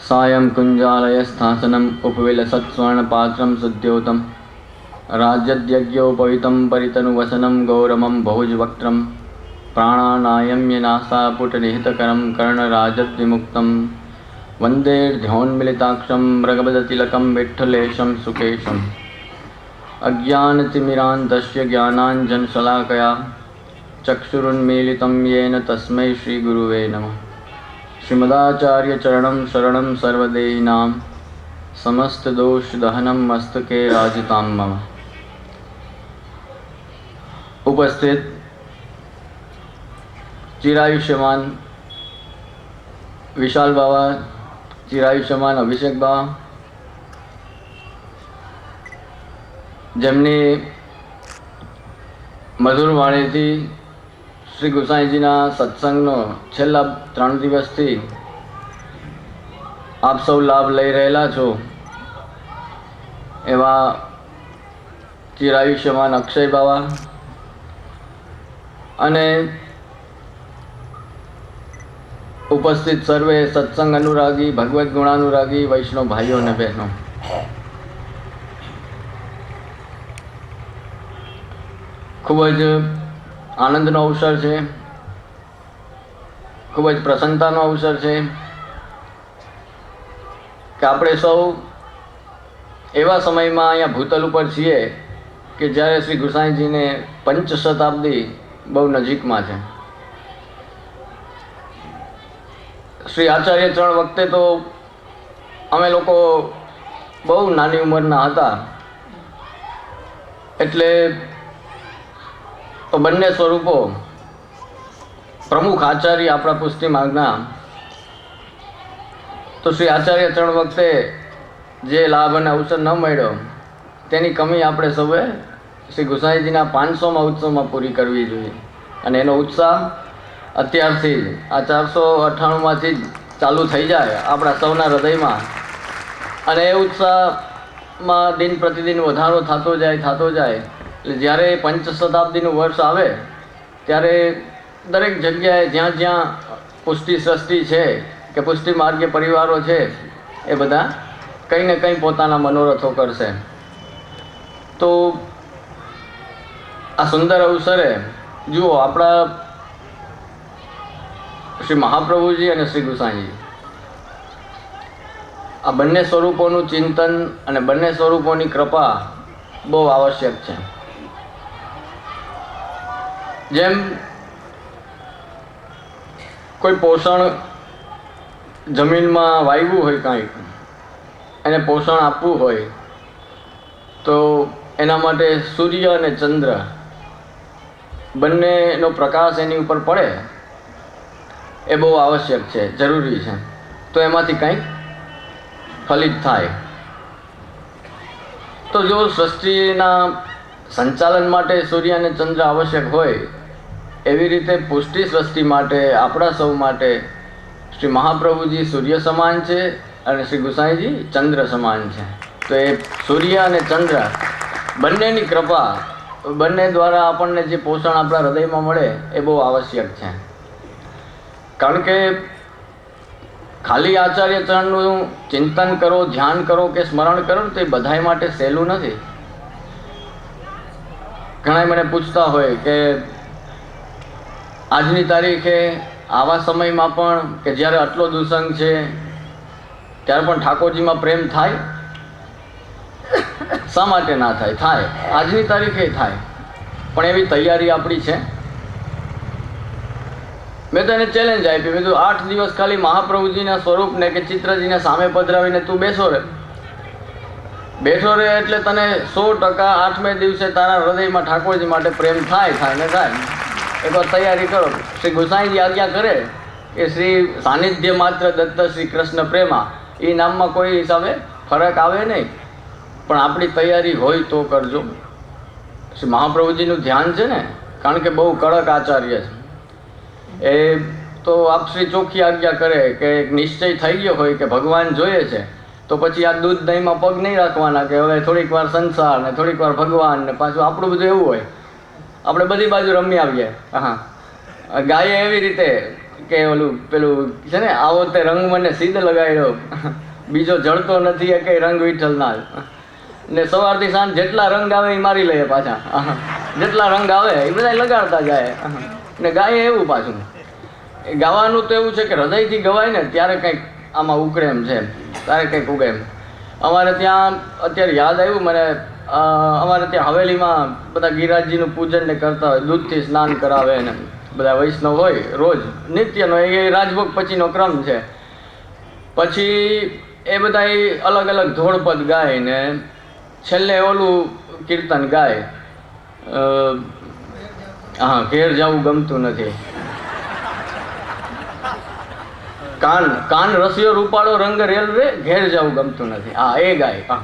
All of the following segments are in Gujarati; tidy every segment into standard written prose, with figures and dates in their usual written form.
सायं कुञ्जालयस्थासनम् उपविलसत्स्वर्णपात्रं सुद्योतं राज्यद्यज्ञोपवितं परितनुवसनं गौरमं बहुजवक्त्रं प्राणानायम्यनासापुटनिहितकरं कर्णराजद्विमुक्तं वन्देर्ध्योन्मिलिताक्षं मृगपदतिलकं विठ्ठलेशं सुकेशम् अज्ञानतिमिरान्धस्य ज्ञानाञ्जनशलाकया चक्षुरुन्मीलितं येन तस्मै श्रीगुरुवे नमः। श्रीमदाचार्यचरणं शरणं सर्वदेहिनां समस्तदोषदहनं मस्तके राजितां मम। उपस्थित चिरायुष्यमान विशाल बाबा, चिरायुष्यमान अभिषेक बाबा, જેમની મધુર વાણીથી શ્રી ગુસાઈજીના સત્સંગનો છેલ્લા 3 દિવસથી આપ સૌ લાભ લઈ રહેલા છો એવા ચિરાયુષ્યમાન અક્ષય બાબા અને ઉપસ્થિત સર્વે સત્સંગ અનુરાગી, ભગવદ્ ગુણાનુરાગી વૈષ્ણવ ભાઈઓ અને બહેનો, ખૂબ જ આનંદનો અવસર છે, ખૂબ જ પ્રસન્નતાનો અવસર છે કે આપણે સૌ એવા સમયમાં અહીંયા ભૂતલ ઉપર છીએ કે જ્યારે શ્રી ગુસાઈજીને પંચશતાબ્દી બહુ નજીકમાં છે. શ્રી આચાર્ય ચરણ વખતે તો અમે લોકો બહુ નાની ઉંમરના હતા, એટલે તો બંને સ્વરૂપો પ્રમુખ આચાર્ય આપણા પુષ્ટિ માર્ગના, તો શ્રી આચાર્ય ચરણ વખતે જે લાભ અને અવસર ન મળ્યો તેની કમી આપણે સૌએ શ્રી ગુસાઈજીના 500મા ઉત્સવમાં પૂરી કરવી જોઈએ. અને એનો ઉત્સાહ અત્યારથી જ આ 498માંથી જ ચાલુ થઈ જાય આપણા સૌના હૃદયમાં, અને એ ઉત્સાહમાં દિન પ્રતિદિન વધારો થતો જાય. એટલે જ્યારે પંચશતાબ્દીનું વર્ષ આવે ત્યારે દરેક જગ્યાએ જ્યાં જ્યાં પુષ્ટિ સૃષ્ટિ છે કે પુષ્ટિ માર્ગે પરિવારો છે એ બધા કંઈ ને કંઈ પોતાના મનોરથો કરશે. તો આ સુંદર અવસરે જુઓ, આપણા શ્રી મહાપ્રભુજી અને શ્રી ગુસાઈજી આ બંને સ્વરૂપોનું ચિંતન અને બંને સ્વરૂપોની કૃપા બહુ આવશ્યક છે. જેમ કોઈ પોષણ જમીનમાં વાવ્યું હોય, કાંઈક એને પોષણ આપવું હોય તો એના માટે સૂર્ય અને ચંદ્ર બંનેનો પ્રકાશ એની ઉપર પડે એ બહુ આવશ્યક છે, જરૂરી છે, તો એમાંથી કંઈક ફલિત થાય. તો જો સૃષ્ટિના સંચાલન માટે સૂર્ય અને ચંદ્ર આવશ્યક હોય, એવી રીતે પુષ્ટિ સૃષ્ટિ માટે આપણા સૌ માટે શ્રી મહાપ્રભુજી સૂર્ય સમાન છે અને શ્રી ગુસાઈજી ચંદ્ર સમાન છે. તો એ સૂર્ય અને ચંદ્ર બંનેની કૃપા, બંને દ્વારા આપણને જે પોષણ આપણા હૃદયમાં મળે એ બહુ આવશ્યક છે. કારણ કે ખાલી આચાર્ય ચરણનું ચિંતન કરો, ધ્યાન કરો કે સ્મરણ કરો તો એ બધાય માટે સહેલું નથી. ઘણા મને પૂછતા હોય કે આજની તારીખે આવા સમયમાં પણ કે જ્યારે આટલો દુસંગ છે ત્યારે પણ ઠાકોરજીમાં પ્રેમ થાય? શા માટે ના થાય? થાય, આજની તારીખે થાય, પણ એવી તૈયારી આપણી છે? મેં તો એને ચેલેન્જ આપી, મેં કીધું 8 દિવસ ખાલી મહાપ્રભુજીના સ્વરૂપને કે ચિત્રજીને સામે પધરાવીને તું બેઠો રહે એટલે તને 100% 8મે દિવસે તારા હૃદયમાં ઠાકોરજી માટે પ્રેમ થાય ને થાય. એકવાર તૈયારી કરો. શ્રી ગુસાઈજી આજ્ઞા કરે કે શ્રી સાનિધ્ય માત્ર દત્ત શ્રી કૃષ્ણ પ્રેમા, એ નામમાં કોઈ હિસાબે ફરક આવે નહીં, પણ આપણી તૈયારી હોય તો કરજો. શ્રી મહાપ્રભુજીનું ધ્યાન છે ને, કારણ કે બહુ કડક આચાર્ય છે. એ તો આપ શ્રી ચોખ્ખી આજ્ઞા કરે કે એક નિશ્ચય થઈ ગયો હોય કે ભગવાન જોઈએ છે, તો પછી આ દૂધ દહીંમાં પગ નહીં રાખવાના કે હવે થોડીક વાર સંસાર ને થોડીક વાર ભગવાન ને પાછું આપણું બધું એવું હોય, આપણે બધી બાજુ રમી આવીએ. હા, ગાયે એવી રીતે કે ઓલું પેલું છે ને, આવો તે રંગ મને સીધ લગાડ્યો, બીજો જળતો નથી એ કઈ રંગ વિઠ્ઠલના. ને સવારથી સાંજ જેટલા રંગ આવે એ મારી લઈએ પાછા, જેટલા રંગ આવે એ બધા લગાડતા જાય ને ગાય એવું પાછું. એ ગાવાનું તો એવું છે કે હૃદયથી ગવાય ને ત્યારે કંઈક આમાં ઉકળે એમ છે, ત્યારે કંઈક ઉગે એમ. અમારે ત્યાં અત્યારે યાદ આવ્યું મને, અમારે ત્યાં હવેલીમાં બધા ગિરિરાજજીનું પૂજન ને કરતા હોય, દૂધથી સ્નાન કરાવે ને બધા વૈષ્ણવ હોય, રોજ નિત્યનો એ રાજભોગ પછીનો ક્રમ છે. પછી એ બધા અલગ અલગ ધોળપદ ગાય ને છેલ્લે ઓલું કીર્તન ગાય, હા, ઘેર જવું ગમતું નથી, કાન કાન રસિયો રૂપાળો રંગ રેલ રે, ઘેર જવું ગમતું નથી. હા, એ ગાય. હા,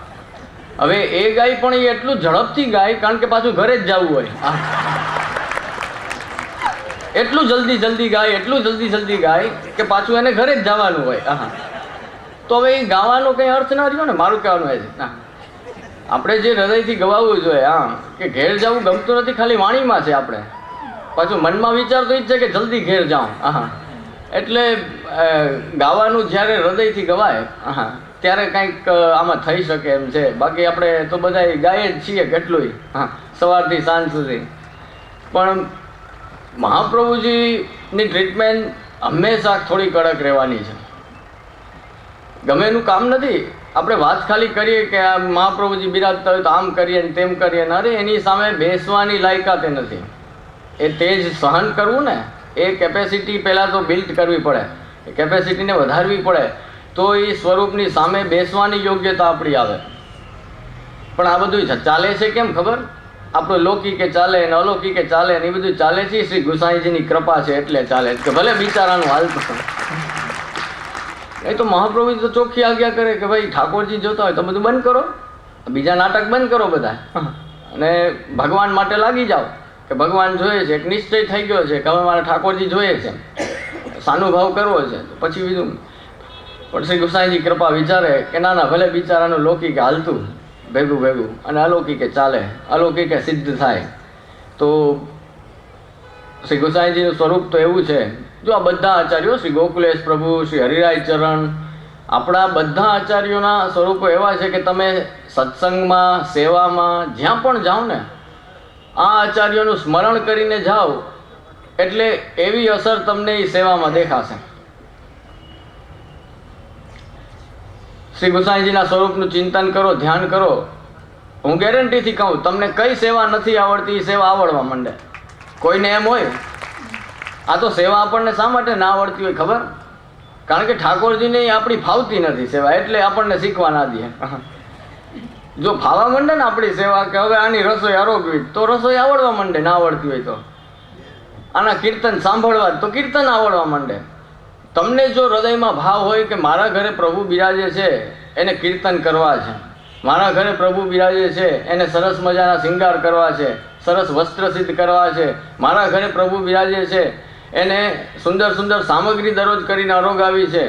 હવે એ ગાય પણ એ એટલું ઝડપથી ગાય, કારણ કે પાછું ઘરે જ જવું હોય. હા, એટલું જલ્દી જલ્દી ગાય, એટલું જલ્દી જલ્દી ગાય કે પાછું એને ઘરે જ જવાનું હોય. હા, તો હવે એ ગાવાનો કંઈ અર્થ ના રહ્યો ને, મારું કહેવાનું એ છે. આપણે જે હૃદયથી ગવાવું જોઈએ, હા, કે ઘેર જવું ગમતું નથી ખાલી વાણીમાં છે, આપણે પાછું મનમાં વિચાર તો એ જ છે કે જલ્દી ઘેર જાઉં. હા, એટલે ગાવાનું જ્યારે હૃદયથી ગવાય, હા, ત્યારે કંઈક આમાં થઈ શકે એમ છે. બાકી આપણે તો બધા ગાય જ છીએ કેટલુંય, હા, સવારથી સાંજ સુધી. પણ મહાપ્રભુજીની ટ્રીટમેન્ટ હંમેશા થોડી કડક રહેવાની છે. ગમે એનું કામ નથી, આપણે વાત ખાલી કરીએ કે આ મહાપ્રભુજી બિરાજતા હોય તો આમ કરીએ ને તેમ કરીએ ને, અરે એની સામે બેસવાની લાયકાત નથી. એ તેજ સહન કરવું ને, એ કેપેસિટી પહેલાં તો બિલ્ડ કરવી પડે, એ કેપેસિટીને વધારવી પડે, તો એ સ્વરૂપની સામે બેસવાની યોગ્યતા આપણી આવે. પણ આ બધું ચાલે છે કેમ ખબર? આપણું લૌકિકે ચાલે ને અલૌકિકે ચાલે ને એ બધું ચાલે છે શ્રી ગુસાઈજીની કૃપા છે એટલે ચાલે છે, કે ભલે બિચારાનું હાલતું. એ તો મહાપ્રભુજી તો ચોખ્ખી આજ્ઞા કરે કે ભાઈ ઠાકોરજી જોતા હોય તો બધું બંધ કરો, બીજા નાટક બંધ કરો બધા, અને ભગવાન માટે લાગી જાઓ, કે ભગવાન જોઈએ છે, એક નિશ્ચય થઈ ગયો છે કે હવે મારે ઠાકોરજી જોઈએ છે, સાનુભાવ કરવો છે. પછી બીજું પણ શ્રી ગુસાઈજી કૃપા વિચારે કે ના ના, ભલે બિચારાનું લૌકિક હાલતું ભેગું ભેગું અને અલૌકિકે ચાલે, અલૌકિકે સિદ્ધ થાય. તો શ્રી ગુસાઈજીનું સ્વરૂપ તો એવું છે. જો આ બધા આચાર્યો, શ્રી ગોકુલેશ પ્રભુ, શ્રી હરિરાય ચરણ, આપણા બધા આચાર્યોના સ્વરૂપો એવા છે કે તમે સત્સંગમાં, સેવામાં જ્યાં પણ જાઓ ને, આ આચાર્યોનું સ્મરણ કરીને જાઓ એટલે એવી અસર તમને એ સેવામાં દેખાશે. શ્રી ગુસાઈજીના સ્વરૂપનું ચિંતન કરો, ધ્યાન કરો. હું ગેરંટીથી કહું, તમને કઈ સેવા નથી આવડતી એ સેવા આવડવા માંડે. કોઈને એમ હોય આ તો સેવા આપણને શા માટે ના આવડતી હોય ખબર? કારણ કે ઠાકોરજીને આપણી ફાવતી નથી સેવા, એટલે આપણને શીખવા ના દે. જો ફાવા માંડે ને આપણી સેવા, કે હવે આની રસોઈ આરોગવી, તો રસોઈ આવડવા માંડે, ના આવડતી હોય તો. આના કીર્તન સાંભળવા તો કીર્તન આવડવા માંડે. તમને જો હૃદયમાં ભાવ હોય કે મારા ઘરે પ્રભુ બિરાજે છે, એને કીર્તન કરવા છે, મારા ઘરે પ્રભુ બિરાજે છે, એને સરસ મજાના શિંગાર કરવા છે, સરસ વસ્ત્ર સિદ્ધ કરવા છે, મારા ઘરે પ્રભુ બિરાજે છે, એને સુંદર સુંદર સામગ્રી દરરોજ કરીને અરોગાવી છે,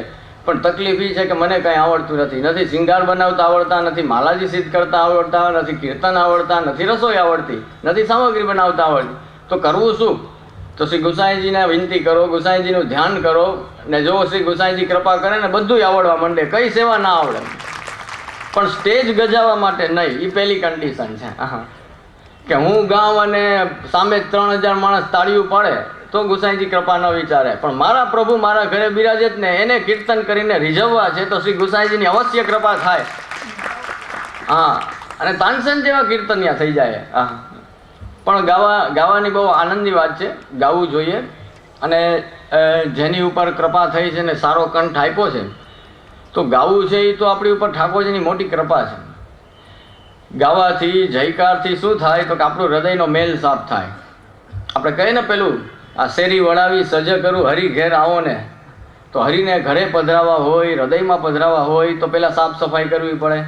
પણ તકલીફ એ છે કે મને કંઈ આવડતું નથી, નથી શિંગાર બનાવતા આવડતા, નથી માલાજી સિદ્ધ કરતા આવડતા, નથી કીર્તન આવડતા, નથી રસોઈ આવડતી, નથી સામગ્રી બનાવતા આવડતી, તો કરવું શું? તો શ્રી ગુસાઈજીને વિનંતી કરો, ગુસાઈજીનું ધ્યાન કરો, ને જો શ્રી ગુસાઈજી કૃપા કરે ને બધું આવડવા માંડે. કઈ સેવા ના આવડે, પણ સ્ટેજ ગજાવવા માટે નહીં, એ પહેલી કન્ડિશન છે. કે હું ગાઉં અને સામે 3000 માણસ તાળીઓ પાડે તો ગુસાઈજી કૃપા ન વિચારે, પણ મારા પ્રભુ મારા ઘરે બિરાજે જ ને, એને કીર્તન કરીને રીઝવવા છે તો શ્રી ગુસાઈજીની અવશ્ય કૃપા થાય. હા, અને તાનસેન જેવા કીર્તનિયા થઈ જાય. હા, પણ ગાવાની બહુ આનંદની વાત છે, ગાવું જોઈએ. અને જેની ઉપર કૃપા થઈ છે ને સારો કંઠ આપ્યો છે, તો ગાવું છે એ તો આપણી ઉપર ઠાકોરજીની મોટી કૃપા છે. ગાવાથી, જયકારથી શું થાય તો કે આપણું હૃદયનો મેલ સાફ થાય. આપણે કહીએ ને પેલું, આ શેરી વળાવી સજ કરું હરી ઘેર આવો ને, તો હરીને ઘરે પધરાવા હોય, હૃદયમાં પધરાવા હોય તો પહેલાં સાફ સફાઈ કરવી પડે.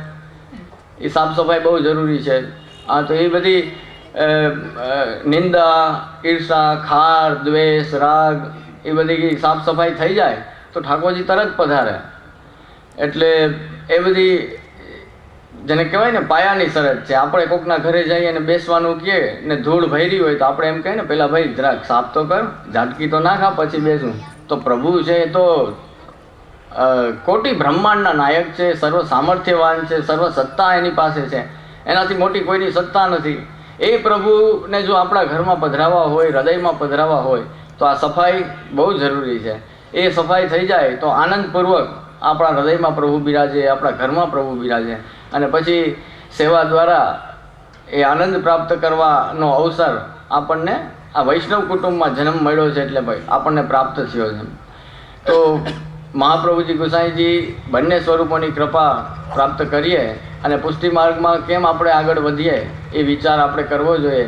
એ સાફ સફાઈ બહુ જરૂરી છે. હા, તો એ બધી નિંદા, ઈર્ષા, ખાર, દ્વેષ, રાગ, એ બધી સાફ સફાઈ થઈ જાય તો ઠાકોરજી તરત પધારે. એટલે એ બધી જેને કહેવાય ને પાયાની શરત છે. આપણે કોકના ઘરે જઈએ અને બેસવાનું કહે ને ધૂળ ભરી હોય તો આપણે એમ કહીએ ને, પેલા ભાઈ જરાક સાફ તો કર, ઝાટકી તો નાખા પછી બેસું. તો પ્રભુ છે એ તો કોટી બ્રહ્માંડના નાયક છે, સર્વ સામર્થ્યવાન છે, સર્વ સત્તા એની પાસે છે, એનાથી મોટી કોઈની સત્તા નથી. એ પ્રભુને જો આપણા ઘરમાં પધરાવવા હોય, હૃદયમાં પધરાવવા હોય, તો આ સફાઈ બહુ જરૂરી છે. એ સફાઈ થઈ જાય તો આનંદપૂર્વક આપણા હૃદયમાં પ્રભુ બિરાજે, આપણા ઘરમાં પ્રભુ બિરાજે, અને પછી સેવા દ્વારા એ આનંદ પ્રાપ્ત કરવાનો અવસર આપણને આ વૈષ્ણવ કુટુંબમાં જન્મ મળ્યો છે એટલે ભાઈ આપણને પ્રાપ્ત થયો છે. તો મહાપ્રભુજી ગુસાઈજી બંને સ્વરૂપોની કૃપા પ્રાપ્ત કરીએ અને પુષ્ટિ માર્ગમાં કેમ આપણે આગળ વધીએ એ વિચાર આપણે કરવો જોઈએ.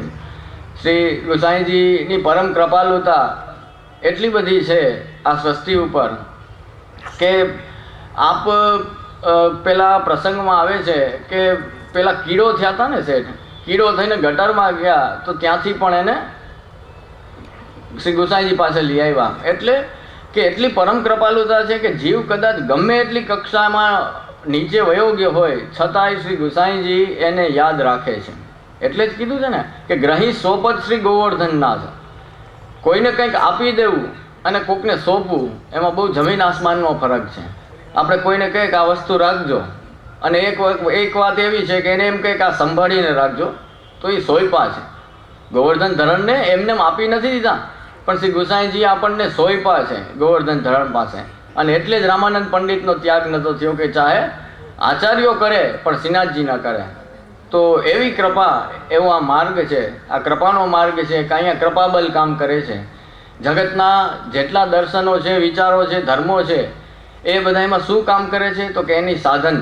શ્રી ગુસાઈજીની પરમ કૃપાલુતા એટલી બધી છે આ સૃષ્ટિ ઉપર કે આપ પેલા પ્રસંગમાં આવે છે કે પેલા કીડો થયા હતા ને શેઠ, કીડો થઈને ગટરમાં ગયા તો ત્યાંથી પણ એને શ્રી ગુસાઈજી પાસે લઈ આવ્યા. એટલે કે એટલી પરમ કૃપાલુતા છે કે જીવ કદાચ ગમે એટલી કક્ષામાં નીચે વયો ગયો હોય છતાંય શ્રી ગુસાઈજી એને યાદ રાખે છે. એટલે જ કીધું છે ને કે ગ્રહી સોપત શ્રી ગોવર્ધનનાથ. કોઈને કંઈક આપી દેવું અને કોકને સોંપવું એમાં બહુ જમીન આસમાનનો ફરક છે. આપણે કોઈને કહે કે આ વસ્તુ રાખજો, અને એક વાત એવી છે કે એને એમ કહે કે આ સંભાળીને રાખજો, તો એ સોંપા છે. ગોવર્ધન ધરણને એમને આપી નથી દીધા, પણ શ્રી ગુસાઈજી આપણને સોંપા છે ગોવર્ધન ધરણ પાસે. અને એટલે જ રામાનંદ પંડિતનો ત્યાગ નહોતો થયો કે ચાહે આચાર્યો કરે પણ શ્રીનાથજી ન કરે. તો એવી કૃપા, એવો આ માર્ગ છે, આ કૃપાનો માર્ગ છે કે અહીંયા કૃપાબલ કામ કરે છે. જગતના જેટલા દર્શનો છે, વિચારો છે, ધર્મો છે, એ બધામાં શું કામ કરે છે તો કે એની સાધન,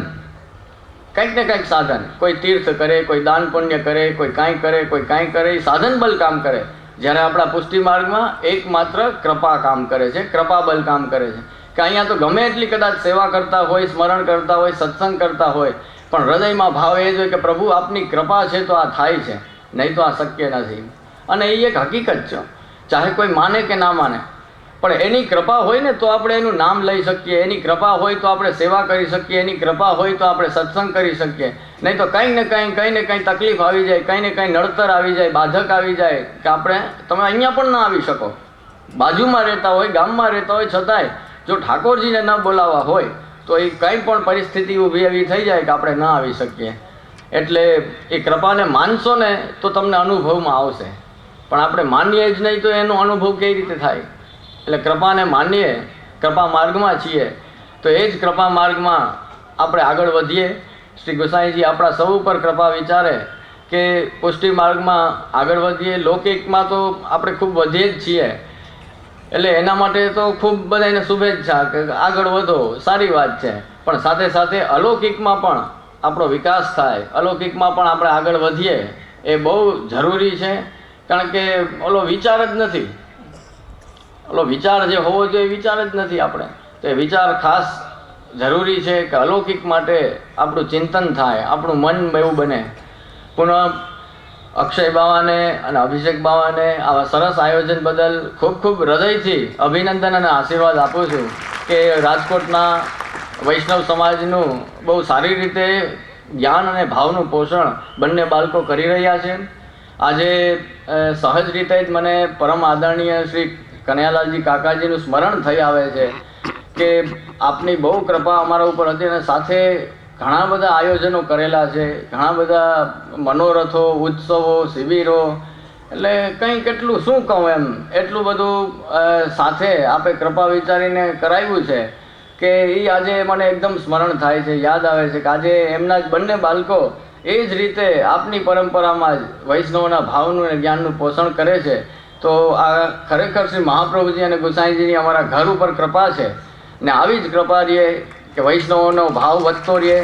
કંઈક ને કંઈક સાધન, કોઈ તીર્થ કરે, કોઈ દાન પુણ્ય કરે, કોઈ કાંઈ કરે, કોઈ કાંઈ કરે, એ સાધન બલ કામ કરે. જ્યારે આપણા પુષ્ટિ માર્ગમાં એકમાત્ર કૃપા કામ કરે છે, કૃપાબલ કામ કરે છે. કે અહીંયા તો ગમે એટલી કદાચ સેવા કરતા હોય, સ્મરણ કરતા હોય, સત્સંગ કરતા હોય, પણ હૃદયમાં ભાવ એ જ હોય કે પ્રભુ આપની કૃપા છે તો આ થાય છે, નહીં તો આ શક્ય નથી. અને એ એક હકીકત છે, ચાહે કોઈ માને કે ના માને, પણ એની કૃપા હોય ને તો આપણે એનું નામ લઈ શકીએ, એની કૃપા હોય તો આપણે સેવા કરી શકીએ, એની કૃપા હોય તો આપણે સત્સંગ કરી શકીએ. નહીં તો કંઈ ને કંઈ તકલીફ આવી જાય, કંઈ ને કંઈ નડતર આવી જાય, બાધક આવી જાય કે આપણે તમે અહીંયા પણ ના આવી શકો. બાજુમાં રહેતા હોય, ગામમાં રહેતા હોય, છતાંય જો ઠાકોરજીને ન બોલાવવા હોય તો એ કંઈ પણ પરિસ્થિતિ ઊભી એવી થઈ જાય કે આપણે ન આવી શકીએ. એટલે એ કૃપાને માનશો ને તો તમને અનુભવમાં આવશે, પણ આપણે માનીએ જ નહીં તો એનો અનુભવ કેવી રીતે થાય? એટલે કૃપાને માનીએ, કૃપા માર્ગમાં છીએ તો એ જ કૃપા માર્ગમાં આપણે આગળ વધીએ. શ્રી ગુસાઈજી આપણા સૌ ઉપર કૃપા વિચારે કે પુષ્ટિ માર્ગમાં આગળ વધીએ. લૌકિકમાં તો આપણે ખૂબ વધીએ જ છીએ, એટલે એના માટે તો ખૂબ બધાને શુભેચ્છા કે આગળ વધો, સારી વાત છે. પણ સાથે સાથે અલૌકિકમાં પણ આપણો વિકાસ થાય, અલૌકિકમાં પણ આપણે આગળ વધીએ એ બહુ જરૂરી છે. કારણ કે ઓલો વિચાર જ નથી, ઓલો વિચાર જે હોવો જોઈએ વિચાર જ નથી આપણે. તો એ વિચાર ખાસ જરૂરી છે કે અલૌકિક માટે આપણું ચિંતન થાય, આપણું મન એવું બને. પુનઃ અક્ષય બાવાને અને અભિષેક બાવાને આવા સરસ આયોજન બદલ ખૂબ ખૂબ હૃદયથી અભિનંદન અને આશીર્વાદ આપું છું કે રાજકોટના વૈષ્ણવ સમાજનું બહુ સારી રીતે જ્ઞાન અને ભાવનું પોષણ બંને બાળકો કરી રહ્યા છે. આજે સહજ રીતે જ મને પરમ આદરણીય શ્રી કનૈયાલાલજી કાકાજીનું સ્મરણ થઈ આવે છે કે આપની બહુ કૃપા અમારા ઉપર હતી, અને સાથે ઘણા બધા આયોજનો કરેલા છે, ઘણા બધા મનોરથો, ઉત્સવો, શિબિરો, એટલે કંઈ કેટલું શું કહું એમ, એટલું બધું સાથે આપે કૃપા વિચારીને કરાવ્યું છે કે એ આજે મને એકદમ સ્મરણ થાય છે, યાદ આવે છે કે આજે એમના જ બંને બાળકો એ જ રીતે આપની પરંપરામાં જ વૈષ્ણવના ભાવનું અને જ્ઞાનનું પોષણ કરે છે. તો આ ખરેખર શ્રી મહાપ્રભુજી અને ગુસાઈજીની અમારા ઘર ઉપર કૃપા છે, ને આવી જ કૃપા રહે કે વૈષ્ણવોનો ભાવ વધતો રહે,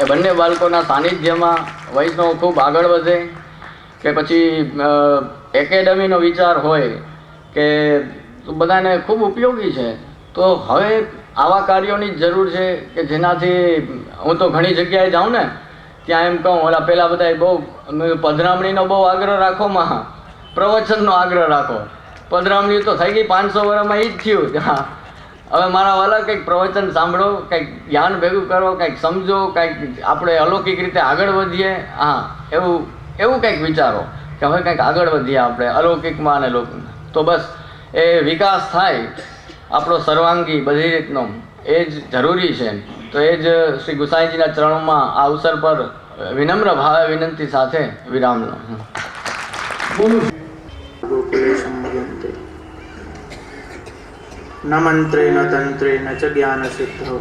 એ બંને બાળકોના સાનિધ્યમાં વૈષ્ણવ ખૂબ આગળ વધે. કે પછી એકેડમીનો વિચાર હોય કે બધાને ખૂબ ઉપયોગી છે. તો હવે આવા કાર્યોની જ જરૂર છે કે જેનાથી હું તો ઘણી જગ્યાએ જાઉં ને ત્યાં એમ કહું, ઓલા પહેલાં બધાએ બહુ પધરામણીનો બહુ આગ્રહ રાખો, માં પ્રવચનનો આગ્રહ રાખો. પધરામણી તો થઈ ગઈ 500 વર્ષમાં એ જ થયું. હા, હવે મારા વાલા કંઈક પ્રવચન સાંભળો, કંઈક જ્ઞાન ભેગું કરો, કંઈક સમજો, કંઈક આપણે અલૌકિક રીતે આગળ વધીએ. હા, એવું કંઈક વિચારો કે હવે કંઈક આગળ વધીએ આપણે અલૌકિકમાં અને લૌકિકમાં. તો બસ એ વિકાસ થાય આપણો સર્વાંગી બધી રીતનો એ જ જરૂરી છે. તો એ જ શ્રી ગુસાઈજીના ચરણોમાં આ અવસર પર વિનમ્ર ભાવે વિનંતી સાથે વિરામ લો. ન મંત્રે ન તંત્રે ન ચ જ્ઞાન સિદ્ધો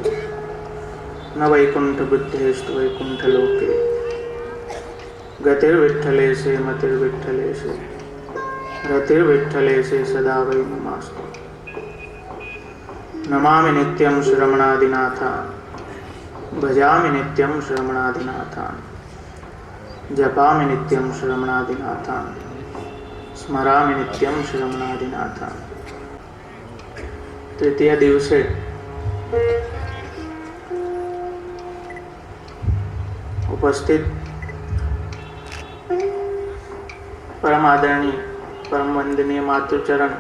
ન વૈકુંઠ બુદ્ધેસ્તુ વૈકુંઠ લોકે ગતિર્વિઠ્ઠલેશે મતિર્વિઠ્ઠલેશે રતિર્વિઠ્ઠલેશે સદા વૈ નમાસ્તુ. નમામિ નિત્યં શ્રમણાદિનાથાન ભજામિ નિત્યં શ્રમણાદિનાથાન જપામિ નિત્યં શ્રમણાદિનાથાન સ્મરામિ નિત્યં શ્રમણાદિનાથાન. તૃતીય દિવસે ઉપસ્થિત પરમ આદરણીય પરમ વંદનીય માતૃચરણ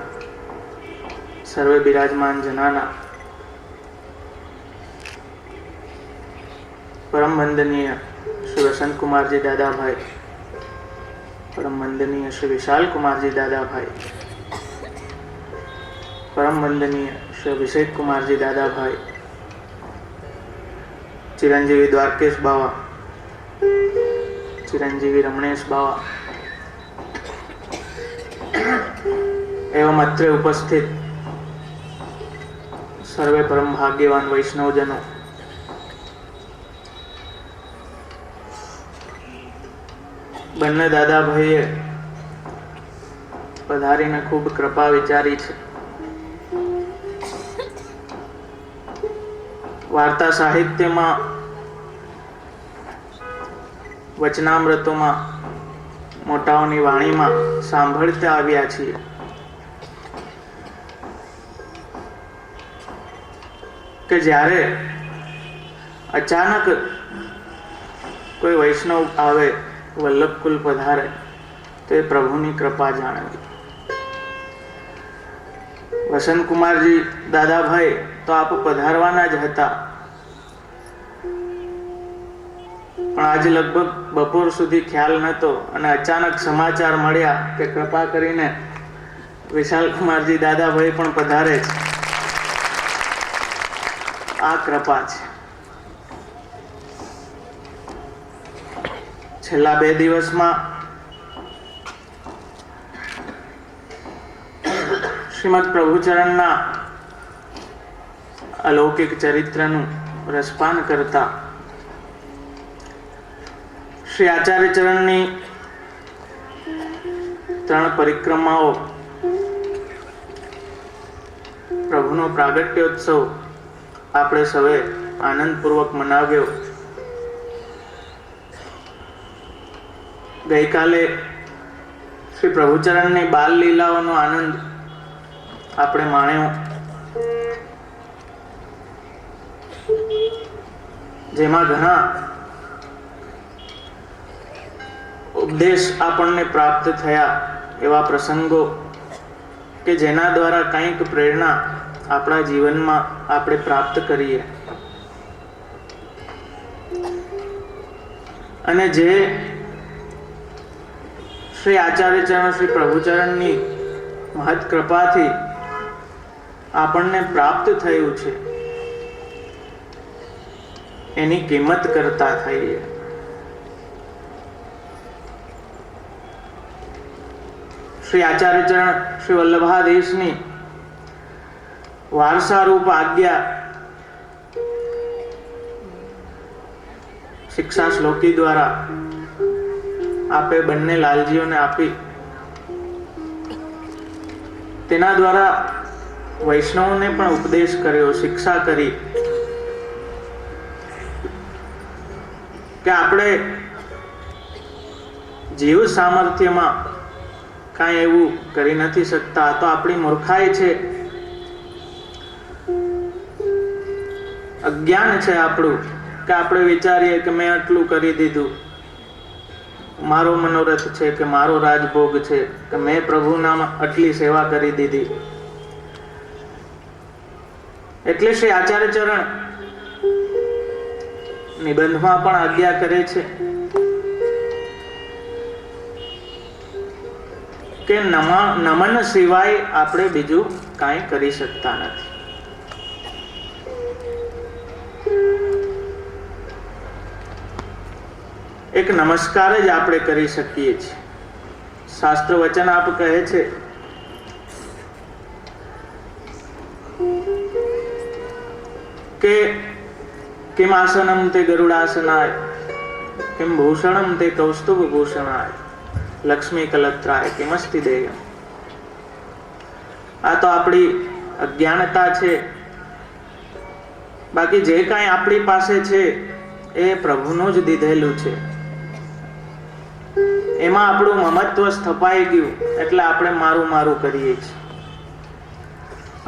સર્વે બિરાજમાન જનાના પરમ વંદનીય શ્રી વસંતકુમારજી દાદાભાઈ, પરમ વંદનીય શ્રી વિશાલકુમારજી દાદાભાઈ, પરમ વંદનીય શ્રી અભિષેકકુમારજી દાદાભાઈ, ચિરંજીવી દ્વારકેશ બાવા, ચિરંજીવી રમણેશ બાવા એવं અત્રે ઉપસ્થિત સર્વે પરમ ભાગ્યવાન વૈષ્ણવજનો, બંને દાદાભાઈએ પધારીને ખૂબ કૃપા વિચારી છે. વાર્તા સાહિત્યમાં, વચનામૃતોમાં, મોટાઓની વાણીમાં સાંભળતા આવ્યા છીએ કે જ્યારે અચાનક કોઈ વૈષ્ણવ આવે, વલ્લભકુલ પધારે તો એ પ્રભુની કૃપા જાણવી. વસંતકુમારજી દાદાભાઈ તો આપ પધારવાના જ હતા, પણ આજે લગભગ બપોર સુધી ખ્યાલ નહોતો અને અચાનક સમાચાર મળ્યા કે કૃપા કરીને વિશાલકુમારજી દાદાભાઈ પણ પધારે છે. આ કૃપા છે. છેલ્લા 2 દિવસમાં શ્રીમદ પ્રભુચરણના અલૌકિક ચરિત્રનું રસપાન કરતા શ્રી આચાર્ય ચરણની 3 પરિક્રમાઓ, પ્રભુનો પ્રાગટ્યોત્સવ આપણે સૌએ આનંદપૂર્વક મનાવ્યો. ગઈકાલે શ્રી પ્રભુચરણની બાલ લીલાઓનો આનંદ આપણે માણ્યો, જેમાં ઘણા ઉપદેશ આપણને પ્રાપ્ત થયા, એવા પ્રસંગો કે જેના દ્વારા કંઈક પ્રેરણા આપણા જીવનમાં આપણે પ્રાપ્ત કરીએ. અને જે શ્રી આચાર્ય ચરણ શ્રી પ્રભુચરણની મહત કૃપાથી આપણને પ્રાપ્ત થયું છે, એની કિંમત કરતા થઈએ. શ્રી આચાર્ય ચરણ શ્રી વલ્લભાધીશની વારસારૂપ આજ્ઞા શિક્ષા શ્લોકી દ્વારા આપે બંને લાલજીઓને આપી, તેના દ્વારા વૈષ્ણવોને પણ ઉપદેશ કર્યો, શિક્ષા કરી કે આપણે જીવ સામર્થ્યમાં કાંઈ એવું કરી નથી શકતા. તો આપણી મૂર્ખાઈ છે, અજ્ઞાન છે આપણું, કે આપણે વિચારીએ કે મેં આટલું કરી દીધું, મારો મનોરથ છે કે મારો રાજભોગ છે કે મેં પ્રભુના આટલી સેવા કરી દીધી. એટલે શ્રી આચાર્ય ચરણ નિબંધમાં પણ આજ્ઞા કરે છે કે નમન સિવાય આપણે બીજું કાંઈ કરી શકતા નથી. એક નમસ્કાર જ આપણે કરી શકીએ છીએ. શાસ્ત્ર વચન આપ કહે છે કે કિમ આસનમ તે ગરુડાસનાય, કિમ ભૂષણમ તે કૌસ્તુભ ભૂષણાય, લક્ષ્મી કલત્રાય કિમસ્તિ દેયમ. આ તો આપણી અજ્ઞાનતા છે. બાકી જે કાંઈ આપણી પાસે છે એ પ્રભુનું જ દીધેલું છે. એમાં આપણું મમત્વ સ્થપાઈ ગયું એટલે આપણે મારું મારું કરીએ છીએ.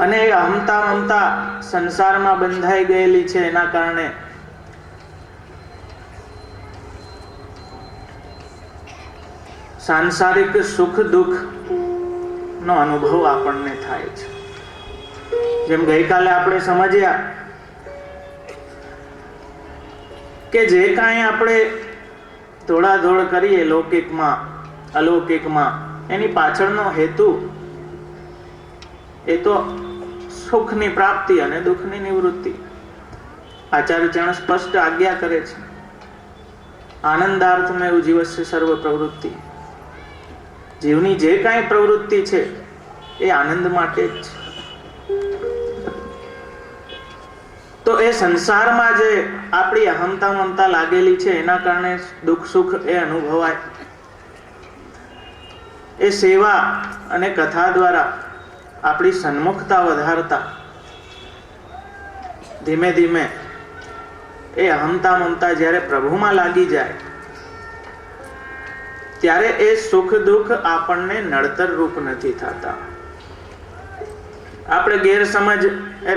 અને એ હમતા મમતા સંસારમાં બંધાઈ ગયેલી છે. એના કારણે સાંસારિક સુખ દુઃખ નો અનુભવ આપણને થાય છે. જેમ ગઈકાલે આપણે સમજ્યા કે જે કાંઈ આપણે દોડાદોડ કરીએ લૌકિકમાં અલૌકિકમાં, એની પાછળનો હેતુ એ તો સુખની પ્રાપ્તિ અને દુઃખની નિવૃત્તિ. આચાર્ય ચરણ સ્પષ્ટ આજ્ઞા કરે છે, આનંદાર્થમેવ જીવસ્ય સર્વ પ્રવૃત્તિ. જીવની જે કાંઈ પ્રવૃત્તિ છે એ આનંદ માટે જ છે. તો એ સંસારમાં જે આપણી અહમતા મમતા લાગેલી છે એના કારણે દુઃખ સુખ એ અનુભવાય. એ સેવા અને કથા દ્વારા આપણી સન્મુખતા વધારતા ધીમે ધીમે એ અહમતા મમતા જ્યારે પ્રભુમાં લાગી જાય ત્યારે એ સુખ દુઃખ આપણને નડતર રૂપ નથી થતા. આપણે ગેરસમજ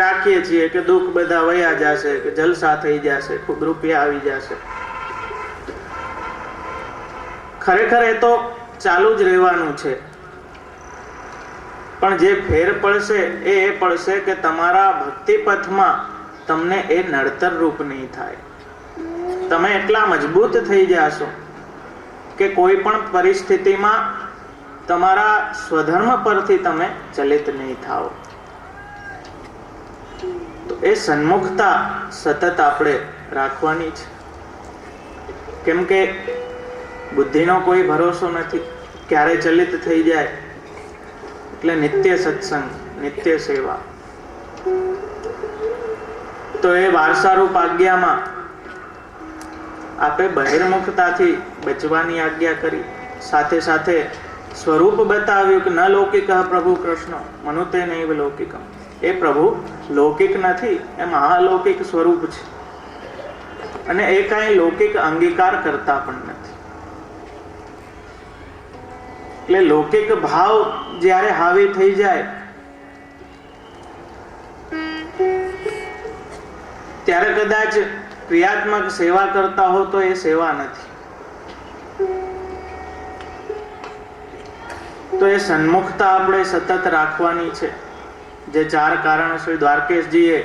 રાખીએ છીએ કે દુઃખ બધા વયા જશે, કે જલસા થઈ જશે, ખૂબ રૂપિયા આવી જશે. ખરેખર એ તો ચાલુ જ રહેવાનું છે. પણ જે ફેર પડશે એ પડશે કે તમારા ભક્તિ પથમાં તમને એ નડતર રૂપ નહીં થાય. તમે એટલા મજબૂત થઈ જાશો કે કોઈ પણ પરિસ્થિતિમાં તમારા સ્વધર્મ પરથી તમે ચલિત નહીં થાઓ. તો એ સન્મુખતા સતત આપણે રાખવાની છે. કેમ કે બુદ્ધિનો કોઈ ભરોસો નથી, ક્યારે ચલિત થઈ જાય. એટલે નિત્ય સત્સંગ, નિત્ય સેવા. તો એ વારસારૂપ આજ્ઞામાં આપે બહિર્મુખતાથી બચવાની આજ્ઞા કરી, સાથે સાથે સ્વરૂપ બતાવ્યું કે ન લૌકિક પ્રભુ કૃષ્ણ મનુતે નૈવ લૌકિકમ. એ પ્રભુ લૌકિક નથી, એ મહાલૌકિક સ્વરૂપ છે. અને એ કાંઈ લૌકિક અંગીકાર કરતા પણ નથી. એટલે લૌકિક ભાવ જ્યારે હાવી થઈ જાય ત્યારે કદાચ ક્રિયાત્મક સેવા કરતા હો તો એ સેવા નથી. તો એ સન્મુખતા આપણે સતત રાખવાની છે. જે 4 કારણ શ્રી દ્વારકેશજીએ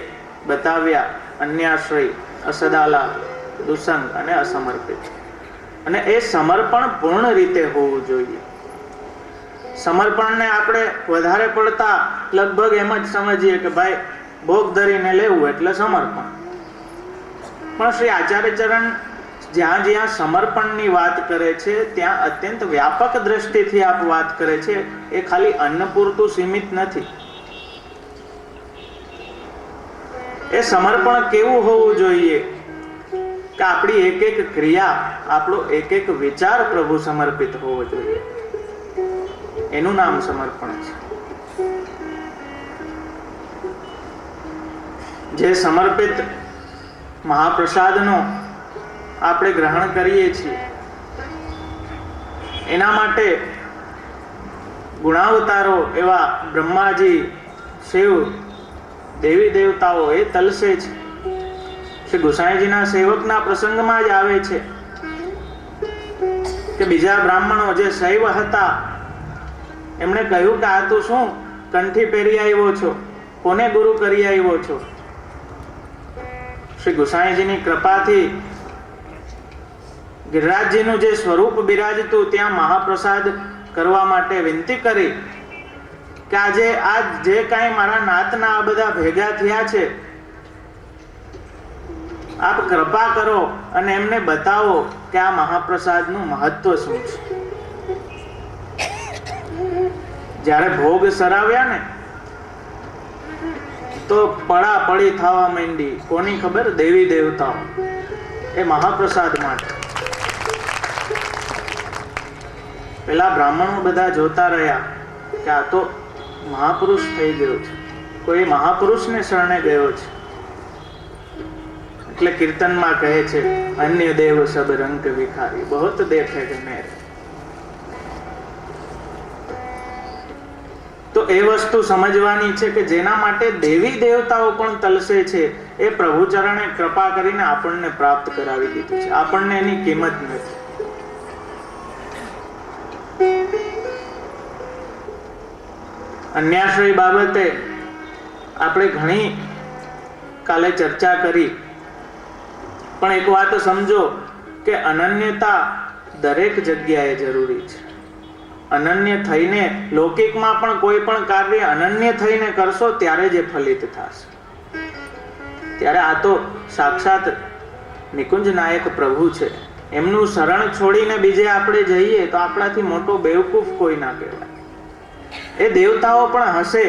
બતાવ્યા, અન્યાશ્રય, અસદાલા, દુસંગ અને અસમર્પિત. અને એ સમર્પણ પૂર્ણ રીતે હોવું જોઈએ. સમર્પણને આપણે વધારે પડતા લગભગ એમ જ સમજીએ કે ભાઈ ભોગ ધરીને લેવું એટલે સમર્પણ. પણ શ્રી આચાર્ય ચરણ જ્યાં જ્યાં સમર્પણની વાત કરે છે ત્યાં અત્યંત વ્યાપક દ્રષ્ટિથી આપ વાત કરે છે. એ ખાલી અન્ન પૂરતું સીમિત નથી. એ સમર્પણ કેવું હોવું જોઈએ કે આપણી એક એક ક્રિયા, આપણો એક એક વિચાર પ્રભુ સમર્પિત હોવો જોઈએ. એનું નામ સમર્પણ છે. જે સમર્પિત મહાપ્રસાદનો આપણે ગ્રહણ કરીએ છીએ એના માટે ગુણાવતારો એવા બ્રહ્માજી, શિવ, દેવી દેવતાઓ એ તલસે છે. શ્રી ગુસાઈજીના સેવકના પ્રસંગમાં જ આવે છે કે બીજા બ્રાહ્મણો જે શૈવ હતા એમણે કહ્યું કે આ તું શું કંઠી પહેરી આવ્યો છો, કોને ગુરુ કરી આવ્યો છો? શ્રી ગુસાઈજીની કૃપાથી ગિરિરાજજીનું જે સ્વરૂપ બિરાજતું ત્યાં મહાપ્રસાદ કરવા માટે વિનંતી કરી કે આજે આ જે કાંઈ મારા નાતના આ બધા ભેગા થયા છે આપ કૃપા કરો અને એમને બતાવો કે આ મહાપ્રસાદનું મહત્વ શું છે. જ્યારે ભોગ સરાવ્યા ને તો પડાપડી થવા માંડી. કોની ખબર? દેવી દેવતાઓ એ મહાપ્રસાદ માટે. પેલા બ્રાહ્મણો બધા જોતા રહ્યા કે આ તો મહાપુરુષ થઈ ગયો છે, કોઈ મહાપુરુષને શરણે ગયો છે. એટલે કીર્તનમાં કહે છે, અન્ય દેવ સબ રંગ વિખારી, બહોત દેખે મેરે. તો એ વસ્તુ સમજવાની છે કે જેના માટે દેવી દેવતાઓ પણ તલસે છે, એ પ્રભુ ચરણે કૃપા કરીને આપણને પ્રાપ્ત કરાવી દીધું છે. આપણને એની કિંમત નથી. અન્યાશ્રય બાબતે આપણે ઘણી કાલે ચર્ચા કરી, પણ એક વાત સમજો કે અનન્યતા દરેક જગ્યાએ જરૂરી છે. અનન્ય થઈને લૌકિકમાં પણ કોઈ પણ કાર્ય અનન્ય થઈને કરશો ત્યારે જે ફલિત થશે. ત્યારે આ તો સાક્ષાત નિકુંજ નાયક પ્રભુ છે, એમનું શરણ છોડીને બીજે આપણે જઈએ તો આપણાથી મોટો બેવકૂફ કોઈ ના કહેવાય. એ દેવતાઓ પણ હશે,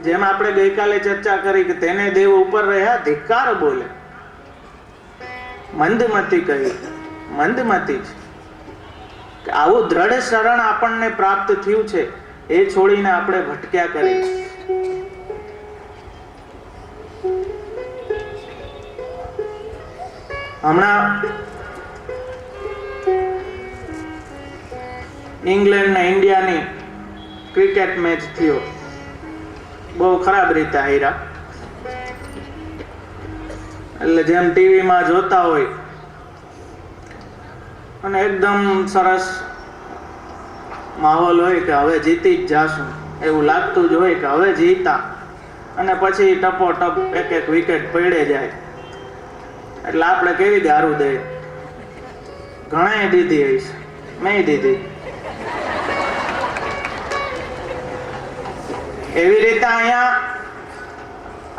જેમ આપણે ગઈકાલે ચર્ચા કરી કે તેને દેવ ઉપર રહ્યા ધિક્કાર બોલે. મંદમતી કહી, મંદમતી છે કે આવું દ્રઢ શરણ આપણને પ્રાપ્ત થયું છે, એ છોડીને આપણે ભટક્યા કરી. હમણાં ઇંગ્લેન્ડ ને ઇન્ડિયાની ક્રિકેટ મેચ થયો, બહુ ખરાબ રીતે હાર્યા. એટલે જેમ ટીવીમાં જોતા હોય અને એકદમ સરસ માહોલ હોય કે હવે જીતી જ જાશું, એવું લાગતું જ હોય કે હવે જીતા, અને પછી ટપોટપ એક એક વિકેટ પડે જાય. એટલે આપણે કેવી ગારું દઈએ, ઘણાએ દીધી હશે, મેં દીધી. એવી રીતે અહીંયા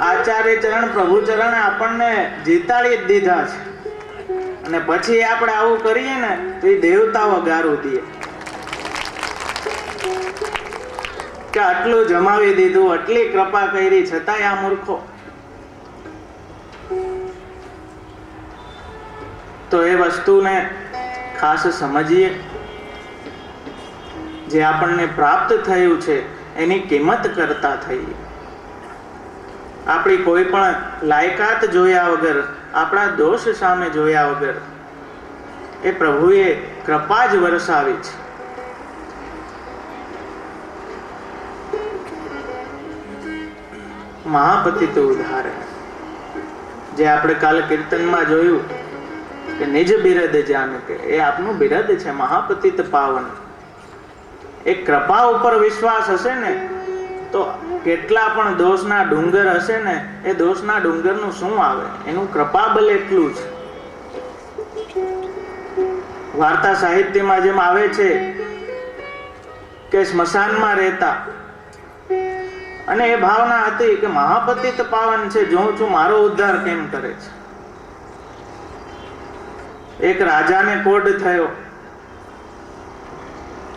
આચાર્ય ચરણ પ્રભુ ચરણ આપણને જીતાડી જ દીધા છે, અને પછી આપણે આવું કરીએ ને તો એ દેવતાઓ ગારું દે કે આટલું જમાવી દીધું, આટલી કૃપા કરી, છતાંય આ મૂર્ખો. તો એ વસ્તુને ખાસ સમજીએ. જે આપણને પ્રાપ્ત થયું છે એની કિંમત કરતા થઈએ. આપણી કોઈ પણ લાયકાત જોયા વગર, આપણા દોષ સામે જોયા વગર એ પ્રભુએ કૃપા જ વરસાવી છે. મહાપતિત ઉદાહરણ જે આપણે કાલે કીર્તનમાં જોયું કે નિજ બિરદ જાનકે, એ આપનું બિરદ છે, મહાપતિત પાવન. એ કૃપા ઉપર વિશ્વાસ હશે ને તો કેટલા પણ દોષના ડુંગર હશે ને, એ દોષના ડુંગરનું શું આવે, એનું કૃપા બલ એટલું છે. વાર્તા સાહિત્યમાં જેમ આવે છે કે સ્મશાનમાં રહેતા અને એ ભાવના હતી કે મહાપતિત પાવન છે, જોઉં છું મારો ઉદ્ધાર કેમ કરે છે. એક રાજાને કોઢ થયો,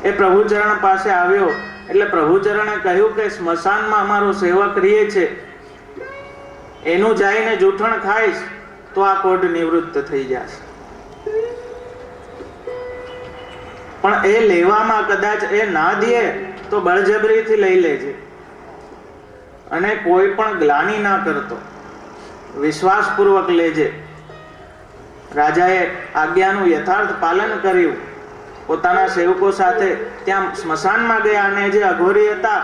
એ પ્રભુચરણ પાસે આવ્યો, એટલે પ્રભુચરણે કહ્યું કે સ્મશાનમાં અમારો સેવક રહે છે, એનું જઈને જૂઠણ ખાઈશ તો આ કોઢ નિવૃત્ત થઈ જશે. પણ એ લેવામાં કદાચ એ ના દે તો બળજબરીથી લઈ લેજે, અને કોઈ પણ ગ્લાની ના કરતો, વિશ્વાસપૂર્વક લેજે. રાજાએ આજ્ઞાનું યથાર્થ પાલન કર્યું, પોતાના સેવકો સાથે ત્યાં સ્મશાનમાં ગયા, અને જે અઘોરી હતા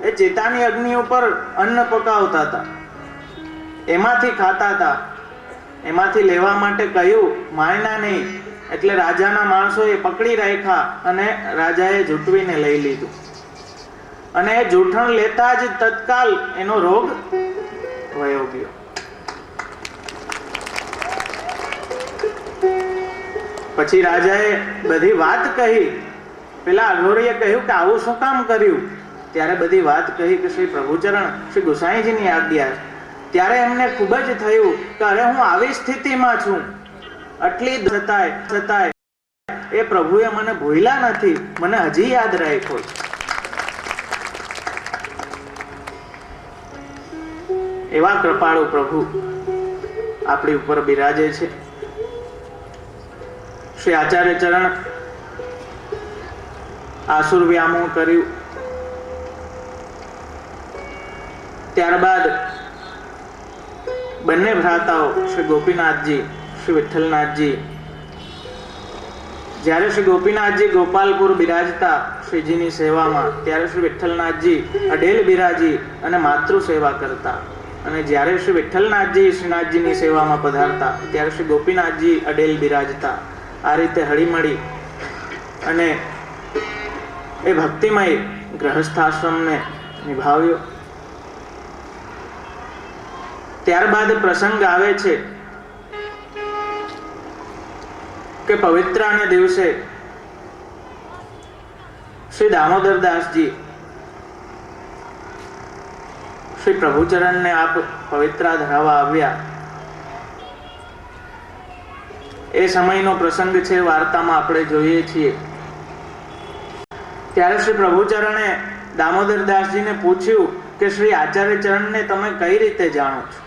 એ ચિતાની અગ્નિ ઉપર અન્ન પકાવતા હતા, એમાંથી ખાતા હતા. એમાંથી લેવા માટે કહ્યું, માયના નહીં. એટલે રાજાના માણસોએ પકડી રાખ્યા અને રાજાએ જૂટવીને લઈ લીધું, અને એ જૂઠણ લેતા જ તત્કાલ એનો રોગ વયો ગયો. પછી રાજાએ બધી વાત કહી. પેલા અઘોરીએ કહ્યું કે આવું શું કામ કર્યું? ત્યારે બધી વાત કહી કે શ્રી પ્રભુચરણ, શ્રી ગુસાઈજીની આજ્ઞા. ત્યારે એમને ખૂબ જ થયું કે અરે હું આવી સ્થિતિમાં છું, આટલી છતાંય એ પ્રભુએ મને ભૂલ્યા નથી, મને હજી યાદ રાખ્યો છે. એવા કૃપાળુ પ્રભુ આપણી ઉપર બિરાજે છે. શ્રી આચાર્ય ચરણ આસુર વ્યામોહ કર્યું, ત્યારબાદ બંને ભ્રાતાઓ શ્રી ગોપીનાથજી, શ્રી વિઠ્ઠલનાથજી, જ્યારે શ્રી ગોપીનાથજી ગોપાલપુર બિરાજતા શ્રીજીની સેવામાં, ત્યારે શ્રી વિઠ્ઠલનાથજી અડેલ બિરાજી અને માતૃ સેવા કરતા, અને જ્યારે શ્રી વિઠ્ઠલનાથજી શ્રીનાથજીની સેવામાં પધારતા ત્યારે શ્રી ગોપીનાથજી અડેલ બિરાજતા. આ રીતે હળીમળી અને એ ભક્તિમય ગ્રહસ્થાશ્રમને નિભાવ્યો. ત્યારબાદ પ્રસંગ આવે છે કે પવિત્રાને દિવસે શ્રી દામોદરદાસજી શ્રી પ્રભુચરણને આપ પવિત્રા ધરાવવા આવ્યા. એ સમયનો પ્રસંગ છે, વાર્તામાં આપણે જોઈએ છીએ. ત્યારે શ્રી પ્રભુચરણે દામોદરદાસજીને પૂછ્યું કે શ્રી આચાર્ય ચરણને તમે કઈ રીતે જાણો છો?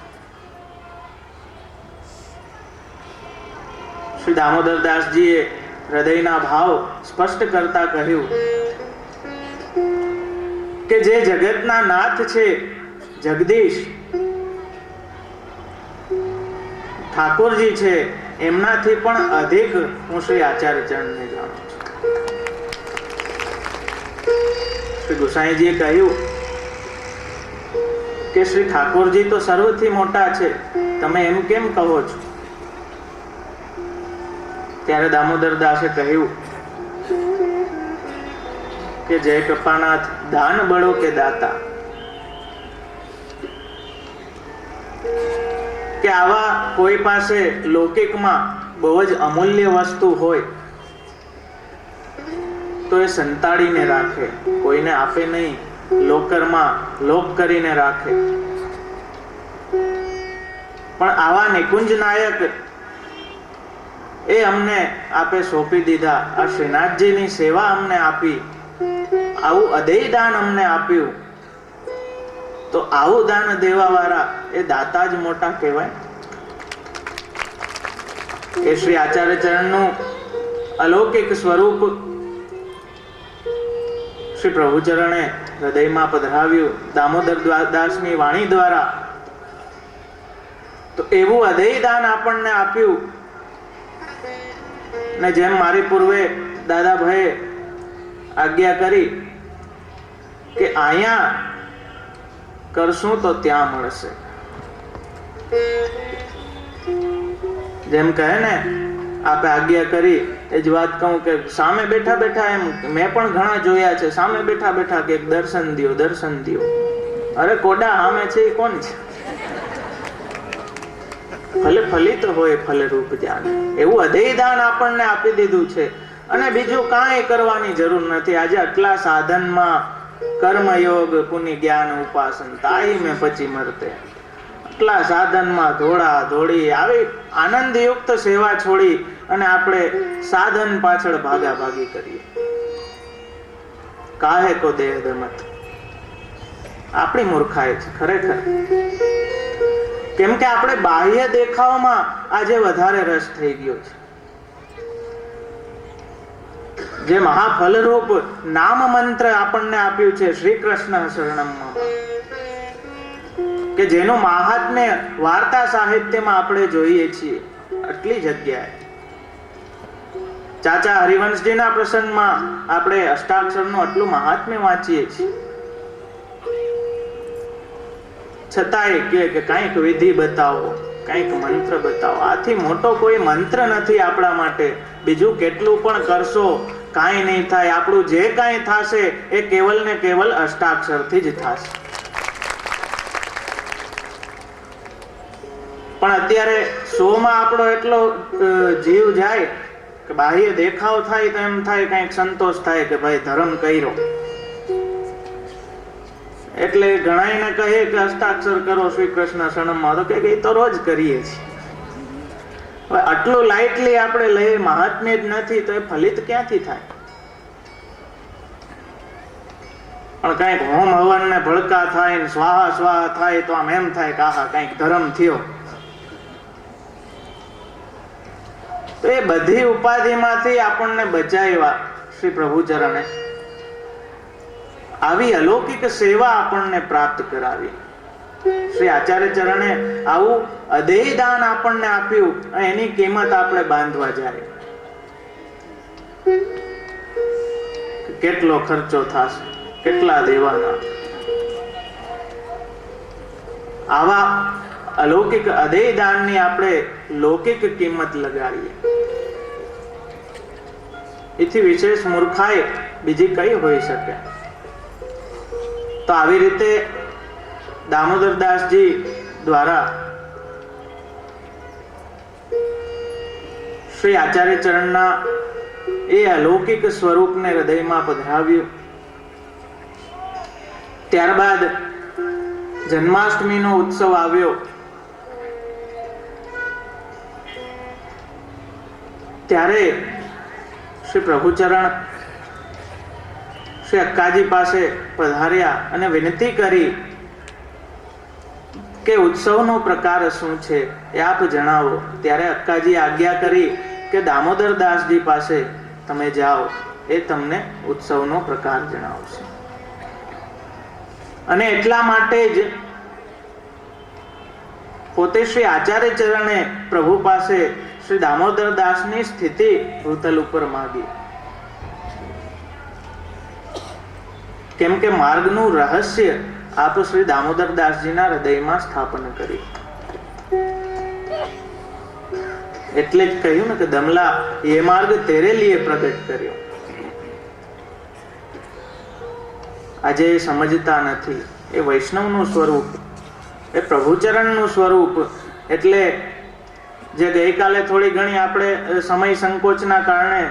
શ્રી દામોદરદાસજીએ હૃદયના ભાવ સ્પષ્ટ કરતા કહ્યું કે જે જગતના નાથ છે, જગદીશ ઠાકોરજી છે, એમનાથી પણ અધિક હું શ્રી આચાર્ય ચરણને જાણું છું. શ્રી ગુસાઈજીએ કહ્યું કે શ્રી ઠાકોરજી તો સર્વથી મોટા છે, તમે એમ કેમ કહો છો? ત્યારે દામોદરદાસે કહ્યું કે જય કૃપાનાથ, દાન બળો કે દાતા, કે આવા કોઈ પાસે લૌકિકમાં બહુ જ અમૂલ્ય વસ્તુ હોય તો એ સંતાડીને રાખે, કોઈને આપે નહીં, લોકરમાં લોક કરીને રાખે. પણ આવા નિકુંજ નાયક એ અમને આપે સોંપી દીધા, આ શ્રીનાથજીની સેવા અમને આપી, આવું અદેય દાન અમને આપ્યું, તો આવું દાન દેવા વાળા એ દાતા જ મોટા કહેવાય. એ શ્રી આચાર્ય ચરણનું અલૌકિક સ્વરૂપ શ્રી પ્રભુચરણે હૃદયમાં પધરાવ્યું દામોદર દાસની વાણી દ્વારા. તો એવું અદેય દાન આપણને આપ્યું. ને જેમ મારી પૂર્વે દાદાભાઈએ આજ્ઞા કરી કે અહીંયા કરશું તો ત્યાં મળશે, જેમ કહે ને આપે આજ્ઞા કરી એ જ વાત કહું કે સામે બેઠા બેઠા એમ મેં પણ ઘણા જોયા છે, સામે બેઠા બેઠા કે દર્શન દ્યો, દર્શન દ્યો. અરે કોડા સામે છે એ કોણ છે? ફલે ફલિત હોય ફલે રૂપ ધ્યાન, એવું અદેય દાન આપણને આપી દીધું છે. અને બીજું કાંઈ કરવાની જરૂર નથી. આજે આટલા સાધનમાં કર્મયોગ પુનિ જ્ઞાન ઉપાસન તાઈ મેં પછી મરતે, આટલા સાધનમાં ધોળા ધોળી આવી આનંદયુક્ત સેવા છોડી અને આપણે સાધન પાછળ ભાગા ભાગી કરીએ. કાહે કો દેહ દમત, આપણી મૂર્ખાઈ છે ખરેખર. કેમ કે આપણે બાહ્ય દેખાવમાં આજે વધારે રસ થઈ ગયો છે. જે મહાફલરૂપ નામ મંત્ર આપણને આપ્યું છે શ્રી કૃષ્ણ શરણમ, કે જેનું મહાત્મ્ય વાર્તા સાહિત્યમાં આપણે જોઈએ છીએ આટલી જગ્યાએ. ચાચા હરિવંશજીના પ્રસંગમાં આપણે અષ્ટાક્ષરનું આટલું મહાત્મ્ય વાંચીએ છીએ, છતાંય કે કંઈક વિધિ બતાવો, કંઈક મંત્ર બતાવો. આથી મોટો કોઈ મંત્ર નથી આપણા માટે. બીજું કેટલું પણ કરશો કાંઈ નહીં થાય. આપણું જે કાંઈ થશે એ કેવલ ને કેવલ અષ્ટાક્ષરથી જ થશે. પણ અત્યારે શોમાં આપણો એટલો જીવ જાય કે બાહ્ય દેખાવ થાય તો એમ થાય કંઈક સંતોષ થાય કે ભાઈ ધર્મ કર્યો. એટલે ઘણાઈને કહીએ કે અષ્ટાક્ષર કરો શ્રી કૃષ્ણ શરણમાં, તો કે એ તો રોજ કરીએ છીએ. હવે આટલું લાઇટલી આપણે લઈએ, મહાત્મ્ય જ નથી તો એ ફલિત ક્યાંથી થાય? પણ કંઈક હોમ હવન ને ભડકા થાય ને સ્વાહા સ્વાહા થાય તો આમ એમ થાય કે આહા કંઈક ધર્મ થયો. તો એ બધી ઉપાધિમાંથી આપણને બચાવ્યા શ્રી પ્રભુચરણે. આવી અલૌકિક સેવા આપણને પ્રાપ્ત કરાવી. શ્રી આચાર્ય ચરણે આવું અદેય દાન આપણને આપ્યું, એની કિંમત આપણે બાંધવા જાય. કેટલો ખર્ચો થશે, કેટલા દેવાના. આવા અલૌકિક અદેય દાનની આપણે લૌકિક કિંમત લગાડીએ. એથી વિશેષ મૂર્ખાઈ બીજી કઈ હોઈ શકે? તો આવી રીતે દામોદરદાસજી દ્વારા શ્રી આચાર્ય ચરણના એ અલૌકિક સ્વરૂપને હૃદયમાં પધરાવ્યું. ત્યારબાદ જન્માષ્ટમીનો ઉત્સવ આવ્યો. ત્યારે શ્રી પ્રભુચરણ શ્રી અક્કાજી પાસે પધાર્યા અને વિનંતી કરી કે ઉત્સવનો પ્રકાર શું છે એ આપ જણાવો. ત્યારે અક્કાજી આજ્ઞા કરી કે દામોદરદાસજી પાસે તમે જાઓ, એ તમને ઉત્સવનો પ્રકાર જણાવશે. અને એટલા માટે જ પોતે શ્રી આચાર્ય ચરણે પ્રભુ પાસે શ્રી દામોદરદાસની સ્થિતિ ભૂતલ ઉપર માંગી. કેમ કે માર્ગનું રહસ્ય આપ શ્રી દામોદરદાસજીના હૃદયમાં સ્થાપન કરી. એટલે જ કહ્યું ને કે દમલા એ માર્ગ તેરે લીએ પ્રગટ કર્યો. આજે સમજતા નથી. એ વૈષ્ણવનું સ્વરૂપ, એ પ્રભુચરણનું સ્વરૂપ. એટલે જે ગઈકાલે થોડી ઘણી આપણે સમય સંકોચના કારણે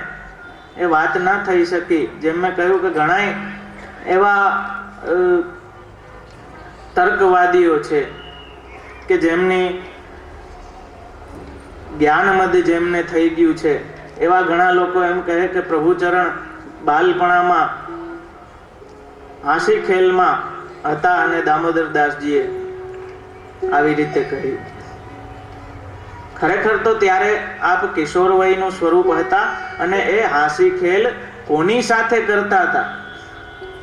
એ વાત ના થઈ શકી. જેમ મેં કહ્યું કે ઘણા એવા તર્કવાદીઓ છે કે જેમની જ્ઞાનમદ જેમને થઈ ગયું છે. એવા ઘણા લોકો એમ કહે કે પ્રભુચરણ બાલપણામાં હાંસી ખેલમાં હતા અને દામોદરદાસજીએ આવી રીતે કહ્યું. ખરેખર તો ત્યારે આપ કિશોર વયનું સ્વરૂપ હતા અને એ હાંસી ખેલ કોની સાથે કરતા હતા?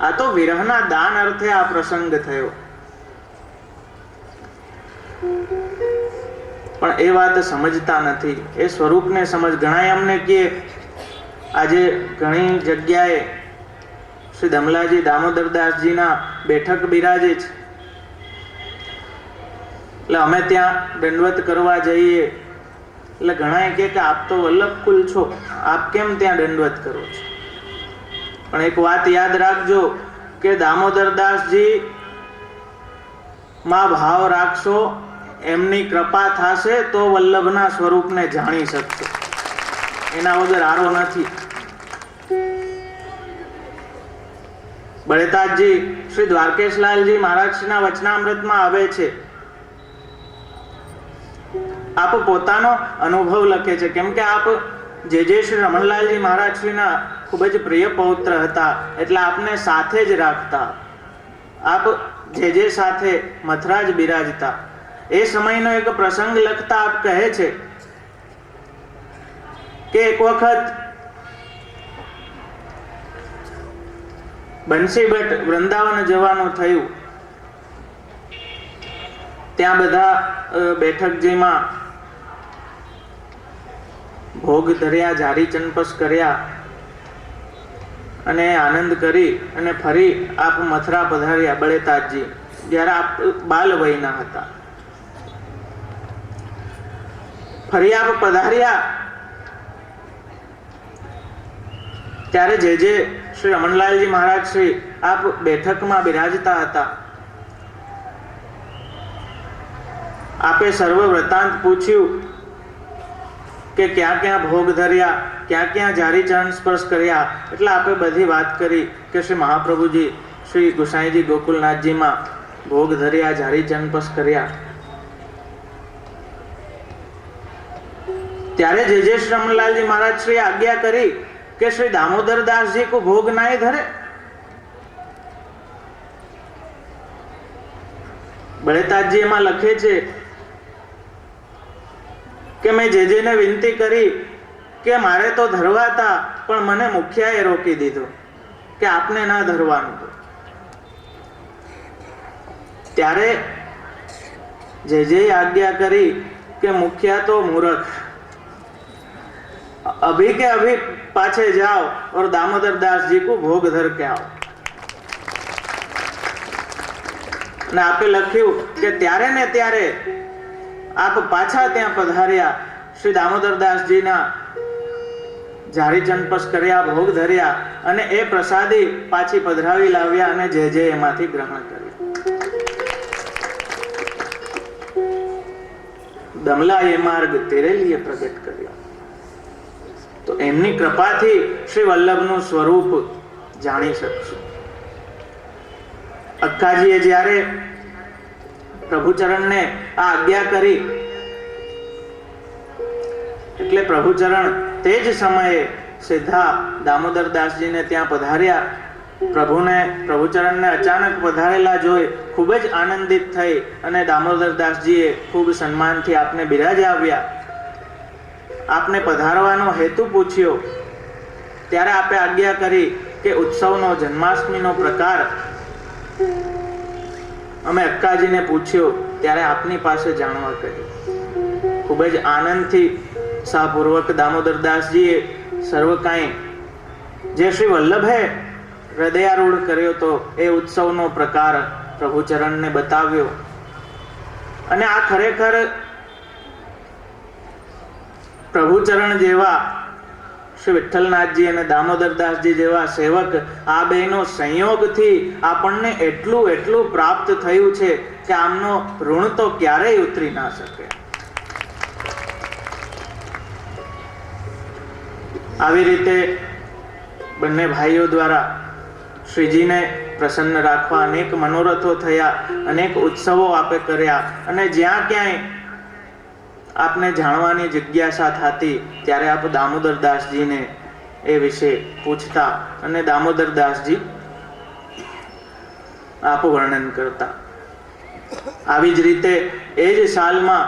આ તો વિરહના દાન અર્થે આ પ્રસંગ થયો. પણ એ વાત સમજતા નથી. એ સ્વરૂપને સમજ. ઘણા અમને કહે આજે ઘણી જગ્યાએ શ્રી દમલાજી દામોદરદાસજીના બેઠક બિરાજે છે, એટલે અમે ત્યાં દંડવત કરવા જઈએ એટલે ઘણા કહે કે આપ તો વલ્લભકુલ છો, આપ કેમ ત્યાં દંડવત કરો છો? પણ એક વાત યાદ રાખજો કે દામોદરદાસજી માં ભાવ રાખશો, એમની કૃપા થશે તો વલ્લભના સ્વરૂપને જાણી શકશો. એના વગર આરો નથી. બળેતાજજી શ્રી દ્વારકેશલાલજી મહારાજના વચનામૃતમાં આવે છે. આપ પોતાનો અનુભવ લખે છે. કેમ કે આપ જે શ્રી રમણલાલજી મહારાજશ્રીના ખૂબ જ પ્રિય પૌત્ર હતા, એટલે આપને સાથે જ રાખતા. આપ જે સાથે મથુરા જ બિરાજતા. એ સમયનો એક પ્રસંગ લખતા આપ કહે છે કે એક વખત બંસીભટ્ટ વૃંદાવન જવાનું થયું. ત્યાં બધા બેઠકજીમાં ભોગ ધર્યા, જારી ચંપસ કર્યા અને આનંદ કરી અને ફરી આપ મથુરા પધાર્યા બળેતાજજી, જ્યારે આપ બાલ વયના હતા. ફરી આપ પધાર્યા ત્યારે જે શ્રી રમણલાલજી મહારાજ શ્રી આપ બેઠકમાં બિરાજતા હતા. આપે સર્વ વૃત્તાંત પૂછ્યું કે ક્યાં ક્યાં ભોગ ધર્યા, ક્યાં ક્યાં જારી ચરણ સ્પર્શ કર્યા. એટલે આપે બધી વાત કરી કે શ્રી મહાપ્રભુજી શ્રી ગુસાઈજી ગોકુલનાથજીમાં ભોગ ધર્યા, જારી ચરણ સ્પર્શ કર્યા. ત્યારે જે श्रमलालजी महाराज श्री आज्ञा करी કે શ્રી दामोदर दास जी को भोग नाय धरे। બળેતાજી એમાં લખે છે કે મેં જેને વિનંતી કરી કે મારે તો ધરવા હતા, પણ મને મુખિયાએ રોકી દીધો કે આપને ના ધરવાનું. ત્યારે જે આજ્ઞા કરી કે મુખિયા તો મૂર્ખ, अभी के अभी पाछे जाओ और दामोदर दास जी को भोग धर के आओ. ने आपे लख्યું કે ત્યારે ને ત્યારે આપ પાછા ત્યાં પધાર્યા, શ્રી દામોદર દાસજી ના જારી ચંપસ કર્યા, ભોગ ધર્યા અને એ પ્રસાદી પાછી પધરાવી લાવ્યા અને જે એમાંથી ગ્રહણ કર્યું. દમલા એ માર્ગ તેરે લીએ પ્રગટ કર્યો. તો એમની કૃપાથી શ્રી વલ્લભનું સ્વરૂપ જાણી શકશું. અક્કાજીએ જ્યારે પ્રભુચરણને આ આજ્ઞા કરી એટલે પ્રભુચરણ તે જ સમયે સીધા દામોદર દાસજીને ત્યાં પધાર્યા. પ્રભુચરણને અચાનક પધારેલા જોઈ ખૂબ જ આનંદિત થઈ અને દામોદર દાસજીએ ખૂબ સન્માનથી આપને બિરાજાવ્યા. આપને પધારવાનો હેતુ પૂછ્યો ત્યારે આપે આજ્ઞા કરી કે ઉત્સવનો જન્માષ્ટમીનો પ્રકાર અમે અક્કાજીને પૂછ્યો ત્યારે આપની પાસે જાણવા કહ્યું. ખૂબ જ આનંદથી સાપૂર્વક દામોદર દાસજીએ સર્વ કાંઈ જે શ્રી વલ્લભે હૃદયારૂઢ કર્યો તો એ ઉત્સવનો પ્રકાર પ્રભુચરણને બતાવ્યો. અને આ ખરેખર પ્રભુચરણ જેવા શ્રી વિઠ્ઠલનાથજી અને દામોદર દાસજી જેવા સેવક, આ બેનો સંયોગથી આપણને એટલું પ્રાપ્ત થયું છે કે આમનો ઋણ તો ક્યારેય ઉતરી ના શકે. આવી રીતે બંને ભાઈઓ દ્વારા શ્રીજીને પ્રસન્ન રાખવા અનેક મનોરથો થયા, અનેક ઉત્સવો આપે કર્યા અને જ્યાં ક્યાંય આપને જાણવાની જિજ્ઞાસા થતી ત્યારે આપ દામોદર દાસજીને એ વિશે પૂછતા અને દામોદર દાસજી આપ વર્ણન કરતા. આવી જ રીતે એ જ સાલમાં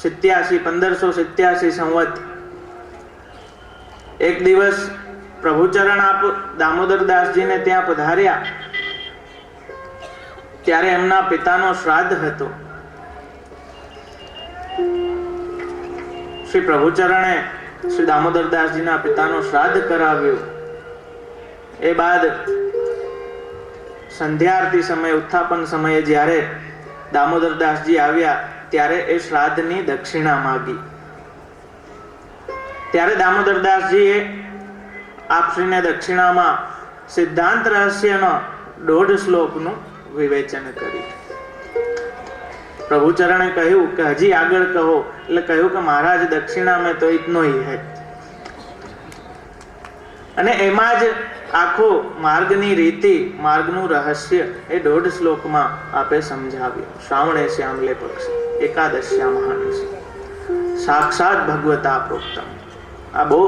1587 સંવત એક દિવસ પ્રભુચરણ આપ દામોદર દાસજીને ત્યાં પધાર્યા ત્યારે એમના પિતાનો શ્રાદ્ધ હતો. શ્રી પ્રભુચરણે શ્રી દામોદર દાસજીના પિતાનો શ્રાદ્ધ કરાવ્યું. એ બાદ સંધ્યા આરતી સમયે, ઉત્થાપન સમયે જ્યારે દામોદર દાસજી આવ્યા ત્યારે એ શ્રાદ્ધની દક્ષિણા માગી. ત્યારે દામોદર દાસજીએ આપશ્રીને દક્ષિણામાં સિદ્ધાંત રહસ્યનો 1.5 શ્લોકનું વિવેચન કર્યું. પ્રભુચરણે કહ્યું કે હજી આગળ કહો. એટલે કહ્યું કે મહારાજ દક્ષિણા મેં તો ઇતનો હી હૈ. અને એમાં જ આખો માર્ગની રીતિ, માર્ગનું રહસ્ય એ 1.5 શ્લોકમાં આપે સમજાવ્યું. શ્રાવણે શ્યામલે પક્ષ એકાદશ્યા મહાનસી સાક્ષાત ભગવતા પ્રોક્તમ. આ બહુ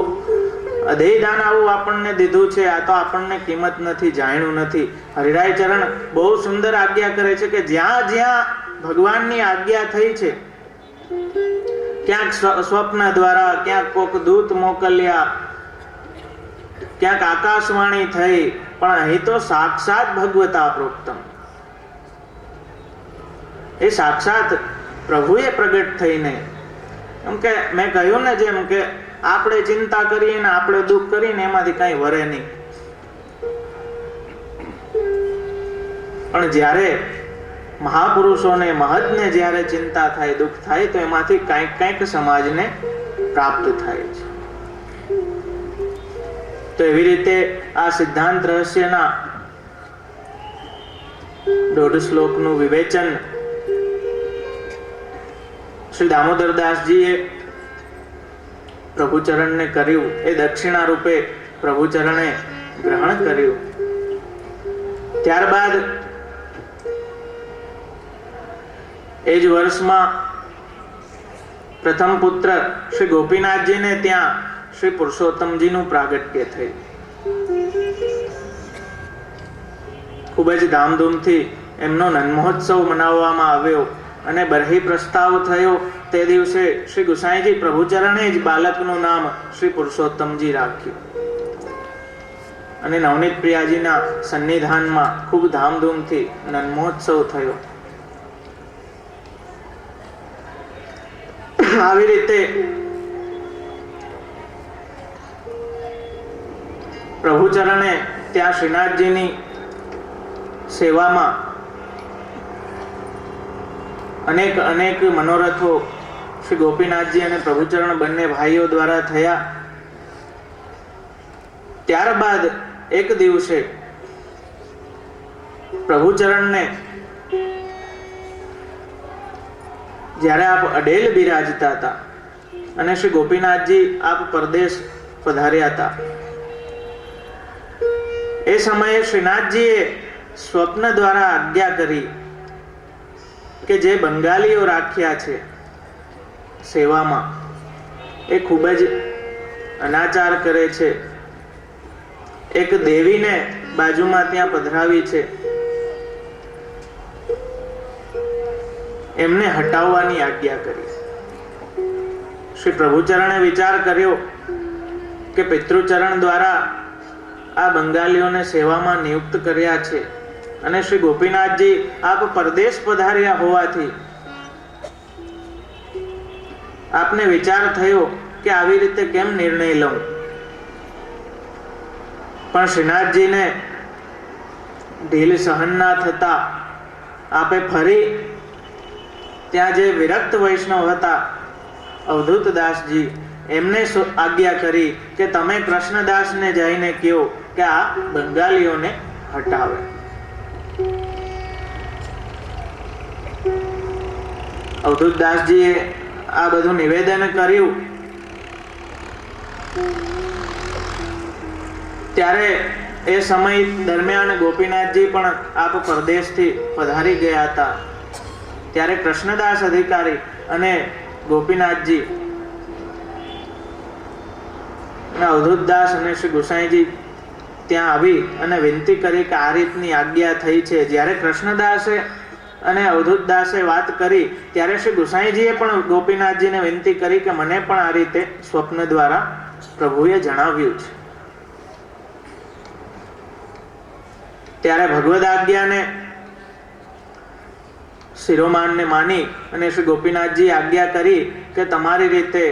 અધેયદાન આવું આપણને દીધું છે. આ તો આપણને કિંમત નથી, જાણ્યું નથી. હરિરાય ચરણ બહુ સુંદર આજ્ઞા કરે છે કે જ્યાં જ્યાં ભગવાનની આજ્ઞા થઈ છે, ક્યાંક સ્વપ્ન દ્વારા, ક્યાંક કોક દૂત મોકલ્યા, ક્યાંક આકાશવાણી થઈ, પણ અહીં તો સાક્ષાત ભગવતા પ્રોક્તમ. એ સાક્ષાત પ્રભુએ પ્રગટ થઈને, એમ કે મેં કહ્યું ને જેમ કે આપણે ચિંતા કરીએ ને આપણે દુઃખ કરીને એમાંથી કઈ વરે નહીં. પણ જ્યારે મહાપુરુષોને, મહતને જ્યારે ચિંતા થાય, દુઃખ થાય તો એમાંથી કંઈક સમાજને પ્રાપ્ત થાય છે. તો એવી રીતે આ સિદ્ધાંત રહસ્યના 1.5 શ્લોકનું વિવેચન શ્રી દામોદર દાસજીએ પ્રભુચરણને કર્યું. એ દક્ષિણા રૂપે પ્રભુચરણે ગ્રહણ કર્યું. ત્યારબાદ એ જ વર્ષમાં પ્રથમ પુત્ર શ્રી ગોપીનાથજીને ત્યાં શ્રી પુરુષોત્તમજીનું પ્રાગટ્ય થયું. ખૂબ જ ધામધૂમથી એમનો નન્મહોત્સવ મનાવવામાં આવ્યો અને બરહી પ્રસ્તાવ થયો. તે દિવસે શ્રી ગુસાઈજી પ્રભુચરણે જ બાળકનું નામ શ્રી પુરુષોત્તમજી રાખ્યું અને નવનીત પ્રિયાજીના સન્નિધાનમાં ખૂબ ધામધૂમથી નન્મહોત્સવ થયો. આવી રીતે પ્રભુચરણે ત્યાં શ્રીનાથજીની સેવામાં અનેક મનોરથો શ્રી ગોપીનાથજી અને પ્રભુચરણ બંને ભાઈઓ દ્વારા થયા. ત્યારબાદ એક દિવસે પ્રભુચરણને જ્યારે આપ અડેલ બિરાજતા હતા અને શ્રી ગોપીનાથજી આપ પરદેશ પધાર્યા હતા, એ સમયે શ્રીનાથજીએ સ્વપ્ન દ્વારા આજ્ઞા કરી કે જે બંગાળીઓ રાખ્યા છે સેવામાં, એ ખૂબ જ અનાચાર કરે છે. એક દેવીને બાજુમાં ત્યાં પધરાવી છે, એમને હટાવવાની આજ્ઞા કરી. શ્રી પ્રભુચરણે વિચાર કર્યો કે પિતૃચરણ દ્વારા આ બંગાળીઓને સેવામાં નિયુક્ત કર્યા છે અને શ્રી ગોપીનાથજી આપ પરદેશ પધાર્યા હોવાથી આપને વિચાર થયો કે આવી રીતે કેમ નિર્ણય લઉં. પણ શ્રીનાથજીને ઢીલ સહન ના થતા આપે ફરી ત્યાં જે વિરક્ત વૈષ્ણવ હતા અવધૂતદાસજી, એમને આજ્ઞા કરી કે તમે કૃષ્ણદાસને જઈને કહો કે આ બંગાળીઓને હટાવે. અવધૂતદાસજીએ આ બધું નિવેદન કર્યું. ત્યારે એ સમય દરમિયાન ગોપીનાથજી પણ આપ પરદેશથી પધારી ગયા હતા. ત્યારે કૃષ્ણદાસ અધિકારી અને ગોપીનાથજી અવધૂતદાસ અને શ્રી ગુસાઈજી ત્યાં આવી અને વિનંતી કરી કે આ રીતની આજ્ઞા થઈ છે. જ્યારે કૃષ્ણદાસે અને અવધૂતદાસે વાત કરી ત્યારે શ્રી ગુસાઈજીએ પણ ગોપીનાથજીને વિનંતી કરી કે મને પણ આ રીતે સ્વપ્ન દ્વારા પ્રભુએ જણાવ્યું છે. ત્યારે ભગવદ આજ્ઞાને શિરોમાનને માની અને શ્રી ગોપીનાથજી આજ્ઞા કરી કે તમારી રીતે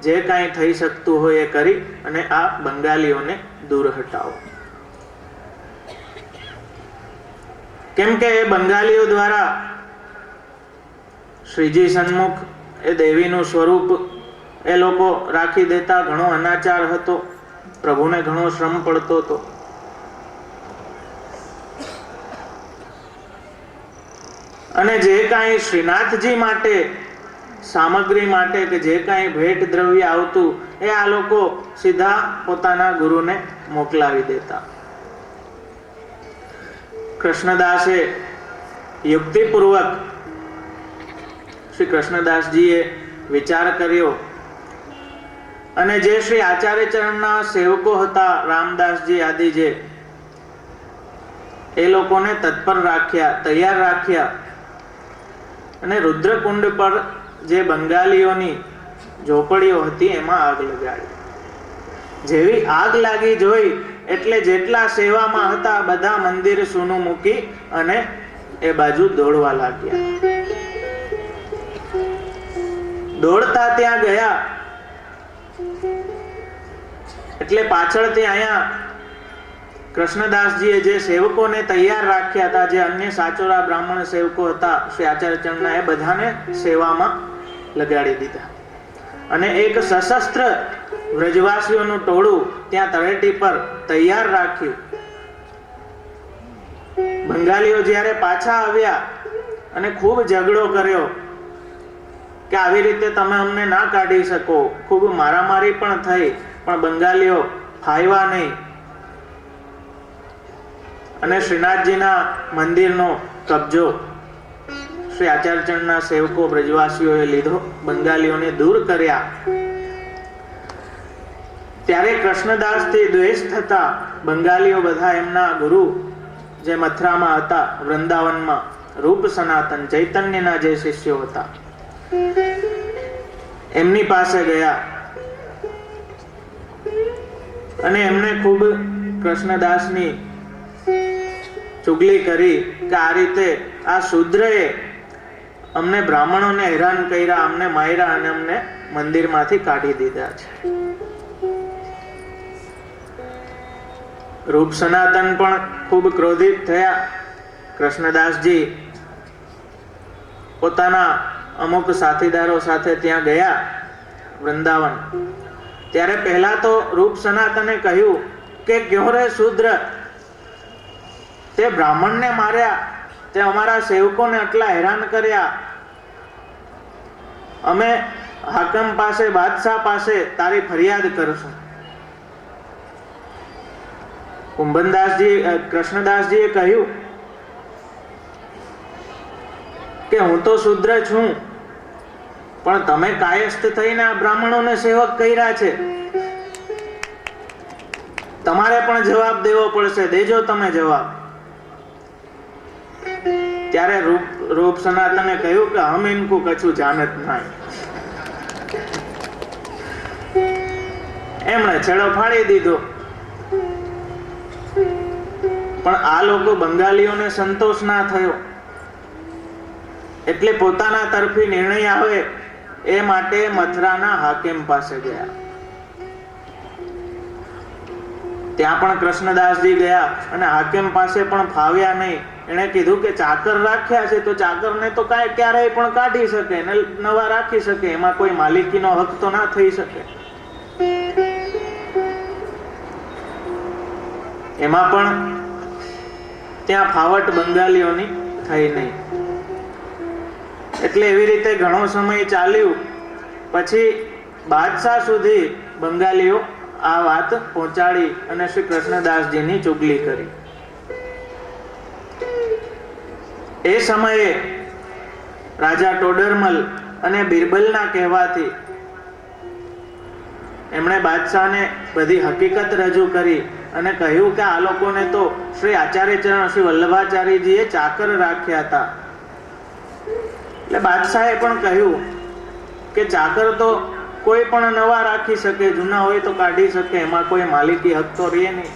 જે કાંઈ થઈ શકતું હોય એ કરી અને આ બંગાળીઓને દૂર હટાવો. કેમ કે એ બંગાળીઓ દ્વારા શ્રીજી સન્મુખ એ દેવીનું સ્વરૂપ એ લોકો રાખી દેતા. ઘણો અનાચાર હતો, પ્રભુને ઘણો શ્રમ પડતો હતો. અને જે કાંઈ શ્રીનાથજી માટે સામગ્રી માટે કે જે કાંઈ ભેટ દ્રવ્ય આવતું એ આ લોકો સીધા પોતાના ગુરુને મોકલાવી દેતા. કૃષ્ણદાસે યુક્તિપૂર્વક શ્રી કૃષ્ણદાસજીએ વિચાર કર્યો અને જે શ્રી આચાર્યચરણના સેવકો હતા રામદાસજી આદિ, જે એ લોકોને તત્પર રાખ્યા, તૈયાર રાખ્યા અને રુદ્રકુંડ પર જે બંગાળીઓની ઝોપડીઓ હતી એમાં આગ લગાડી. જેવી આગ લાગી જોઈ એટલે જેટલા સેવામાં હતા બધા મંદિર સૂનું મૂકી અને એ બાજુ દોડવા લાગ્યા. દોડતા ત્યાં ગયા એટલે પાછળથી અહીંયા કૃષ્ણદાસજીએ જે સેવકોને તૈયાર રાખ્યા હતા, જે અન્ય સાચોરા બ્રાહ્મણ સેવકો હતા શ્રી આચાર્યચરણના, એ બધાને સેવામાં લગાડી દીધા અને એક સશસ્ત્ર વ્રજવાસીઓનું ટોળું ત્યાં તળેટી પર તૈયાર રાખ્યું. બંગાળીઓ જ્યારે પાછા આવ્યા અને ખૂબ ઝઘડો કર્યો કે આવી રીતે તમે અમને ના કાઢી શકો, ખૂબ મારામારી પણ થઈ, પણ બંગાળીઓ ફાયવા નહીં અને શ્રીનાથજીના મંદિરનો કબજો શ્રી આચાર્યચરણના સેવકો બ્રજવાસીઓએ લીધો, બંગાળીઓને દૂર કર્યા, ત્યારે કૃષ્ણદાસથી દ્વેષ થતા બંગાળીઓ બધા એમના ગુરુ જે મથુરામાં હતા, વૃંદાવનમાં રૂપ સનાતન ચૈતન્યના જે શિષ્યો હતા, એમની પાસે ગયા અને એમને ખૂબ કૃષ્ણદાસની ચુગલી કરી કે આ રીતે આ શૂદ્રએ અમને બ્રાહ્મણોને હેરાન કર્યા, અમને માર્યા અને અમને મંદિરમાંથી કાઢી દીધા છે. રૂપ સનાતન પણ ખૂબ ક્રોધિત થયા. કૃષ્ણદાસજી પોતાના અમુક સાથીદારો સાથે ત્યાં ગયા વૃંદાવન. ત્યારે પહેલા તો રૂપ સનાતને કહ્યું કે ક્યો રે શૂદ્ર, તે બ્રાહ્મણને માર્યા, તે અમારા સેવકોને આટલા હેરાન કર્યા, અમે હાકમ પાસે, બાદશાહ પાસે તારી ફરિયાદ કરશું. કુંભનદાસજી કૃષ્ણદાસજીએ કહ્યું કે હું તો શૂદ્ર છું, પણ તમે કાયસ્થ થઈને આ બ્રાહ્મણોને સેવક કર્યા છે, તમારે પણ જવાબ દેવો પડશે, દેજો તમે જવાબ. ત્યારે રૂપ સનાતને કહ્યું કે હમ ઇनको કછું જાનત નહીં. એમણે છેડો ફાડી દીધો. પણ આ લોકો બંગાળીઓને સંતોષ ના થયો, એટલે પોતાના તરફી નિર્ણય આવે એ માટે મથુરાના હાકિમ પાસે ગયા. ત્યાં પણ કૃષ્ણદાસજી ગયા અને હાકિમ પાસે પણ ફાવ્યા નહીં. એણે કીધું કે ચાકર રાખ્યા છે તો ચાકરને તો કાંઈ ક્યારેય પણ કાઢી શકે ને નવા રાખી શકે, એમાં કોઈ માલિકીનો હક તો ના થઈ શકે. એમાં પણ ત્યાં ફાવટ બંગાળીઓની થઈ નહીં. એટલે એવી રીતે ઘણો સમય ચાલ્યું. પછી બાદશાહ સુધી બંગાળીઓ આ વાત પહોંચાડી અને શ્રી કૃષ્ણદાસજીની ચુગલી કરી. એ સમયે રાજા ટોડરમલ અને બિરબલના કહેવાથી એમણે બાદશાહને બધી હકીકત રજૂ કરી અને કહ્યું કે આ લોકોને તો શ્રી આચાર્યચરણ શ્રી વલ્લભાચાર્યજીએ ચાકર રાખ્યા હતા. એટલે બાદશાહે પણ કહ્યું કે ચાકર તો કોઈ પણ નવા રાખી શકે, જૂના હોય તો કાઢી શકે, એમાં કોઈ માલિકી હક તો રહે નહીં.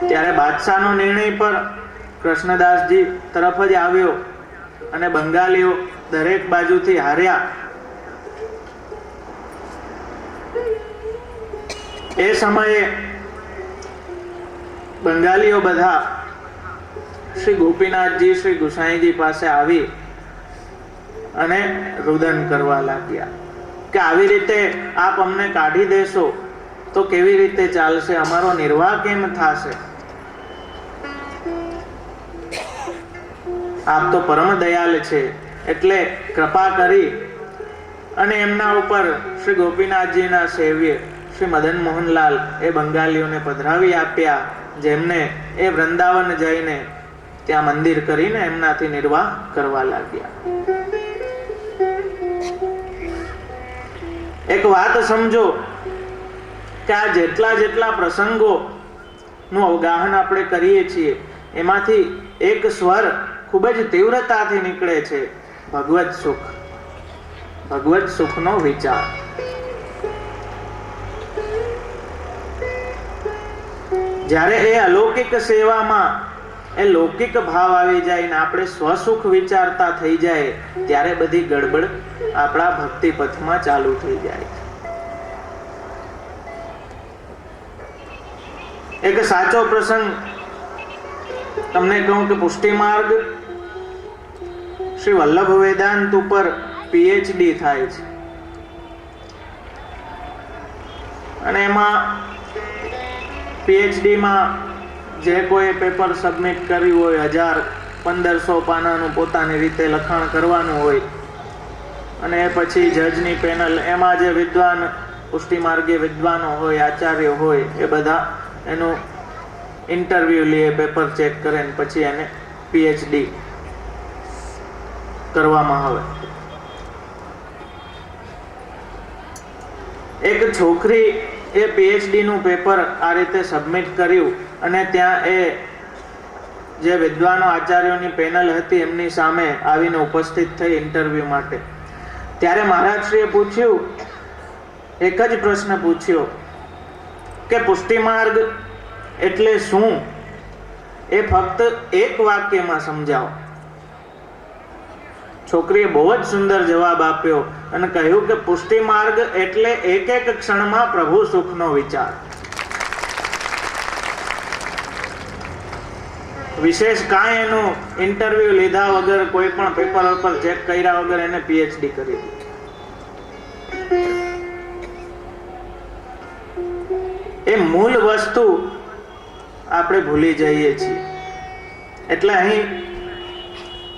ત્યારે બાદશાહનો નિર્ણય પર કૃષ્ણદાસજી તરફ જ આવ્યો અને બંગાળીઓ દરેક બાજુથી હાર્યા. એ સમયે બંગાળીઓ બધા શ્રી ગોપીનાથજી શ્રી ગુસાઈજી પાસે આવી અને રુદન કરવા લાગ્યા કે આવી રીતે આપ અમને કાઢી દેશો તો કેવી રીતે ચાલશે, અમારો નિર્વાહ કેમ થશે? આપ તો પરમ દયાળ છે, એટલે કૃપા કરી અને એમના ઉપર શ્રી ગોપીનાથજીના સેવ્ય શ્રી મદન મોહનલાલ એ બંગાળીઓને પધરાવી આપ્યા, જેમને એ વૃંદાવન જઈને ત્યાં મંદિર કરીને એમનાથી નિર્વાહ કરવા લાગ્યા. એક વાત સમજો કે આ જેટલા પ્રસંગો નું અવગાહન આપણે કરીએ છીએ એમાંથી એક સ્વર ખૂબ જ તીવ્રતાથી નીકળે છે, ભગવત સુખ, ભગવત સુખનો વિચાર. જ્યારે એ અલૌકિક સેવામાં એ લૌકિક ભાવ આવી જાય ને આપણે સ્વસુખ વિચારતા થઈ જાય, ત્યારે બધી ગડબડ આપણા ભક્તિ પથમાં ચાલુ થઈ જાય. એક સાચો પ્રસંગ તમને કહું કે પુષ્ટિ માર્ગ શ્રી વલ્લભ વેદાંત ઉપર PhD થાય છે અને એમાં PhD માં જે કોઈ પેપર સબમિટ કર્યું હોય, 1000-1500 પાનાનું પોતાની રીતે લખાણ કરવાનું હોય અને પછી જજની પેનલ, એમાં જે વિદ્વાન પુષ્ટિ માર્ગે વિદ્વાનો હોય, આચાર્ય હોય, એ બધા એનું ઇન્ટરવ્યુ લે, પેપર ચેક કરે ને પછી એને PhD કરવામાં આવે. એક છોકરી એ PhD નું પેપર આ રીતે સબમિટ કર્યું અને ત્યાં એ જે વિદ્વાનો આચાર્યોની પેનલ હતી એમની સામે આવીને ઉપસ્થિત થઈ ઇન્ટરવ્યૂ માટે. ત્યારે મહારાજશ્રીએ પૂછ્યું, એક જ પ્રશ્ન પૂછ્યો કે પુષ્ટિ માર્ગ એટલે શું, એ ફક્ત એક વાક્યમાં સમજાવો. છોકરીએ બહુ જ સુંદર જવાબ આપ્યો અને કહ્યું કે પુષ્ટિ માર્ગ એટલે એક એક ક્ષણમાં પ્રભુ સુખનો વિચાર. વિશેષ કાંઈ એનું ઇન્ટરવ્યુ લીધા વગર, કોઈ પણ પેપર ઉપર ચેક કર્યા વગર એને PhD કરી. એ મૂળ વસ્તુ આપણે ભૂલી જઈએ છીએ. એટલે અહીં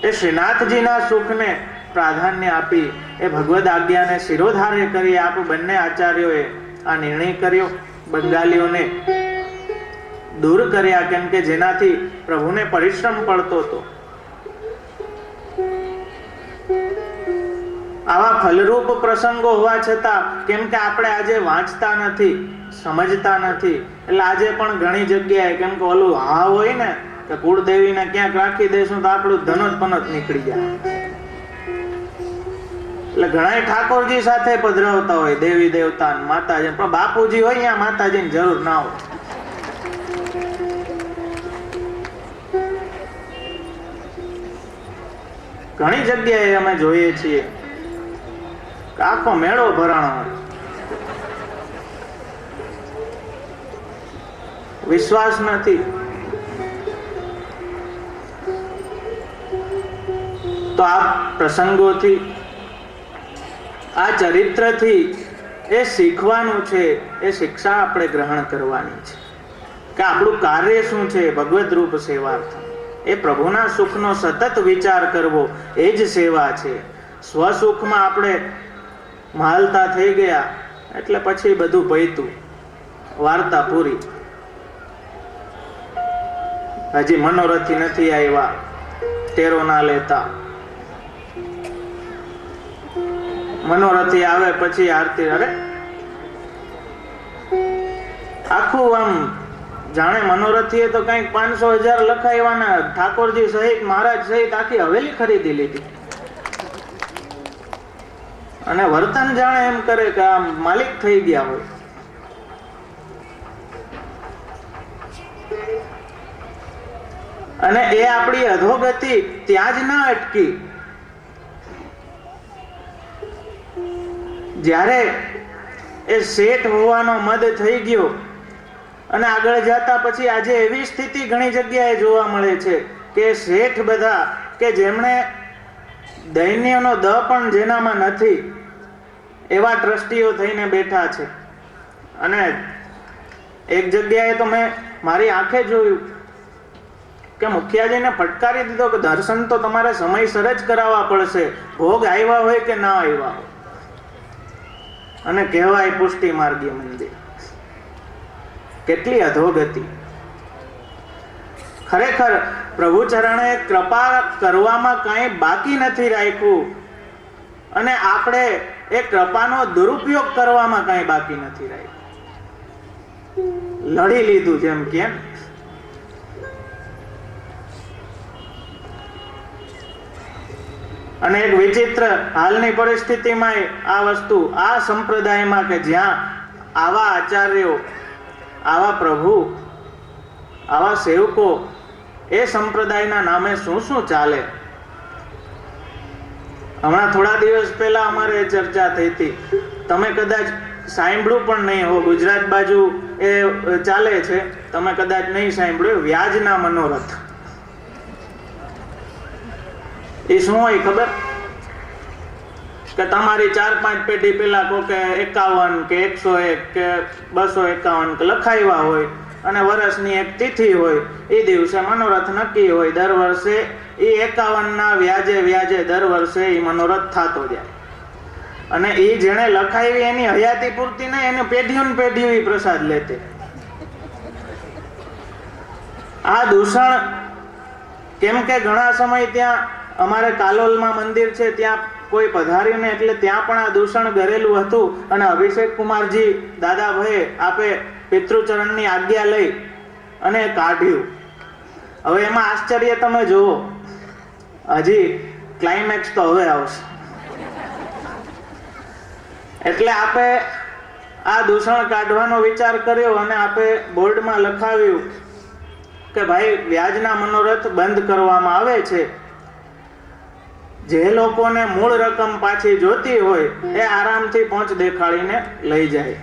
એ શ્રીનાથજીના સુખને પ્રાધાન્ય આપી એ ભગવદ આજ્ઞાને શિરોધાર્ય કરી આપ બંને આચાર્યોએ આ નિર્ણય કર્યો. બંગાળીઓને દૂર કર્યા, કેમ કે જેનાથી પ્રભુને પરિશ્રમ પડતો હતો. આવા ફલરૂપ પ્રસંગો હોવા છતાં કેમ કે આપણે આજે વાંચતા નથી, સમજતા નથી, એટલે આજે પણ ઘણી જગ્યાએ કેમ કે ઓલું હા હોય ને કે કુળદેવીને ક્યાંક રાખી દેશું તો આપણું ધનોત પનોત નીકળી જાય. એટલે ઘણા ઠાકોરજી સાથે પધરાવતા હોય, દેવી દેવતા માતાજી, પણ બાપુજી હોય ત્યાં માતાજીની જરૂર ના હોય. ઘણી જગ્યાએ અમે જોઈએ છીએ આખો મેળો ભરાણો હોય, વિશ્વાસ નથી. તો આ પ્રસંગોથી, આ ચરિત્રથી એ શીખવાનું છે, એ શિક્ષા આપણે ગ્રહણ કરવાની છે કે આપણું કાર્ય શું છે. ભગવદ રૂપ સેવાર્થ, એ પ્રભુના સુખનો સતત વિચાર કરવો એ જ સેવા છે. સ્વસુખમાં આપણે માલતા થઈ ગયા એટલે પછી બધું પૈતું, વાર્તા પૂરી. હજી મનોરથી નથી આવ્યા, તેરો ના લેતા. મનોરથી આવે પછી આરતી, અરે આખું આમ જાણે મનોરથીએ તો કઈક 500,000 લખાયવાના, ઠાકોરજી સહિત મહારાજ સહિત આખી હવેલી ખરીદી લીધી. અને વર્તન જાણે એમ કરે કે આ માલિક થઈ ગયા હોય. અને એ આપણી અધોગતિ ત્યાં જ ના અટકી. જ્યારે એ શેઠ હોવાનો મદ થઈ ગયો અને આગળ જતા પછી આજે એવી સ્થિતિ ઘણી જગ્યાએ જોવા મળે છે કે શેઠ બધા કે જેમણે દૈન્યનો દ પણ જેનામાં નથી એવા ટ્રસ્ટીઓ થઈને બેઠા છે. અને એક જગ્યાએ તો મેં મારી આંખે જોયું કે મુખિયાજીને ફટકારી દીધો કે દર્શન તો તમારે સમયસર જ કરાવવા પડશે, ભોગ આવ્યા હોય કે ના આવ્યા હોય. અને કહેવાય પુષ્ટિ માર્ગી મંદિર. કેટલી અધોગતિ! ખરેખર પ્રભુ ચરણે કૃપા કરવામાં કંઈ બાકી નથી રાખ્યું અને આપણે એ કૃપાનો દુરુપયોગ કરવામાં કંઈ બાકી નથી રાખ્યું. લડી લીધું જેમ કેમ. અને એક વિચિત્ર હાલની પરિસ્થિતિમાં આ વસ્તુ, આ સંપ્રદાયમાં કે જ્યાં આવા આચાર્યો, આવા પ્રભુ, આવા સેવકો, એ સંપ્રદાયના નામે શું શું ચાલે. હમણાં થોડા દિવસ પહેલા અમારે ચર્ચા થઈ હતી, તમે કદાચ સાંભળ્યું પણ નહીં હો, ગુજરાત બાજુ એ ચાલે છે, તમે કદાચ નહીં સાંભળ્યું, વ્યાજના મનોરથ. એ શું હોય ખબર? કે તમારી 4-5 પેઢી પેલા કોકે 51 કે 101 કે 251 કે લખાવ્યા હોય અને વર્ષની એક તિથિ હોય, એ દિવસે મનોરથ નક્કી હોય. દર વર્ષે એ 51 ના વ્યાજે દર વર્ષે એ મનોરથ થતો જાય. અને એ જેણે લખાવી એની હયાતી પૂરતી નહીં, એને પેઢીઓ એ પ્રસાદ લેતે. આ દૂષણ કેમ કે ઘણા સમય ત્યાં અમારે કાલોલમાં મંદિર છે, ત્યાં કોઈ પધાર્યું ને એટલે ત્યાં પણ આ દૂષણ ઘરેલું હતું અને અભિષેક કુમારજી દાદાભાઈ આપે પિતૃચરણની આજ્ઞા લઈ અને કાઢ્યું. હવે એમાં આશ્ચર્ય તમે જુઓ, હજી ક્લાઇમેક્સ તો હવે આવશે. એટલે આપે આ દૂષણ કાઢવાનો વિચાર કર્યો અને આપે બોર્ડમાં લખાવ્યું કે ભાઈ વ્યાજના મનોરથ બંધ કરવામાં આવે છે. જે લોકોને મૂળ રકમ પાછી જોતી હોય એ આરામથી પહોંચ દેખાડીને લઈ જાય.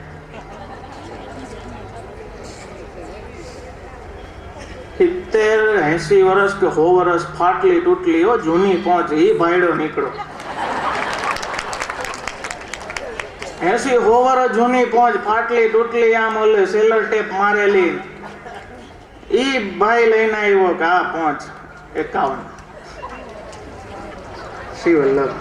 70-80 વર્ષ કે 100 વર્ષ ફાટલી તૂટલી હો જૂની પહોંચ ઈ ભાઈડો નીકળો. 80-100 વર્ષ જૂની પહોંચ ફાટલી તૂટલી આમ ઓલે સેલર ટેપ મારેલી ઈ ભાઈ લઈને આવ્યો કે આ પહોંચ 51 શિવલ્લભ.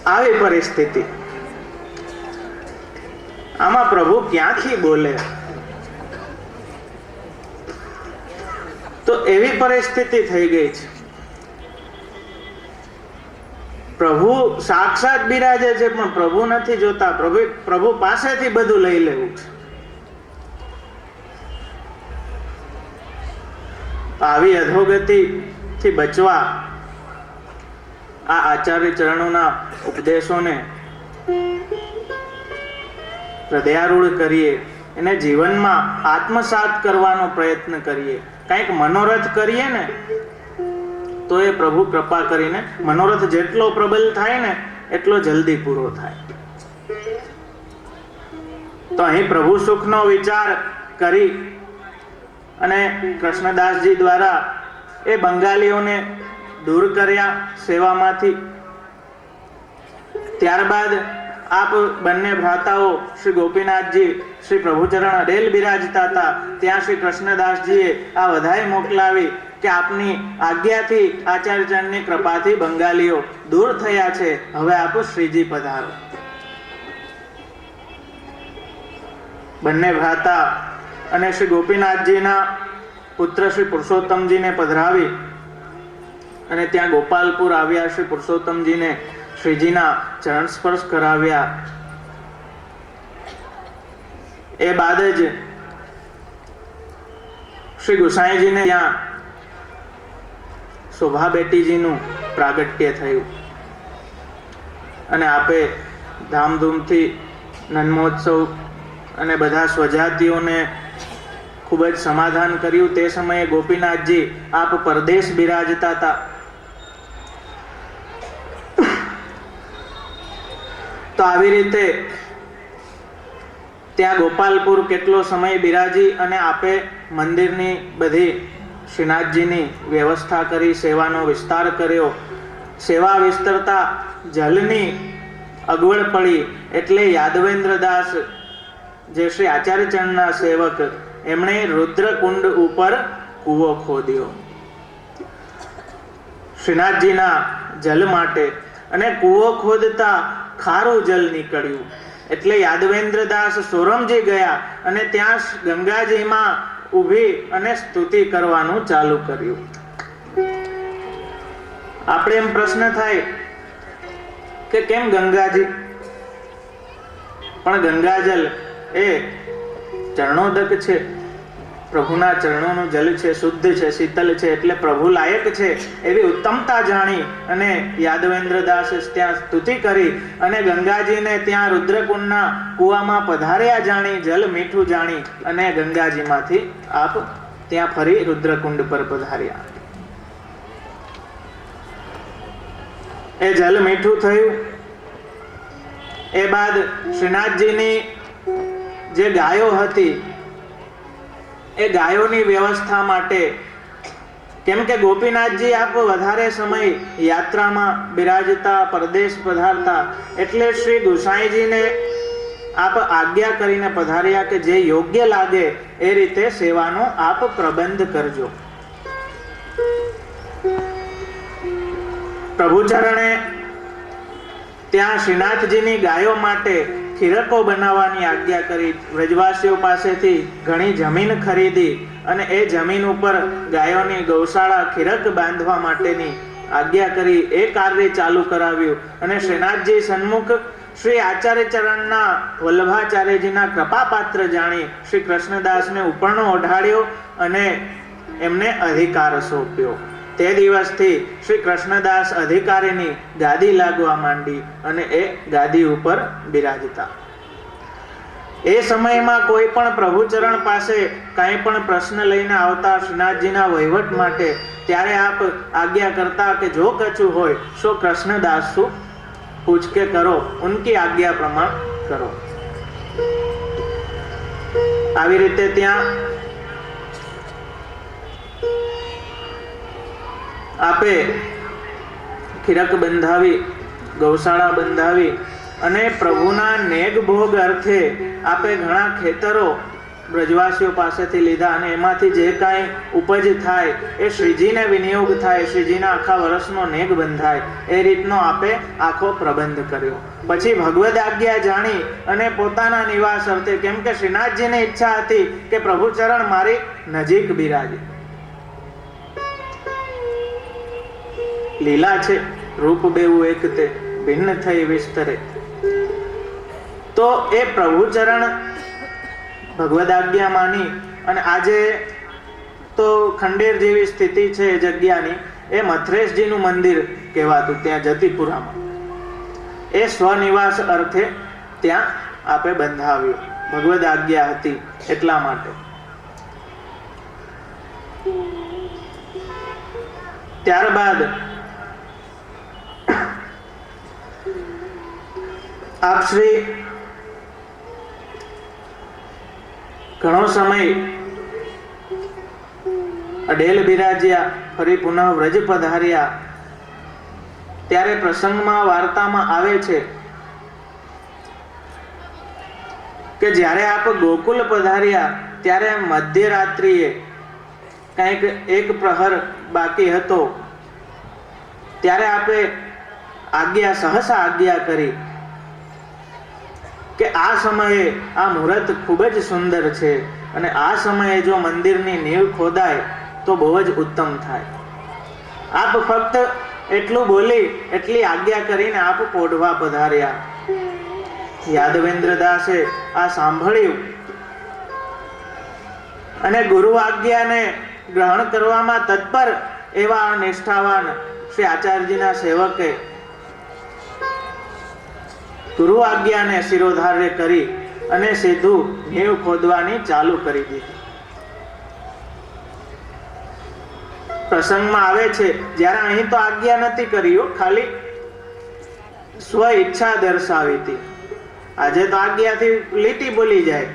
આવી પરિસ્થિતિ. આમાં પ્રભુ ક્યાંથી બોલે? તો એવી પરિસ્થિતિ થઈ ગઈ છે. પ્રભુ સાક્ષાત બિરાજે છે પણ પ્રભુ નથી જોતા. પ્રભુ પાસેથી બધું લઈ લેવું છે. આવી અધોગતિ થી બચવા આ આચાર્ય ચરણોના ઉપદેશોને હૃદયારૂઢ કરીએ, એને જીવનમાં આત્મસાત કરવાનો પ્રયત્ન કરીએ. કંઈક મનોરથ કરીએ ને તો એ પ્રભુ કૃપા કરીને મનોરથ જેટલો પ્રબલ થાય ને એટલો જલ્દી પૂરો થાય. તો અહીં પ્રભુ સુખનો વિચાર કરી અને કૃષ્ણદાસજી દ્વારા એ બંગાળીઓને દૂર કર્યા સેવામાંથી. ત્યારબાદ આપ બંને ભ્રાતાઓ શ્રી ગોપીનાથજી શ્રી પ્રભુચરણ અડેલ બિરાજતા હતા, ત્યાં શ્રી કૃષ્ણદાસજીએ આ વધાઈ મોકલાવી કે આપની આજ્ઞાથી આચાર્યચરણની કૃપાથી બંગાળીઓ દૂર થયા છે, હવે આપ શ્રીજી પધારો. બંને ભ્રાતા અને શ્રી ગોપીનાથજીના પુત્ર શ્રી પુરુષોત્તમજીને પધરાવી અને ત્યાં ગોપાલપુર આવ્યા. શ્રી પુરુષોત્તમજીને શ્રીજીના ચરણ સ્પર્શ કરાવ્યા. એ બાદ જ શ્રી ગુસાઈજીને ત્યાં શોભા બેટીજીનું પ્રાગટ્ય થયું અને આપે ધામધૂમથી નન્મોત્સવ અને બધા સ્વજાતિઓને ખૂબ જ સમાધાન કર્યું. તે સમયે ગોપીનાથજી આપ પરદેશ બિરાજતા હતા. તો આવી રીતે ત્યાં ગોપાલપુર કેટલો સમય બિરાજી અને આપે મંદિરની બધી શ્રીનાથજીની વ્યવસ્થા કરી, સેવાનો વિસ્તાર કર્યો. સેવા વિસ્તરતા જલની અગવડ પડી એટલે યાદવેન્દ્રદાસ જે શ્રી આચાર્યચરણના સેવક એમણે રુદ્રકુંડ ઉપર કૂવો ખોદ્યો શ્રીનાથજીના જલ માટે, અને કૂવો ખોદતા ખારું જલ નીકળ્યું એટલે યાદવેન્દ્રદાસ સોરમજી ગયા અને ત્યાં ગંગાજીમાં ઊભી અને સ્તુતિ કરવાનું ચાલુ કર્યું. આપણે એમ પ્રશ્ન થાય કે કેમ ગંગાજી? પણ ગંગાજલ એ ચરણોદક છે, પ્રભુના ચરણોનું જલ છે, શુદ્ધ છે, શીતલ છે, એટલે પ્રભુ લાયક છે એવી ઉત્તમતા જાણી અને યાદવેન્દ્રદાસ ત્યાં સ્તુતિ કરી અને ગંગાજીને ત્યાં રુદ્રકુંડના કૂવામાં પધાર્યા જાણી, જલ મીઠું જાણી અને ગંગાજીમાંથી આપ ત્યાં ફરી રુદ્રકુંડ પર પધાર્યા. એ જલ મીઠું થયું. એ બાદ શ્રીનાથજીની જે ગાયો હતી એ ગાયોની વ્યવસ્થા માટે, કેમ કે ગોપીનાથજી આપ વધારે સમય યાત્રામાં બિરાજતા, પરદેશ પધારતા, એટલે શ્રી ગુસાઈજીને આપ આજ્ઞા કરીને પધાર્યા કે જે યોગ્ય લાગે એ રીતે સેવાનો આપ પ્રબંધ કરજો. પ્રભુચરણે ત્યાં શ્રીનાથજીની ગાયો માટે ખીરકો બનાવવાની આજ્ઞા કરી. વ્રજવાસીઓ પાસેથી ઘણી જમીન ખરીદી અને એ જમીન ઉપર ગાયોની ગૌશાળા ખીરક બાંધવા માટેની આજ્ઞા કરી. એ કાર્ય ચાલુ કરાવ્યું અને શ્રીનાથજી સન્મુખ શ્રી આચાર્ય ચરણના વલ્લભાચાર્યજીના કૃપાપાત્ર જાણી શ્રી કૃષ્ણદાસને ઉપરનો ઓઢાડ્યો અને એમને અધિકાર સોંપ્યો. તે દિવસથી શ્રી કૃષ્ણદાસ અધિકારીની ગાદી લાગવા માંડી અને એ ગાદી ઉપર બિરાજતા. એ સમયમાં કોઈ પણ પ્રભુચરણ પાસે કાંઈ પણ પ્રશ્ન લઈને આવતા શ્રીનાથજીના વહીવટ માટે, ત્યારે આપ આજ્ઞા કરતા કે જો કછું હોય સો કૃષ્ણદાસ શું પૂછ કે કરો, ઉનકી આજ્ઞા પ્રમાણ કરો. આવી રીતે ત્યાં આપે ખીરક બંધાવી, ગૌશાળા બંધાવી અને પ્રભુના નેગ ભોગ અર્થે આપે ઘણા ખેતરો બ્રજવાસીઓ પાસેથી લીધા અને એમાંથી જે કાંઈ ઉપજ થાય એ શ્રીજીને વિનિયોગ થાય, શ્રીજીના આખા વર્ષનો નેગ બંધાય, એ રીતનો આપે આખો પ્રબંધ કર્યો. પછી ભગવદ આજ્ઞા જાણી અને પોતાના નિવાસ અર્થે, કેમ કે શ્રીનાથજીની ઈચ્છા હતી કે પ્રભુચરણ મારી નજીક બિરાજે. લીલા છે રૂપ બેવું એક તે ભિન્ન થઈ વિસ્તરે. તો એ પ્રભુચરણ ભગવદ આજ્ઞા માની અને આજે તો ખંડેર જેવી સ્થિતિ છે જગ્યાની, એ મથરેશજીનું મંદિર કહેવાતું ત્યાં જતીપુરામાં. એ સ્વનિવાસ અર્થે ત્યાં આપે બંધાવ્યું. ભગવદ આજ્ઞા હતી એટલા માટે. ત્યારબાદ આપ શ્રી ઘણો સમય અડેલ બિરાજ્યા, ફરી પુનઃ વ્રજ પધાર્યા. ત્યારે પ્રસંગમાં વાર્તામાં આવે છે કે જ્યારે આપ ગોકુલ પધાર્યા ત્યારે મધ્યરાત્રિએ કંઈક એક પ્રહર બાકી હતો, ત્યારે આપે સહસા આજ્ઞા કરી કે આ સમયે આ મુહૂર્ત ખૂબ જ સુંદર છે અને આ સમયે જો મંદિરની નીંવ ખોદાય તો બહુ જ ઉત્તમ થાય. આપ ફક્ત એટલું બોલી, એટલી આજ્ઞા કરીને આપ પોઢવા પધાર્યા. યાદવેન્દ્ર દાસે આ સાંભળ્યું અને ગુરુ આજ્ઞાને ગ્રહણ કરવામાં તત્પર એવા નિષ્ઠાવાન શ્રી આચાર્યજીના સેવકે ગુરુ આજ્ઞાને શિરોધાર્ય કરી અને સીધું નીંવ ખોદવાની ચાલુ કરી દીધી. પ્રસંગમાં આવે છે જ્યારે અહીં તો આજ્ઞા નથી કર્યું, ખાલી સ્વ ઈચ્છા દર્શાવી હતી. આજે તો આજ્ઞાથી લીટી બોલી જાય,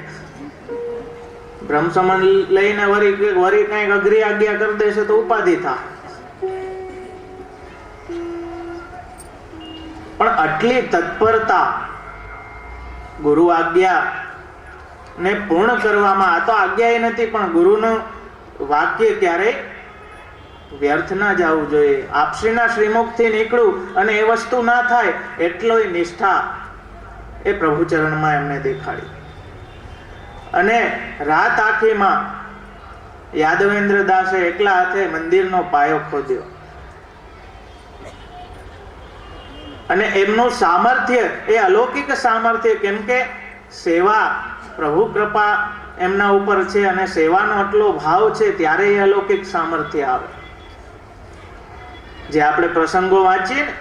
બ્રહ્મસમન લઈને વરી કઈક અઘરી આજ્ઞા કરી દેશે તો ઉપાધિ થાય. પણ આટલી તત્પરતા ગુરુ આજ્ઞા ને પૂર્ણ કરવામાં, આ તો આજ્ઞા નથી પણ ગુરુનું વાક્ય ક્યારેય વ્યર્થ ના જવું જોઈએ. આપશ્રીના શ્રીમુખથી નીકળ્યું અને એ વસ્તુ ના થાય એટલો નિષ્ઠા એ પ્રભુચરણમાં એમને દેખાડી. અને રાત આખીમાં યાદવેન્દ્ર દાસે એકલા હાથે મંદિરનો પાયો ખોદ્યો અને એમનું સામર્થ્ય એ અલૌકિક સામર્થ્ય, કેમ કે સેવા પ્રભુ કૃપા એમના ઉપર છે અને સેવાનો આટલો ભાવ છે ત્યારે એ અલૌકિક સામર્થ્ય આવે. જે આપણે પ્રસંગો વાંચીએ ને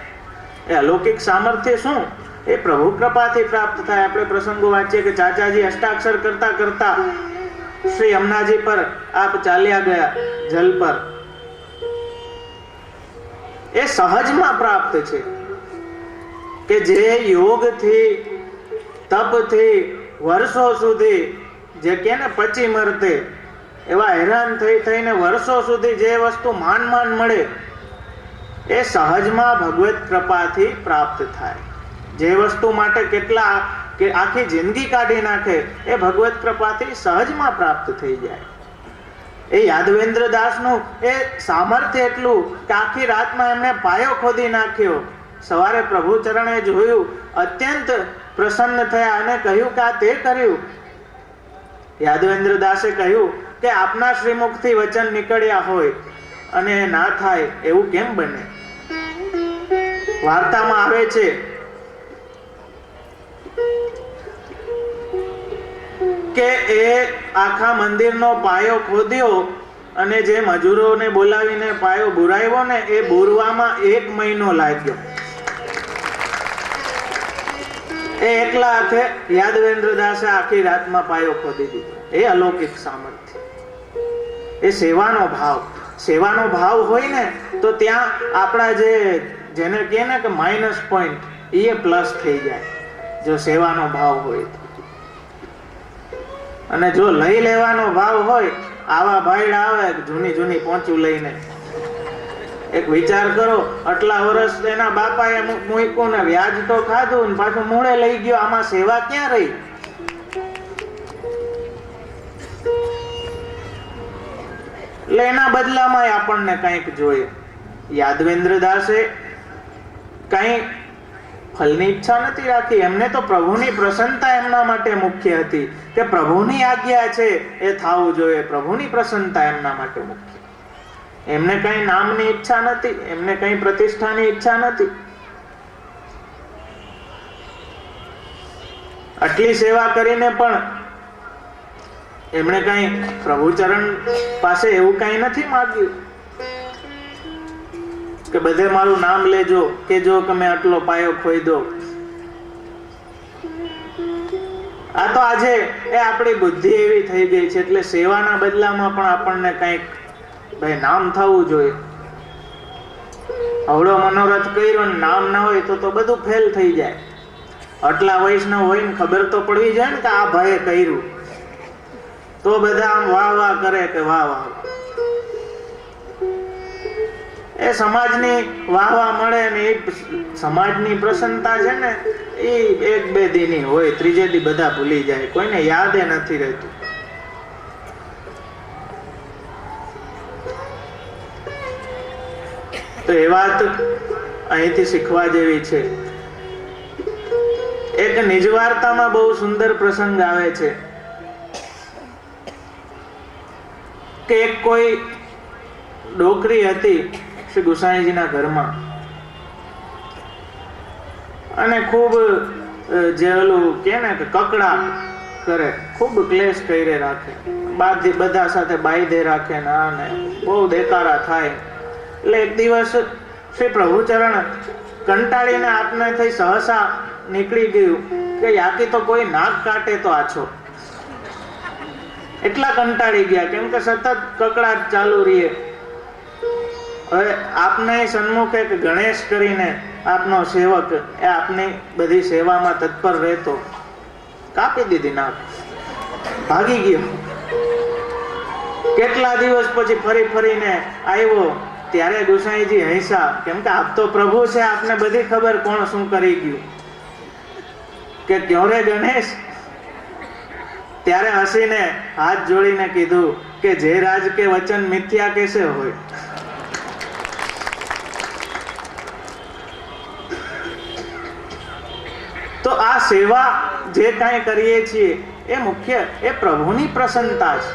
એ અલૌકિક સામર્થ્ય શું, એ પ્રભુ કૃપાથી પ્રાપ્ત થાય. આપણે પ્રસંગો વાંચીએ કે ચાચાજી અષ્ટાક્ષર કરતા કરતા શ્રી યમુનાજી પર આપ ચાલ્યા ગયા જલ પર. એ સહજમાં પ્રાપ્ત છે કે જે યોગથી તપથી વર્ષો સુધી જે કે ને પચી મરતે એવા હેરાન થઈને વર્ષો સુધી જે વસ્તુ માન મળે એ સહજમાં ભગવત કૃપાથી પ્રાપ્ત થાય. જે વસ્તુ માટે કેટલા કે આખી જિંદગી કાઢી નાખે એ ભગવત કૃપાથી સહજમાં પ્રાપ્ત થઈ જાય. એ યાદવેન્દ્ર દાસનું એ સામર્થ્ય એટલું કે આખી રાતમાં એમને પાયો ખોદી નાખ્યો. સવારે પ્રભુ ચરણે જોયું, અત્યંત પ્રસન્ન થયા અને કહ્યું કે આ તે કર્યું. યાદવેન્દ્ર દાસે કહ્યું કે આપના શ્રીમુખથી વચન નીકળ્યા હોય અને ના થાય એવું કેમ બને? વાર્તામાં આવે છે કે એ આખા મંદિરનો પાયો ખોદ્યો અને જે મજૂરોને બોલાવીને પાયો બુરાવ્યો ને, એ બુરવામાં 1 મહિનો લાગ્યો. એ એકલા હાથે યાદવેન્દ્ર દાસે આખી રાતમાં પાયો ખોદી દીધો. એ અલૌકિક સામર્થ્ય, એ સેવાનો ભાવ. સેવાનો ભાવ હોય ને તો ત્યાં આપણા જેને કહે ને કે માઇનસ પોઈન્ટ, એ પ્લસ થઈ જાય જો સેવાનો ભાવ હોય. અને જો લઈ લેવાનો ભાવ હોય, આવા ભાઈડા આવે જૂની જૂની પોંચું લઈને, એક વિચાર કરો, આટલા વર્ષ એના બાપાએ મૂક્યું ને વ્યાજ તો ખાધું ને પાછું મૂળે લઈ ગયો, આમાં સેવા ક્યાં રહી? એટલે એના બદલામાં આપણને કંઈક જોઈએ. યાદવેન્દ્ર દાસે કઈ ફલની ઈચ્છા નથી રાખી. એમને તો પ્રભુની પ્રસન્નતા એમના માટે મુખ્ય હતી, કે પ્રભુની આજ્ઞા છે એ થવું જોઈએ. પ્રભુની પ્રસન્નતા એમના માટે મુખ્ય. એમને કઈ નામની ઈચ્છા નથી, એમને કઈ પ્રતિષ્ઠાની ઈચ્છા નથી. આટલી સેવા કરીને પણ એમણે કઈ પ્રભુચરણ પાસે એવું કઈ નથી માંગ્યું કે બધે મારું નામ લેજો, કે જો તમે આટલો પાયો ખોઈ દો. આ તો આજે એ આપણી બુદ્ધિ એવી થઈ ગઈ છે, એટલે સેવાના બદલામાં પણ આપણને કંઈક ભાઈ નામ થવું જોઈએ. અવળો મનોરથ કર્યો ને નામ ના હોય તો બધું ફેલ થઈ જાય. આટલા વૈષ્ણવ હોય ને ખબર તો પડવી જાય ને કે આ ભાઈએ કર્યું, તો બધા આમ વાહ વાહ કરે કે વાહ વાહ. એ સમાજની વાહ વાહ મળે ને એ સમાજની પ્રસન્નતા છે ને, એ 1-2 દીની હોય, ત્રીજે દી બધા ભૂલી જાય, કોઈને યાદ એ નથી રહેતું. તો એ વાત અહીંથી શીખવા જેવી છે. એક નિજ વાર્તામાં બહુ સુંદર પ્રસંગ આવે છે કે એક કોઈ ડોકરી હતી શ્રી ગુસાઈજીના ઘરમાં, અને ખૂબ જે ઓલું કે ને કે કકડા કરે, ખૂબ ક્લેશ કરી રાખે, બધા સાથે બાંધે રાખે ને આને બહુ દેકારા થાય. એટલે એક દિવસ શ્રી પ્રભુચરણ કંટાળીને આપને થઈ સહસા નીકળી ગયું કે યાકી તો કોઈ નાક કાટે તો આછો. એટલા કંટાળી ગયા, કેમ કે સતત કકડાટ ચાલુ રહીએ. હવે આપને સન્મુખ એક ગણેશ કરીને આપનો સેવક, એ આપની બધી સેવામાં તત્પર રહેતો, કાપી દીધી નાક, ભાગી ગયો. કેટલા દિવસ પછી ફરીને આવ્યો, ત્યારે ગુસાઈજી હૈસા, કેમ કે આપ તો પ્રભુ છે, આપને બધી ખબર કોણ શું કરી ગયું, કે ક્યો રે ગણેશ. ત્યારે હસીને હાથ જોડીને કીધું કે જે રાજ કે વચન મિથ્યા કેસે હોય. તો આ સેવા જે કાંઈ કરીએ છીએ એ મુખ્ય એ પ્રભુની પ્રસન્નતા છે,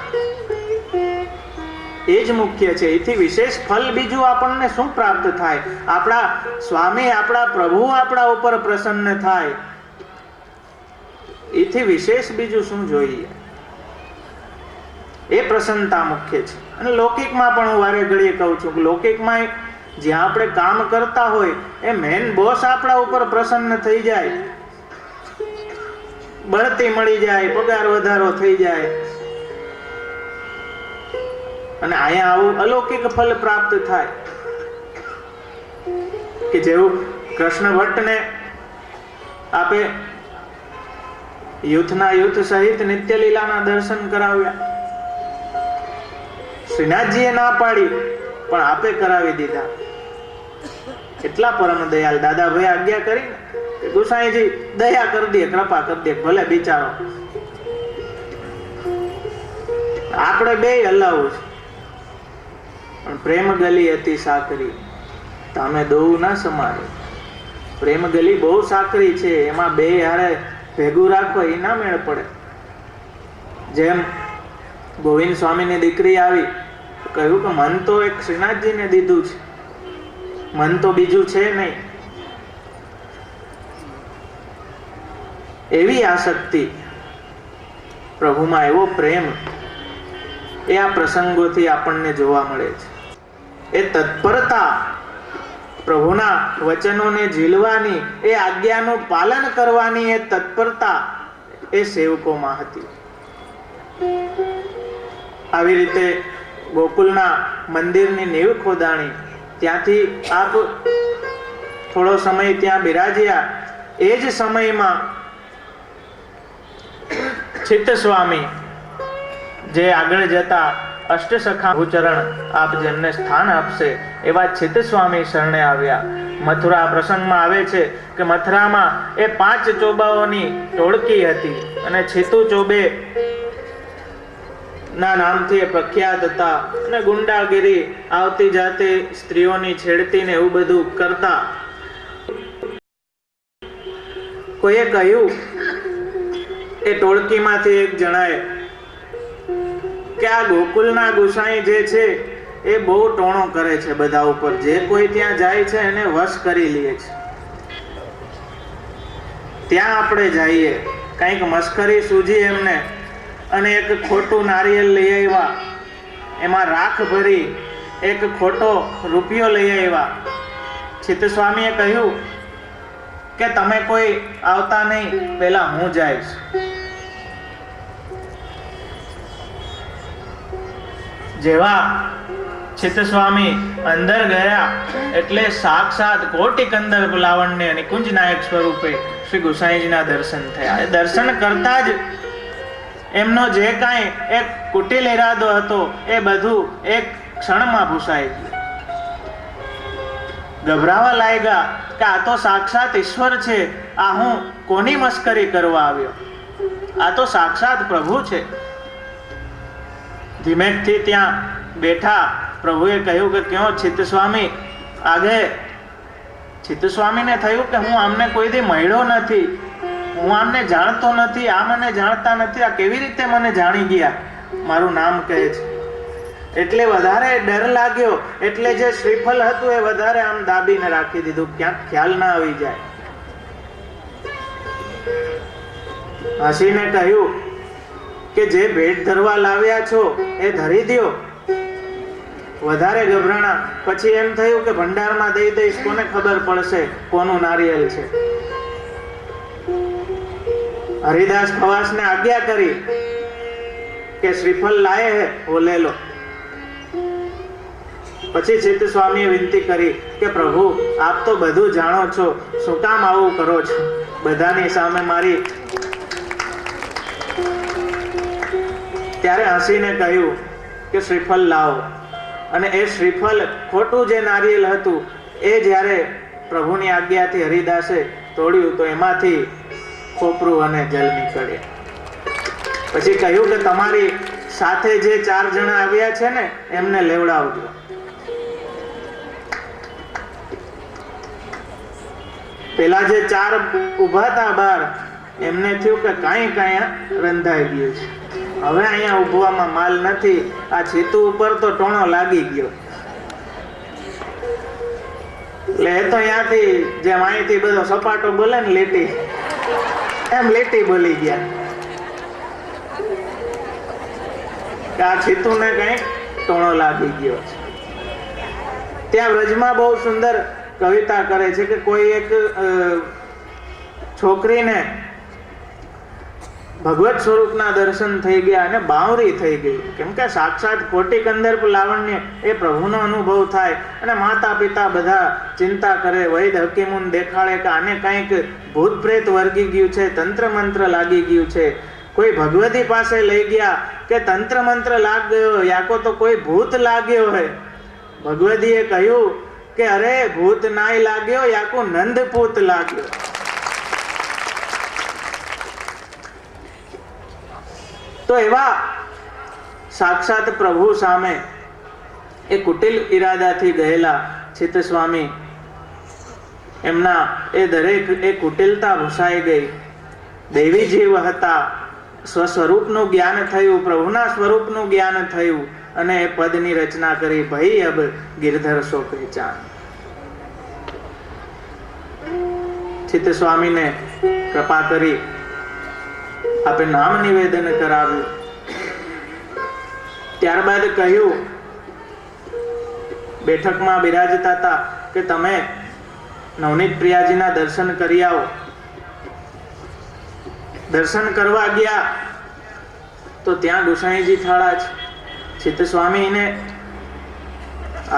એ જ મુખ્ય છે. એથી વિશેષ ફલ બીજું આપણને શું પ્રાપ્ત થાય? આપણા સ્વામી, આપણા પ્રભુ આપણા ઉપર પ્રસન્ન થાય, એથી વિશેષ બીજું શું જોઈએ? એ પ્રસન્નતા મુખ્ય છે. અને લૌકિકમાં પણ હું વારે ઘડીએ કહું છું કે લૌકિકમાં જ્યાં આપણે કામ કરતા હોય એ મેન બોસ આપણા ઉપર પ્રસન્ન થઈ જાય, બઢતી મળી જાય, પગાર વધારો થઈ જાય, અને અહીંયા આવું અલૌકિક ફલ પ્રાપ્ત થાય. કે જેવું કૃષ્ણ ભટ્ટને આપે યુથના યુથ સહિત નિત્ય લીલાના દર્શન કરાવ્યા. શ્રીનાથજીએ ના પાડી પણ આપે કરાવી દીધા. એટલા પરમ દયાલ દાદાભાઈ આજ્ઞા કરી કે ગુસાઈજી દયા કરી દે, કૃપા કરી દે, ભલે બિચારો. આપણે બે હલાવું છે, પણ પ્રેમ ગલી હતી સાકરી, તમે દોવું ના સમારે. પ્રેમ ગલી બહુ સાકરી છે, એમાં બે હારે ભેગું રાખો એ ના મેળ પડે. જેમ ગોવિંદ સ્વામીની દીકરી આવી, કહ્યું કે મન તો એક શ્રીનાથજીને દીધું છે, મન તો બીજું છે નહીં. એવી આસક્તિ, પ્રભુમાં એવો પ્રેમ, એ આ પ્રસંગોથી આપણને જોવા મળે છે. એ તત્પરતા, પ્રભુના વચનોને ઝીલવાની, એ આજ્ઞાનું પાલન કરવાની એ તત્પરતા એ સેવકોમાં હતી. આવી રીતે ગોકુલના મંદિરની નીવ ખોદાણી, ત્યાંથી આપ થોડો સમય ત્યાં બિરાજ્યા. એ જ સમયમાં ચિત્ત સ્વામી, જે આગળ જતા અષ્ટસખા ભૂચરણ આપ જેમને સ્થાન આપશે એવા ચિત્ત સ્વામી શરણે આવ્યા. મથુરા પ્રસંગમાં આવે છે કે મથુરામાં એ 5 ચોબાઓની ટોળકી હતી અને છેતુ ચોબે ના નામથી એ પ્રખ્યાત હતા અને ગુંડાગીરી, આવતી જાતે સ્ત્રીઓની છેડતી ને એવું બધું કરતા. કોઈએ કહ્યું, એ ટોળકીમાંથી એક જણાએ કે આ ગોકુલના ગુસાઈ જે છે એ બહુ ટોણો કરે છે બધા ઉપર, જે કોઈ ત્યાં જાય છે એને વશ કરી લે છે. ત્યાં આપણે જઈએ, કંઈક મસ્કરી સૂજી એમને, અને એક ખોટું નારિયેલ લઈ આવ્યા, એમાં રાખ ભરી એક ખોટો રૂપિયો લઈ આવ્યા. ચિત્ત સ્વામીએ કહ્યું કે તમે કોઈ આવતા નહીં, પહેલા હું જઈશ. જેવા ચિત્ત સ્વામી અંદર ગયા એટલે સાક્ષાત કોટી કંદર્પ લાવણ્ય નિકુંજ નાયક સ્વરૂપે શ્રી ગુસાઈજીના દર્શન થયા. એ દર્શન કરતા જ એમનો જે કાંઈ એક કુટિલ ઈરાદો હતો એ બધું એક ક્ષણમાં ભૂસાઈ ગયું. ગભરાવા લાગ્યા કે આ તો સાક્ષાત ઈશ્વર છે, આ હું કોની મસ્કરી કરવા આવ્યો, આ તો સાક્ષાત પ્રભુ છે. ધીમેકથી ત્યાં બેઠા પ્રભુએ કહ્યું કે ક્યો ચિત્ત સ્વામી આગે. ચિત્ત સ્વામીને થયું કે હું આમને કોઈ દી મળ્યો નથી, હું આમને જાણતો નથી, આ મને જાણતા નથી, આ કેવી રીતે મને જાણી ગયા, મારું નામ કહે છે. એટલે વધારે ડર લાગ્યો, એટલે જે શ્રીફળ હતું એ વધારે આમ દાબીને રાખી દીધું, ક્યાંક ખ્યાલ ના આવી જાય. હસીને કહ્યું કે જે ભેટ ધરવા લાવ્યા છો એ ધરી દ્યો. વધારે ગભરાણા. પછી એમ થયું કે ભંડારમાં દઈ દઈશ, કોને ખબર પડશે કોનું નારિયેલ છે. હરિદાસ ખવાસને આજ્ઞા કરી કે શ્રીફળ લાયે હે વો લે લો. પછી ચિત્ત સ્વામીએ વિનંતી કરી કે પ્રભુ આપ તો બધું જાણો છો, શું કામ આવું કરો છો બધાની સામે મારી. ત્યારે હસીને કહ્યું કે શ્રીફળ લાવો. અને એ શ્રીફળ, ખોટું જે નારિયેલ હતું એ જ્યારે પ્રભુની આજ્ઞાથી હરિદાસે તોડ્યું તો એમાંથી ખોપરું અને જલ નીકળ્યા. પછી કહ્યું કે તમારી સાથે જે 4 જણા આવ્યા છે ને એમને લેવડાવજો. પેલા જે 4 ઉભા હતા બહાર, એમને થયું કે કાંઈ રંધાઈ ગયું છે, હવે અહીંયા ઉભવામાં માલ નથી, આ છેતુ ઉપર તો ટોણો લાગી ગયો. એટલે એ તો અહીંયાથી જેમ અહીંથી બધો સપાટો બોલે ને લીટી, એમ લીટી બોલી ગયા કે આ છેતુને કંઈક ટોણો લાગી ગયો છે. ત્યાં વ્રજમાં બહુ સુંદર કવિતા કરે છે કે કોઈ એક છોકરીને ભગવત સ્વરૂપના દર્શન થઈ ગયા અને બાવરી થઈ ગઈ. કેમ કે સાક્ષાત કોટી કંદર્પ લાવણ્ય એ પ્રભુનો અનુભવ થાય અને માતા પિતા બધા ચિંતા કરે, વૈદ હકીમુન દેખાડે કે આને કંઈક ભૂત પ્રેત વર્ગી ગયું છે, તંત્ર મંત્ર લાગી ગયું છે. કોઈ ભગવતી પાસે લઈ ગયા કે તંત્ર મંત્ર લાગ ગયો, યાકો તો કોઈ ભૂત લાગ્યો હોય. ભગવતીએ કહ્યું કે અરે ભૂત નાય લાગ્યો, યાકો નંદપૂત લાગ્યો. તો એવા સાક્ષાત પ્રભુ સામે એ કુટિલ ઈરાદાથી ગયેલા ચિત્ત સ્વામી, એમના એ દરેક એ કુટિલતા ભૂસાઈ ગઈ. દૈવી જીવ હતા, સ્વસ્વરૂપનું જ્ઞાન થયું, પ્રભુના સ્વરૂપનું જ્ઞાન થયું અને એ પદની રચના કરી, ભઈ અબ ગિરધર સો પહેચાન. ચિત્ત સ્વામીને કૃપા કરી આપે નામ નિવેદન કરાવ્યું. ત્યારબાદ કહ્યું, બેઠકમાં બિરાજતા હતા કે તમે નવનીત પ્રિયાજીના દર્શન કરી આવો. દર્શન કરવા ગયા તો ત્યાં ગુસાઈજી થાળા છે. ચિત્ત સ્વામીને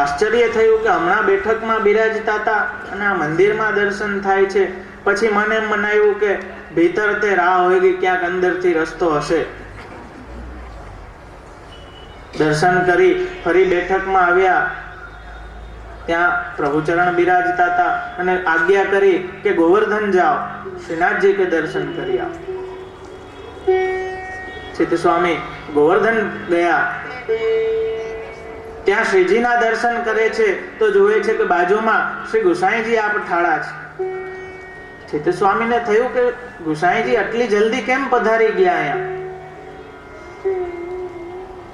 આશ્ચર્ય થયું કે હમણાં બેઠકમાં બિરાજતા હતા અને આ મંદિરમાં દર્શન થાય છે. પછી મને એમ મનાયું કે ભીતર તે રાહ હોય કે ક્યાંક અંદરથી રસ્તો હશે. દર્શન કરી ફરી બેઠકમાં આવ્યા, ત્યાં પ્રભુચરણ બિરાજતા હતા અને આજ્ઞા કરી કે ગોવર્ધન જાઓ, શ્રીનાથજી કે દર્શન કરી આવો. ચિત્ત સ્વામી ગોવર્ધન ગયા. ત્યાં શ્રીજીના દર્શન કરે છે તો જોવે છે કે બાજુમાં શ્રી ગુસાઈજી આપ ઠાળા છે. ચિત્ત સ્વામીને થયું કે ગુસાઈજી આટલી જલ્દી કેમ પધારી ગયા અહીંયા?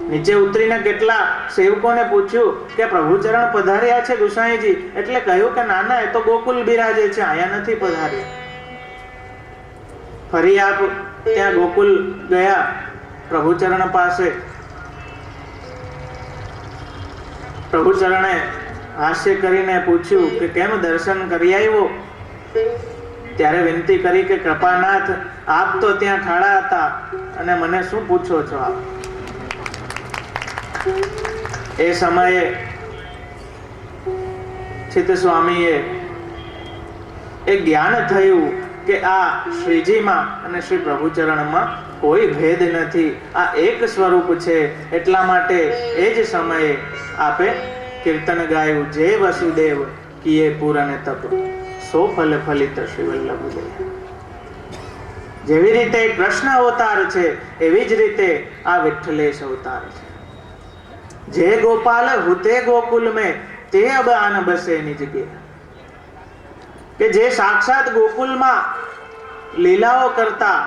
નીચે ઉતરીને કેટલા સેવકોને પૂછ્યું કે પ્રભુચરણ પધાર્યા છે ગુસાઈજી, એટલે કહ્યું કે નાના એ તો ગોકુલ બિરાજે છે, અહીંયા નથી પધાર્યા. ફરી આપ ત્યાં ગોકુલ ગયા પ્રભુચરણ પાસે. પ્રભુચરણે હાસ્ય કરીને પૂછ્યું કે કેમ દર્શન કરી આવ્યો? ત્યારે વિનંતી કરી કે કૃપાનાથ, આપ તો ત્યાં ઠાળા હતા અને મને શું પૂછો છો આપ? એ સમયે ચિત્ત સ્વામીએ એ જ્ઞાન થયું કે આ શ્રીજીમાં અને શ્રી પ્રભુચરણમાં કોઈ ભેદ નથી, આ એક સ્વરૂપ છે. એટલા માટે એ જ સમયે આપે કીર્તન ગાયું, જે વસુદેવ કિયે પૂરન તપ સો ફલ ફલિત શ્રી વલ્લભ દેવ. જેવી રીતે કૃષ્ણ અવતાર છે એવી જ રીતે આ વિઠ્ઠલેશ અવતાર છે. જે ગોપાલ હુતે ગોકુલ में તે અબ આન બસે નિજ કે. કે જે સાક્ષાત ગોકુલમાં લીલાઓ કરતા,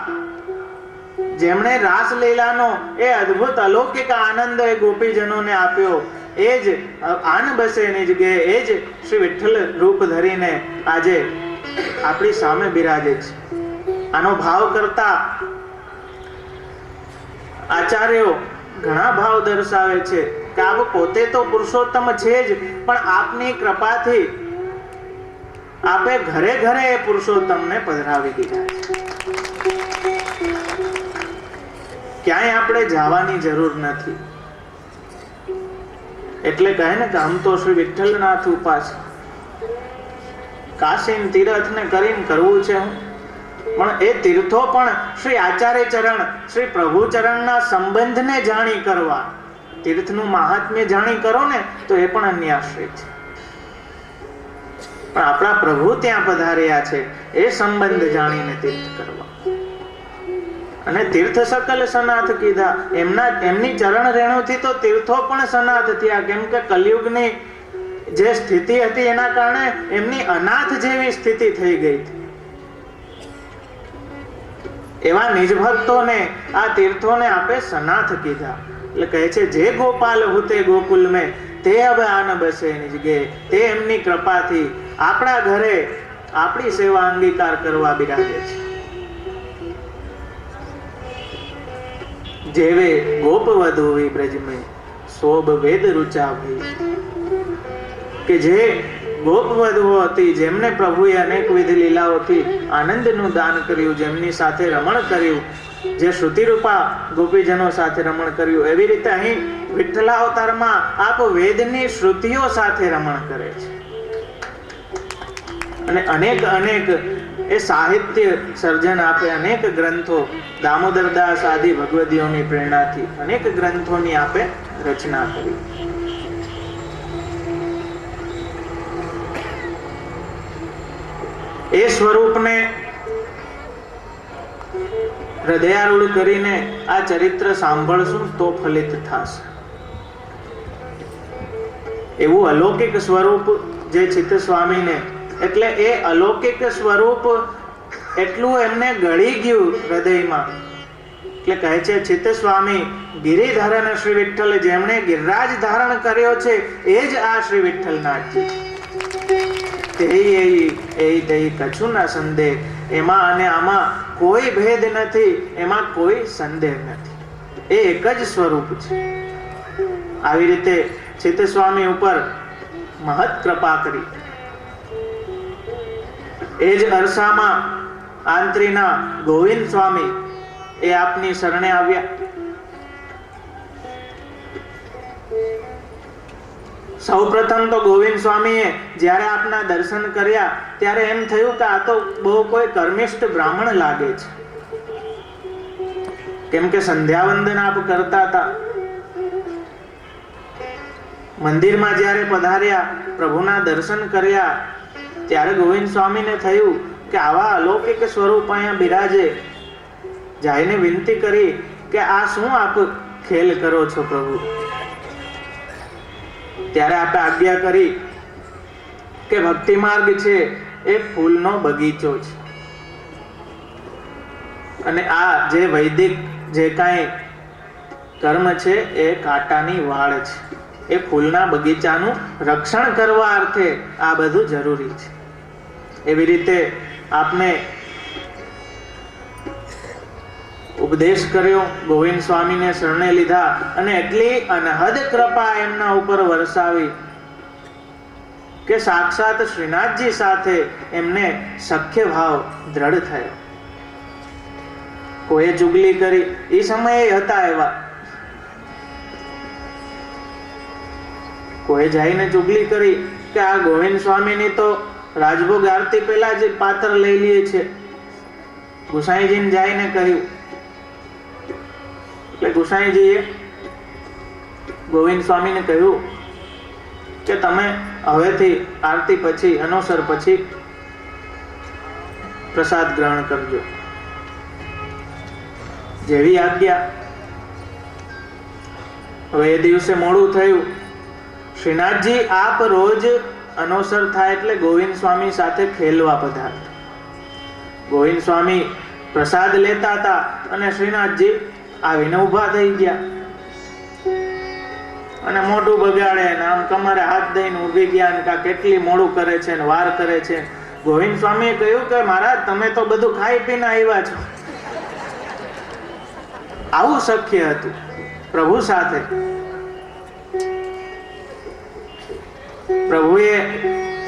જેમણે રાસ લીલાનો એ અદ્ભુત અલૌકિક આનંદ એ ગોપીજનોને આપ્યો, એ જ આન બસે નિજ કે, એ જ શ્રી વિઠ્ઠલ રૂપ ધરીને આજે આપણી સામે બિરાજે છે. આનો ભાવ કરતા આચાર્યો ઘણા ભાવ દર્શાવે છે કે આપ પોતે તો પુરુષોત્તમ છે જ, પણ આપની કૃપાથી આપે ઘરે ઘરે એ પુરુષોત્તમને પધરાવી દીધા છે. ક્યાંય આપણે જવાની જરૂર નથી. એટલે કહે ને કે હમ તો શ્રી વિઠ્ઠલનાથ ઉપાસ, કાશી તીર્થ ને કરીને કરવું છે હું. પણ એ તીર્થો પણ શ્રી આચાર્ય ચરણ, શ્રી પ્રભુ ચરણના સંબંધને જાણી કરવા. તીર્થનું મહાત્મ્ય જાણી કરો ને તો એ પણ અન્યાશ્રય છે. પણ આપણા પ્રભુ ત્યાં પધાર્યા છે એ સંબંધ જાણીને તીર્થ કરવા. અને તીર્થ સકલ સનાથ કીધા. એમની ચરણ રેણુથી તો તીર્થો પણ સનાથ થયા. કેમ કે કલયુગની જે સ્થિતિ હતી એના કારણે એમની અનાથ જેવી સ્થિતિ થઈ ગઈ હતી. એવા નિજ ભક્તોને આ તીર્થોને આપે સનાથ કીધા. એટલે કહે છે જે ગોપાલ હુતે ગોકુલ में તે હવે આન બસે નિજ ગે. તે એમની કૃપાથી આપણા ઘરે આપણી સેવા અંગીકાર કરવા બિરાજે છે. જેવે ગોપ વધુ બ્રજ में શોભ વેદ રુચા ભઈ. કે જે ગોપ વધુઓ હતી, જેમને પ્રભુએ અનેકવિધ લીલાઓથી આનંદનું દાન કર્યું, જેમની સાથે રમણ કર્યું, જે શ્રુતિરૂપા ગોપીજનો સાથે રમણ કર્યું, એવી રીતે અહીં વિઠ્ઠલા અવતારમાં આપ વેદની શ્રુતિઓ સાથે રમણ કરે છે. અને અનેક એ સાહિત્ય સર્જન આપે. અનેક ગ્રંથો દામોદરદાસ આદિ ભગવદીઓની પ્રેરણાથી અનેક ગ્રંથોની આપે રચના કરી. એ સ્વરૂપને હૃદયારૂઢ કરીને આ ચરિત્ર સાંભળશું તો ફલિત થશે. એવું અલૌકિક સ્વરૂપ જે ચિત્ત સ્વામીને, એટલે એ અલૌકિક સ્વરૂપ એટલું એમને ગળી ગયું હૃદયમાં એટલે કહે છે ચિત્ત સ્વામી ગિરિધરન શ્રી વિઠ્ઠલ, જેમણે ગિરિરાજ ધારણ કર્યો છે એ જ આ શ્રી વિઠ્ઠલનાથજી તે કછું ના સંદેહ. એમાં અને આમાં કોઈ ભેદ નથી, એમાં કોઈ સંદેહ નથી, એ એક જ સ્વરૂપ છે. આવી રીતે ચિત્ત સ્વામી ઉપર મહત કૃપા કરી. એ જ અરસામાં આંતરીના ગોવિંદ સ્વામી એ આપની શરણે આવ્યા. સૌપ્રથમ તો ગોવિંદ સ્વામીએ જ્યારે આપના દર્શન કર્યા ત્યારે એમ થયું કે આ તો બહુ કોઈ કર્મિષ્ઠ બ્રાહ્મણ લાગે છે, કેમ કે સંધ્યાવંદન આપ કરતા હતા. મંદિરમાં જ્યારે પધાર્યા, પ્રભુના દર્શન કર્યા, ત્યારે ગોવિંદ સ્વામીને થયું કે આવા અલૌકિક સ્વરૂપ અહીંયા બિરાજે. જઈને વિનંતી કરી કે આ શું આપ ખેલ કરો છો પ્રભુ? ત્યારે આપે આજ્ઞા કરી કે ભક્તિ માર્ગ છે એ ફૂલનો બગીચો છે, અને આ જે વૈદિક જે કાંઈ કર્મ છે એ કાંટાની વાળ છે. એ ફૂલના બગીચાનું રક્ષણ કરવા અર્થે આ બધું જરૂરી છે. એવી રીતે આપને ઉપદેશ કર્યો, ગોવિંદ સ્વામીને શરણે લીધા, અને એટલી અનહદ કૃપા એમના ઉપર વરસાવી કે સાક્ષાત શ્રીનાથજી સાથે એમને સખ્ય ભાવ દ્રઢ થયો. કોઈ ચુગલી કરી, એ સમયે હતા એવા, કોઈ જઈને ચુગલી કરી કે આ ગોવિંદ સ્વામીની તો રાજભોગ આરતી પહેલા જ પાત્ર લઈ લે છે. ગુસાઈજીને જઈને કહ્યું, એટલે ગુસાઈજીએ ગોવિંદ સ્વામીને કહ્યું કે તમે હવેથી આરતી પછી, અનોસર પછી પ્રસાદ ગ્રહણ કરજો. જેવી આજ્ઞા. હવે એ દિવસે મોડું થયું. શ્રીનાથજી આપ રોજ અનોસર થાય એટલે ગોવિંદ સ્વામી સાથે ખેલવા પધારતા. ગોવિંદ સ્વામી પ્રસાદ લેતા હતા અને શ્રીનાથજી આવીને ઊભા થઈ ગયા અને મોઢું બગાડે ને આમ કમરે હાથ દઈને ઊભી ગયા ને કા કેટલી મોડું કરે છે ને વાર કરે છે. ગોવિંદ સ્વામીએ કહ્યું કે મહારાજ તમે તો બધું ખાઈ પીને આવ્યા છો. આવું શક્ય હતું પ્રભુ સાથે. પ્રભુએ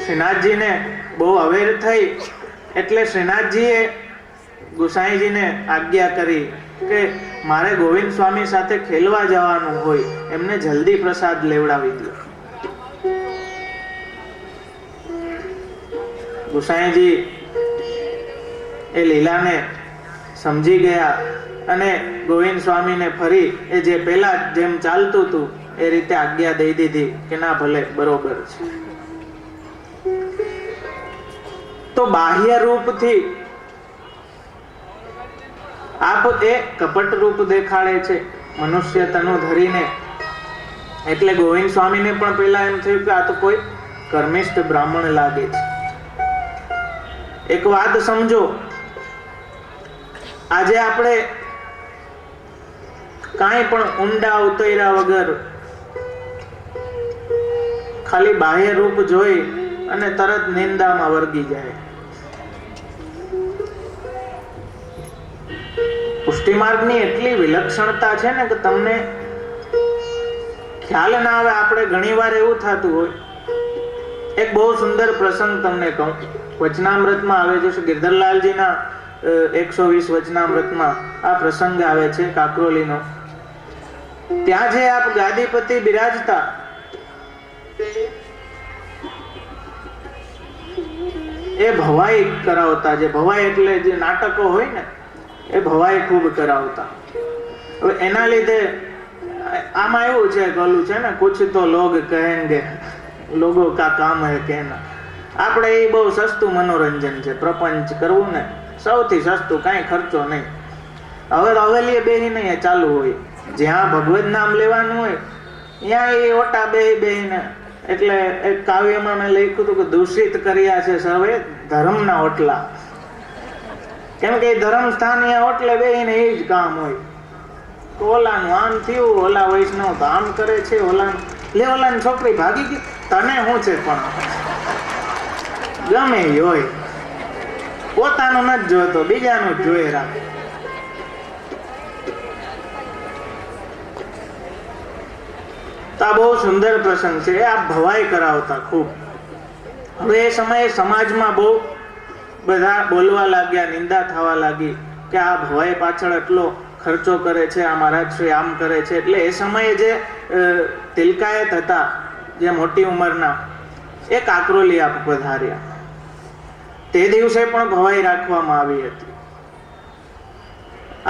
શ્રીનાથજીને બહુ અવેર થઈ એટલે શ્રીનાથજીએ ગુસાઈજીને આજ્ઞા કરી કે મારે ગોવિંદ સ્વામી સાથે ખેલવા જવાનું હોય, એમને જલ્દી પ્રસાદ લેવડાવી દો. ગુસાઈજી એ લીલાને સમજી ગયા અને ગોવિંદ સ્વામીને ફરી એ જે પહેલા જેમ ચાલતું હતું એ રીતે આજ્ઞા દઈ દીધી કે ના ભલે બરોબર છે. તો બાહ્ય રૂપથી આપ એ કપટ રૂપ દેખાડે છે મનુષ્ય તનુ ધરીને. એટલે ગોવિંદ સ્વામીને પણ પહેલા એમ થયું કે આ તો કોઈ કર્મિષ્ઠ બ્રાહ્મણ લાગે છે. એક વાત સમજો, આજે આપણે કાંઈ પણ ઊંડા ઉતર્યા વગર ખાલી બાહ્ય રૂપ જોઈ અને તરત નિંદામાં વર્ગી જાય. પુષ્ટિ માર્ગની એટલી વિલક્ષણતા છે ને કે તમને ખ્યાલ ના આવે. આપણે ઘણીવાર એવું થતું હોય. એક બહુ સુંદર પ્રસંગ તમને કહું, વચનામૃતમાં આવે છે, ગિરધરલાલજીના 120 વચનામૃતમાં આ પ્રસંગ આવે છે કાકરોલીનો. ત્યાં જે આપ ગાદીપતિ બિરાજતા, એ ભવાઈ કરાવતા. જે ભવાઈ એટલે જે નાટકો હોય ને એ ભવાઈ ખૂબ કરાવતા. હવે એના લીધે આમાં એવું છે કે ઓલું છે ને, કુછ તો લોગ કહેંગે લોગો કા કામ હે કહેના. આપણે એ બહુ સસ્તું મનોરંજન છે. પ્રપંચ કરવું ને સૌથી સસ્તું, કાંઈ ખર્ચો નહીં. હવે હવેલીએ બેહી નહીં ચાલુ હોય. જ્યાં ભગવત નામ લેવાનું હોય ત્યાં એ ઓટા બેહીને. એટલે એક કાવ્યમાં મેં લખ્યું હતું કે દૂષિત કર્યા છે સર્વે ધર્મના ઓટલા. કેમ કે ધર્મ સ્થાન ઓટલે બેહીને એ જ કામ હોય. તો ઓલાનું આમ થયું, ઓલા વૈષ્ણવ તો આમ કરે છે, ઓલાની છોકરી ભાગી ગઈ. તને શું છે? પણ ગમે એ હોય, પોતાનું નથી જોતો, બીજાનું જ જોઈ રાખે. તો આ બહુ સુંદર પ્રસંગ છે. આ ભવાઈ કરાવતા ખૂબ. હવે એ સમયે સમાજમાં બહુ બધા બોલવા લાગ્યા, નિંદા થવા લાગી કે આ ભવાઈ પાછળ એટલો ખર્ચો કરે છે, આ મહારાજ શ્રી આમ કરે છે. એટલે એ સમયે જે તિલકાયત હતા, જે મોટી ઉંમરના, એ કાકરોલિયા પધાર્યા. તે દિવસે પણ ભવાઈ રાખવામાં આવી હતી.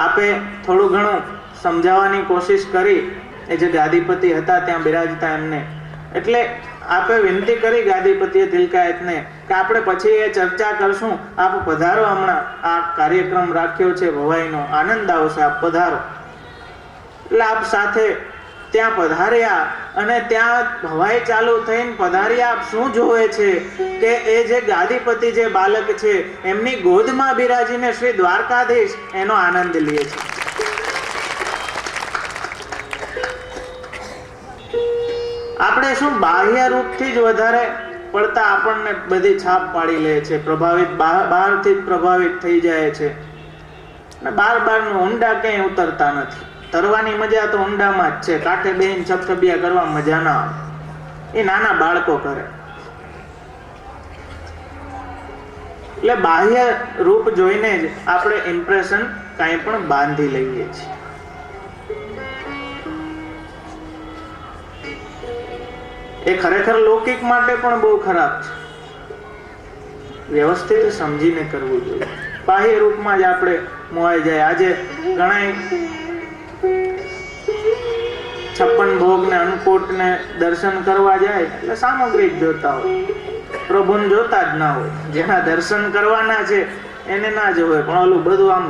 આપે થોડું ઘણું સમજાવવાની કોશિશ કરી. એ જે ગાદીપતિ હતા ત્યાં બિરાજતા એમને, એટલે આપે વિનંતી કરી ગાદીપતિએ તિલકાયતને કે આપણે પછી એ ચર્ચા કરશું, આપ પધારો, હમણાં આ કાર્યક્રમ રાખ્યો છે ભવાઈનો, આનંદ આવશે, આપ પધારો. એટલે આપ સાથે ત્યાં પધાર્યા અને ત્યાં ભવાઈ ચાલુ થઈને પધાર્યા. આપ શું જોવે છે કે એ જે ગાદીપતિ જે બાલક છે એમની ગોદમાં બિરાજીને શ્રી દ્વારકાધીશ એનો આનંદ લે છે. આપણે શું બાહ્ય રૂપથી જ વધારે પડતા આપણને બધી છાપ પાડી લે છે, પ્રભાવિત, બહારથી જ પ્રભાવિત થઈ જાય છે અને બારનું ઊંડા ક્યાંય ઉતરતા નથી. તરવાની મજા તો ઊંડામાં જ છે. કાંઠે બેહીને છબછબિયા કરવા મજા ના આવે, એ નાના બાળકો કરે. એટલે બાહ્ય રૂપ જોઈને જ આપણે ઇમ્પ્રેશન કાંઈ પણ બાંધી લઈએ છીએ. એ ખરેખર લૌકિક માટે પણ બહુ ખરાબ છે. વ્યવસ્થિત સમજીને કરવું જોઈએ. બાહ્ય રૂપમાં જ આપણે મોહાઈ જાય. આજે ઘણા 56 ભોગ ને અન્નકૂટ ને દર્શન કરવા જાય એટલે સામગ્રી જ જોતા હોય, પ્રભુને જોતા જ ના હોય. જેના દર્શન કરવાના છે એને ના જ હોય, પણ ઓલું બધું આમ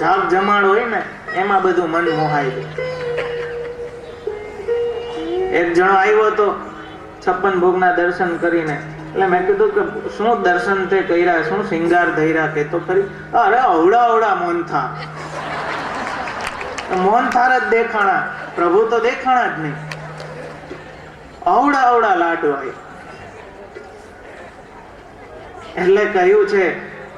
જાગ જમાડ હોય ને એમાં બધું મન મોહાઈ જાય. એક જણો આવ્યો તો 56 ભોગના દર્શન કરીને, એટલે મેં કીધું કે શું દર્શન તે કર્યા, શું શિંગાર ધૈરા, કે તો ખરી. અરે અવડા મોહનથાર, મોહનથાર જ દેખાણા, પ્રભુ તો દેખાણા જ નહીં. અવડા લાડવા. એટલે કહ્યું છે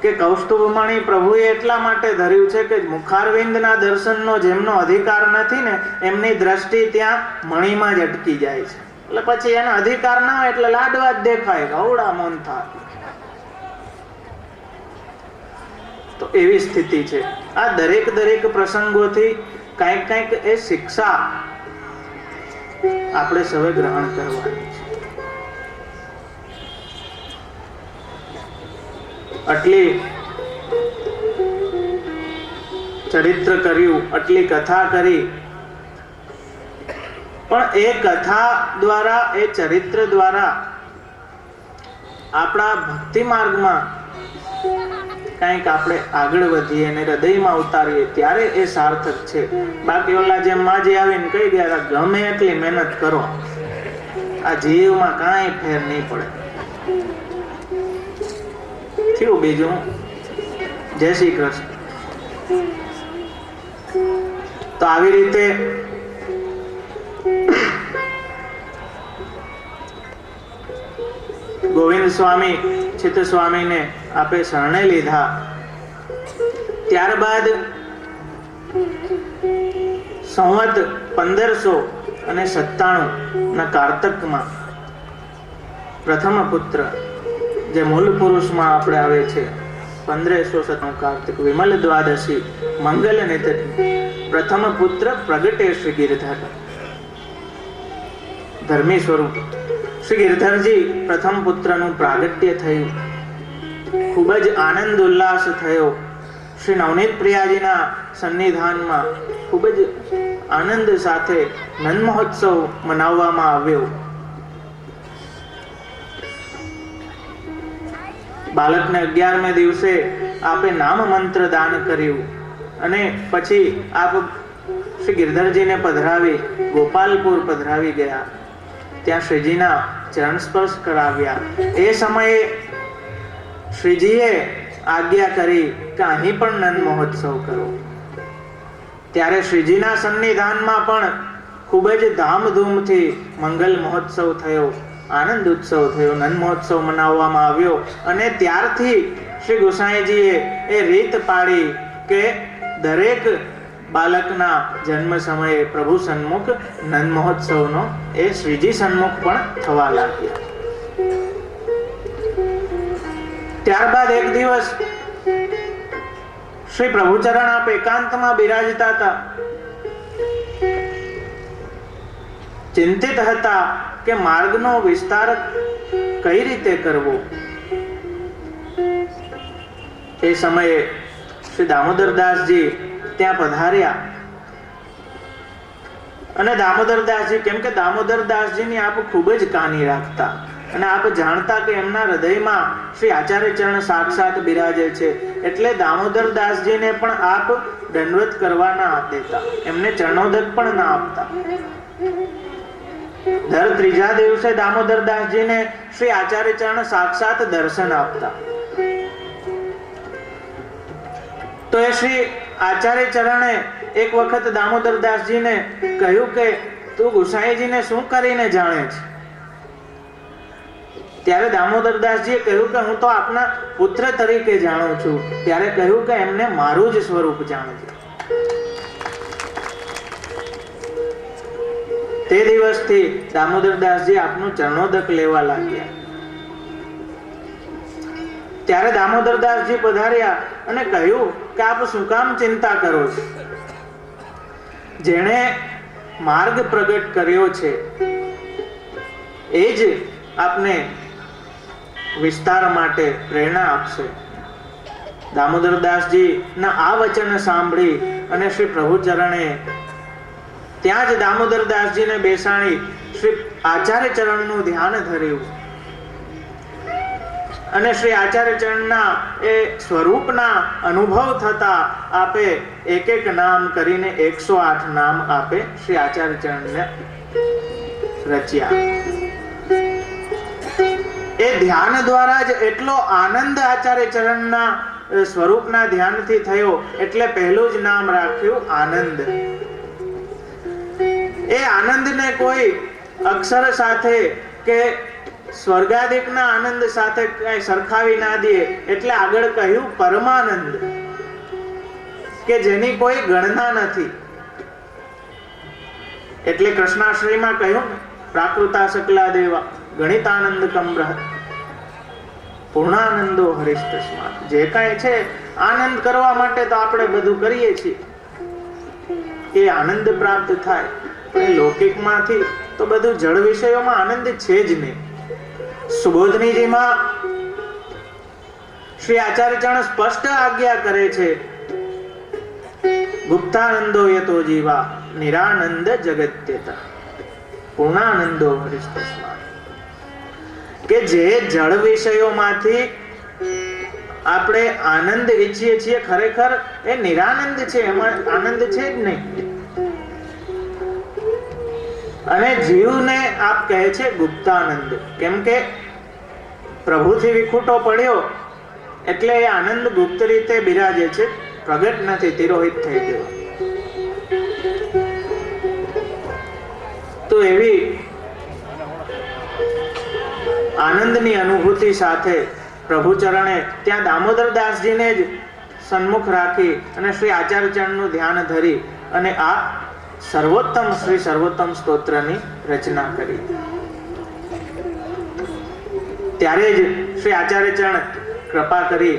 કે કૌસ્તુભમણી પ્રભુએ એટલા માટે ધર્યું છે કે મુખારવિંદના દર્શનનો જેમનો અધિકાર નથી ને એમની દ્રષ્ટિ ત્યાં મણીમાં જ અટકી જાય છે. એટલે પછી એનો અધિકાર ના હોય એટલે લાડવા જ દેખાય, અવડા મોહનથાર. તો એવી સ્થિતિ છે. આ દરેક પ્રસંગોથી કંઈક એ શિક્ષા આપણે સૌએ ગ્રહણ કરવાની છે. આટલી ચરિત્ર કર્યું, આટલી કથા કરી, પણ એ કથા દ્વારા, એ ચરિત્ર દ્વારા આપણા ભક્તિ માર્ગમાં કંઈક આપણે આગળ વધીએ અને હૃદયમાં ઉતારીએ ત્યારે એ સાર્થક છે. બાકી ઓલા જેમ માજી આવીને કહી ગયા ગમે એટલી મહેનત કરો, આ જીવમાં કાંઈ ફેર નહીં પડે. થયું બીજું. જય શ્રી કૃષ્ણ. તો આવી રીતે ગોવિંદ સ્વામી, ચિત્ત સ્વામીને આપે શરણે લીધા. ત્યારબાદ સંવત 1597 ના કારતકમાં પ્રથમ પુત્ર, જે મૂળ પુરુષમાં આપણે આવે છે, 1597 કારતક વિમલ દ્વાદશી મંગલ નિત પ્રથમ પુત્ર પ્રગટે શ્રી ગિરધર. ધર્મી સ્વરૂપ શ્રી ગિરધરજી પ્રથમ પુત્રનું પ્રાગટ્ય થયું. ખૂબ જ આનંદ ઉલ્લાસ થયો. શ્રી નવનીત પ્રિયાજીના સન્નિધાનમાં ખૂબ જ આનંદ સાથે નંદ મહોત્સવ મનાવવામાં આવ્યો. બાળકને 11મે દિવસે આપે નામ મંત્ર દાન કર્યું અને પછી આપ શ્રી ગિરધરજીને પધરાવી ગોપાલપુર પધરાવી ગયા. ત્યાં શ્રીજીના ચરણ સ્પર્શ કરાવ્યા. એ સમયે શ્રીજીએ આજ્ઞા કરી કે અહીં પણ નંદ મહોત્સવ કરો. ત્યારે શ્રીજીના સન્નિધાનમાં પણ ખૂબ જ ધામધૂમથી મંગલ મહોત્સવ થયો, આનંદ ઉત્સવ થયો, નંદ મહોત્સવ મનાવવામાં આવ્યો. અને ત્યારથી શ્રી ગોસાઈજીએ એ રીત પાડી કે દરેક બાળકના જન્મ સમયે પ્રભુ સન્મુખ નંદ મહોત્સવનો એ શ્રીજી સન્મુખ પણ થવા લાગ્યા. ત્યારબાદ એક દિવસ શ્રી પ્રભુચરણ આપ એકાંતમાં બિરાજતા હતા, ચિંતિત હતા કે માર્ગનો વિસ્તાર કઈ રીતે કરવો. એ સમયે શ્રી દામોદરદાસજી ત્યાં પધાર્યા. અને દામોદરદાસજી, કેમ કે દામોદરદાસજીની આપ ખૂબ જ કાની રાખતા અને આપ જાણતા કે એમના હૃદયમાં શ્રી આચાર્ય ચરણ સાક્ષાત બિરાજે છે, એટલે દામોદરદાસજીને પણ આપ દંડવત કરવા ના દેતા, એમને ચરણોદક પણ ના આપતા. દર ત્રીજા દિવસે દામોદરદાસજીને શ્રી આચાર્ય ચરણ સાક્ષાત દર્શન આપતા. તો એ શ્રી આચાર્ય ચરણે એક વખત દામોદરદાસજીને કહ્યું કે તું ગુસાઈજીને શું કરીને જાણે છે? ત્યારે દામોદરદાસજીએ કહ્યું કે હું તો આપના પુત્ર તરીકે જાણું છું. ત્યારે કહ્યું કે એમને મારું જ સ્વરૂપ જાણજો. તે દિવસથી દામોદરદાસજી આપનું ચરણોદક લેવા લાગ્યા. ત્યારે દામોદરદાસજી પધાર્યા અને કહ્યું કે આપ શું કામ ચિંતા કરો છો? જેણે માર્ગ પ્રગટ કર્યો છે એ જ આપને વિસ્તાર માટે પ્રેરણા આપશે. દામોદરદાસજી ના આ વચન સાંભળી અને શ્રી પ્રભુચરણે ત્યાં જ દામોદરદાસજીને બેસાડી શ્રી આચાર્ય ચરણનું ધ્યાન ધર્યું. અને શ્રી આચાર્ય ચરણના એ સ્વરૂપના અનુભવ થતા આપે એક એક નામ કરીને 108 નામ આપે શ્રી આચાર્ય ચરણને રચ્યા. એ ધ્યાન દ્વારા જ એટલો આનંદ આચાર્ય ચરણના સ્વરૂપના ધ્યાનથી થયો, એટલે પહેલું જ નામ રાખ્યું આનંદ. એ આનંદને કોઈ અક્ષર સાથે કે સ્વર્ગાદિકના આનંદ સાથે કઈ સરખાવી ના દે, એટલે આગળ કહ્યું પરમાનંદ, કે જેની કોઈ ગણના નથી. એટલે કૃષ્ણાશ્રયમાં કહ્યું પ્રાકૃતા સકલા દેવા ગણિતાનંદ કમ્ર પૂર્ણાનંદો હરિષ્ટસ્માત. જે કાંઈ છે આનંદ કરવા માટે તો આપણે બધું કરીએ છીએ, એ આનંદ પ્રાપ્ત થાય. પણ લૌકિકમાંથી તો બધું જળ વિષયોમાં આનંદ છે જ નહીં. સુબોધનીજીમાં શ્રી આચાર્ય ચરણ સ્પષ્ટ આજ્ઞા કરે છે, ગુપ્તાનંદો યતો જીવા નિરાનંદ જગત્યત પૂર્ણાનંદો હરિષ્ટસ્માત. કે જે જળ વિષયોમાંથી આપણે આનંદ ઈચ્છીએ છીએ, ખરેખર એ નિરાનંદ છે, એમાં આનંદ છે જ નહીં. અને જીવને આપ કહે છે ગુપ્તાનંદ, કેમ કે પ્રભુથી વિખૂટો પડ્યો એટલે એ આનંદ ગુપ્ત રીતે બિરાજે છે, પ્રગટ નથી, તિરોહિત થઈ ગયો. તો એવી આનંદની અનુભૂતિ સાથે પ્રભુચરણે ત્યાં દામોદરદાસજીને જ સન્મુખ રાખી અને શ્રી આચાર્ય ચરણનું ધ્યાન ધરી અને આ સર્વોત્તમ શ્રી સર્વોત્તમ સ્તોત્રની રચના કરી. ત્યારે જ શ્રી આચાર્ય ચરણ કૃપા કરી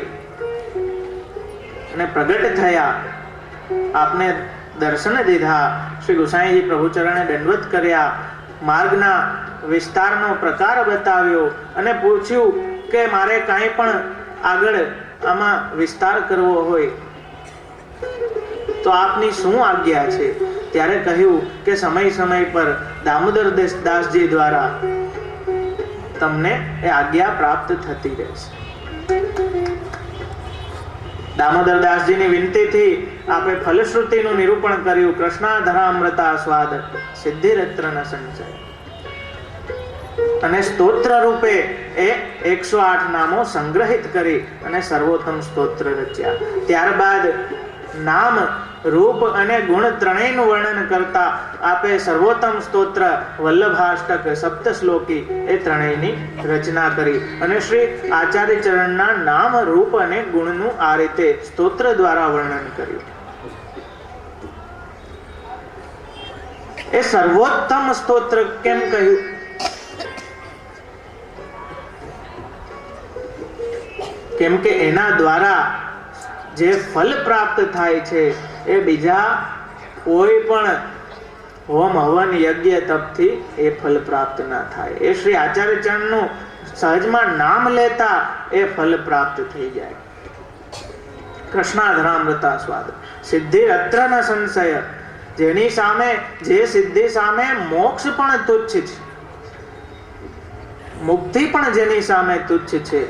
અને પ્રગટ થયા, આપને દર્શન દીધા. શ્રી ગુસાઈજી પ્રભુચરણે દંડવત કર્યા, માર્ગના વિસ્તારનો પ્રકાર બતાવ્યો અને પૂછ્યું કે મારે કાંઈ પણ આગળ આમાં વિસ્તાર કરવો હોય તો આપની શું આજ્ઞા છે? ત્યારે કહ્યું કે સમય સમય પર દામોદર દાસજી દ્વારા તમને એ આજ્ઞા પ્રાપ્ત થતી રહેશે. દામોદર દાસજીની વિનંતીથી આપે ફલશ્રુતિનું નિરૂપણ કર્યું. કૃષ્ણાધરામૃતા સ્વાદ સિદ્ધિરત્ન સંચય. અને સ્તોત્ર રૂપે એ 108 નામો સંગ્રહિત કરી અને સર્વોત્તમ સ્તોત્ર રચ્યા. ત્યારબાદ નામ, રૂપ અને ગુણ ત્રણેયનું વર્ણન કરતા આપે સર્વોત્તમ સ્તોત્ર વલ્લભાષ્ટક સપ્ત શ્લોકી એ ત્રણેયની રચના કરી અને શ્રી આચાર્ય ચરણના નામ, રૂપ અને ગુણનું આ રીતે સ્તોત્ર દ્વારા વર્ણન કર્યું. એ સર્વોત્તમ સ્તોત્ર કેમ કહ્યું? કેમ કે એના દ્વારા જે ફલ પ્રાપ્ત થાય છે એ બીજા કોઈ પણ હોમ, હવન, યજ્ઞ, તપથી એ ફલ પ્રાપ્ત ના થાય. એ શ્રી આચાર્ય ચરણનું સહજમાં નામ લેતા એ ફલ પ્રાપ્ત થઈ જાય. કૃષ્ણાધરામૃતા સ્વાદ સિદ્ધિ અત્ર ન સંશય. જેની સામે, જે સિદ્ધિ સામે મોક્ષ પણ તુચ્છ છે, મુક્તિ પણ જેની સામે તુચ્છ છે,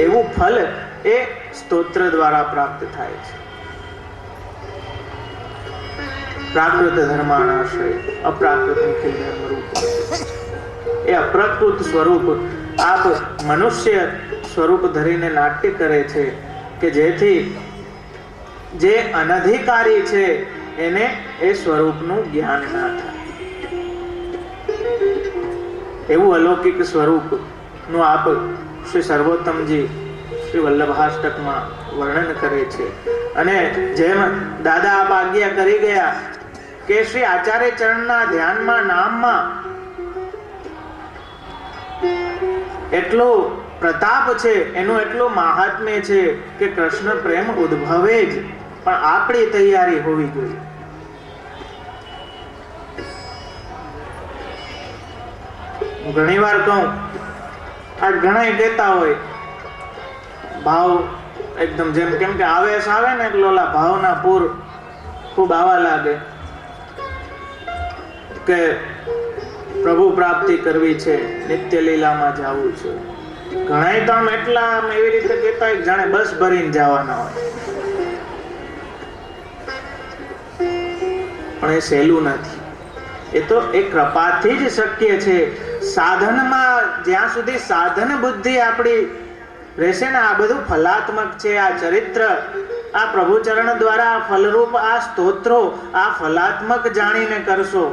એવું ફલ એ સ્તોત્ર દ્વારા પ્રાપ્ત થાય છે. પ્રાકૃત ધર્માણાશ્રય અપ્રાકૃત નિખિલ ધર્મ રૂપ. એ અપ્રાકૃત સ્વરૂપ આપ મનુષ્ય સ્વરૂપ ધરીને નાટ્ય કરે છે કે જેથી જે અનધિકારી છે એને એ સ્વરૂપનું જ્ઞાન ના થાય. એવું અલૌકિક સ્વરૂપનું આપ શ્રી સર્વોત્તમજી શ્રી વલ્લભાષ્ટકમાં વર્ણન કરે છે. અને જેમ દાદા આપ આજ્ઞા કરી ગયા કે શ્રી આચાર્ય ચરણના ધ્યાનમાં, નામમાં એટલો પ્રતાપ છે, એનું એટલું મહાત્મ્ય છે કે કૃષ્ણ પ્રેમ ઉદ્ભવે જ, પણ આપણી તૈયારી હોવી જોઈએ. ઘણી વાર કહું, આ ઘણા કહેતા હોય ભાવ એકદમ જેમ, કેમ કે આવેશ આવે ને એટલે ઓલા ભાવના પૂર ખૂબ આવા લાગે કે પ્રભુ પ્રાપ્તિ કરવી છે, નિત્ય લીલામાં જવું છે. ઘણા તો આમ એટલા આમ એવી રીતે કહેતા હોય જાણે બસ ભરીને જવાના હોય, પણ એ સહેલું નથી. એ તો એ કૃપાથી જ શક્ય છે. સાધનમાં જ્યાં સુધી સાધન બુદ્ધિ આપણી રહેશે ને, આ બધું ફલાત્મક છે. આ ચરિત્ર, આ પ્રભુ ચરણ દ્વારા ફલરૂપ આ સ્તોત્રો આ ફલાત્મક જાણીને કરશો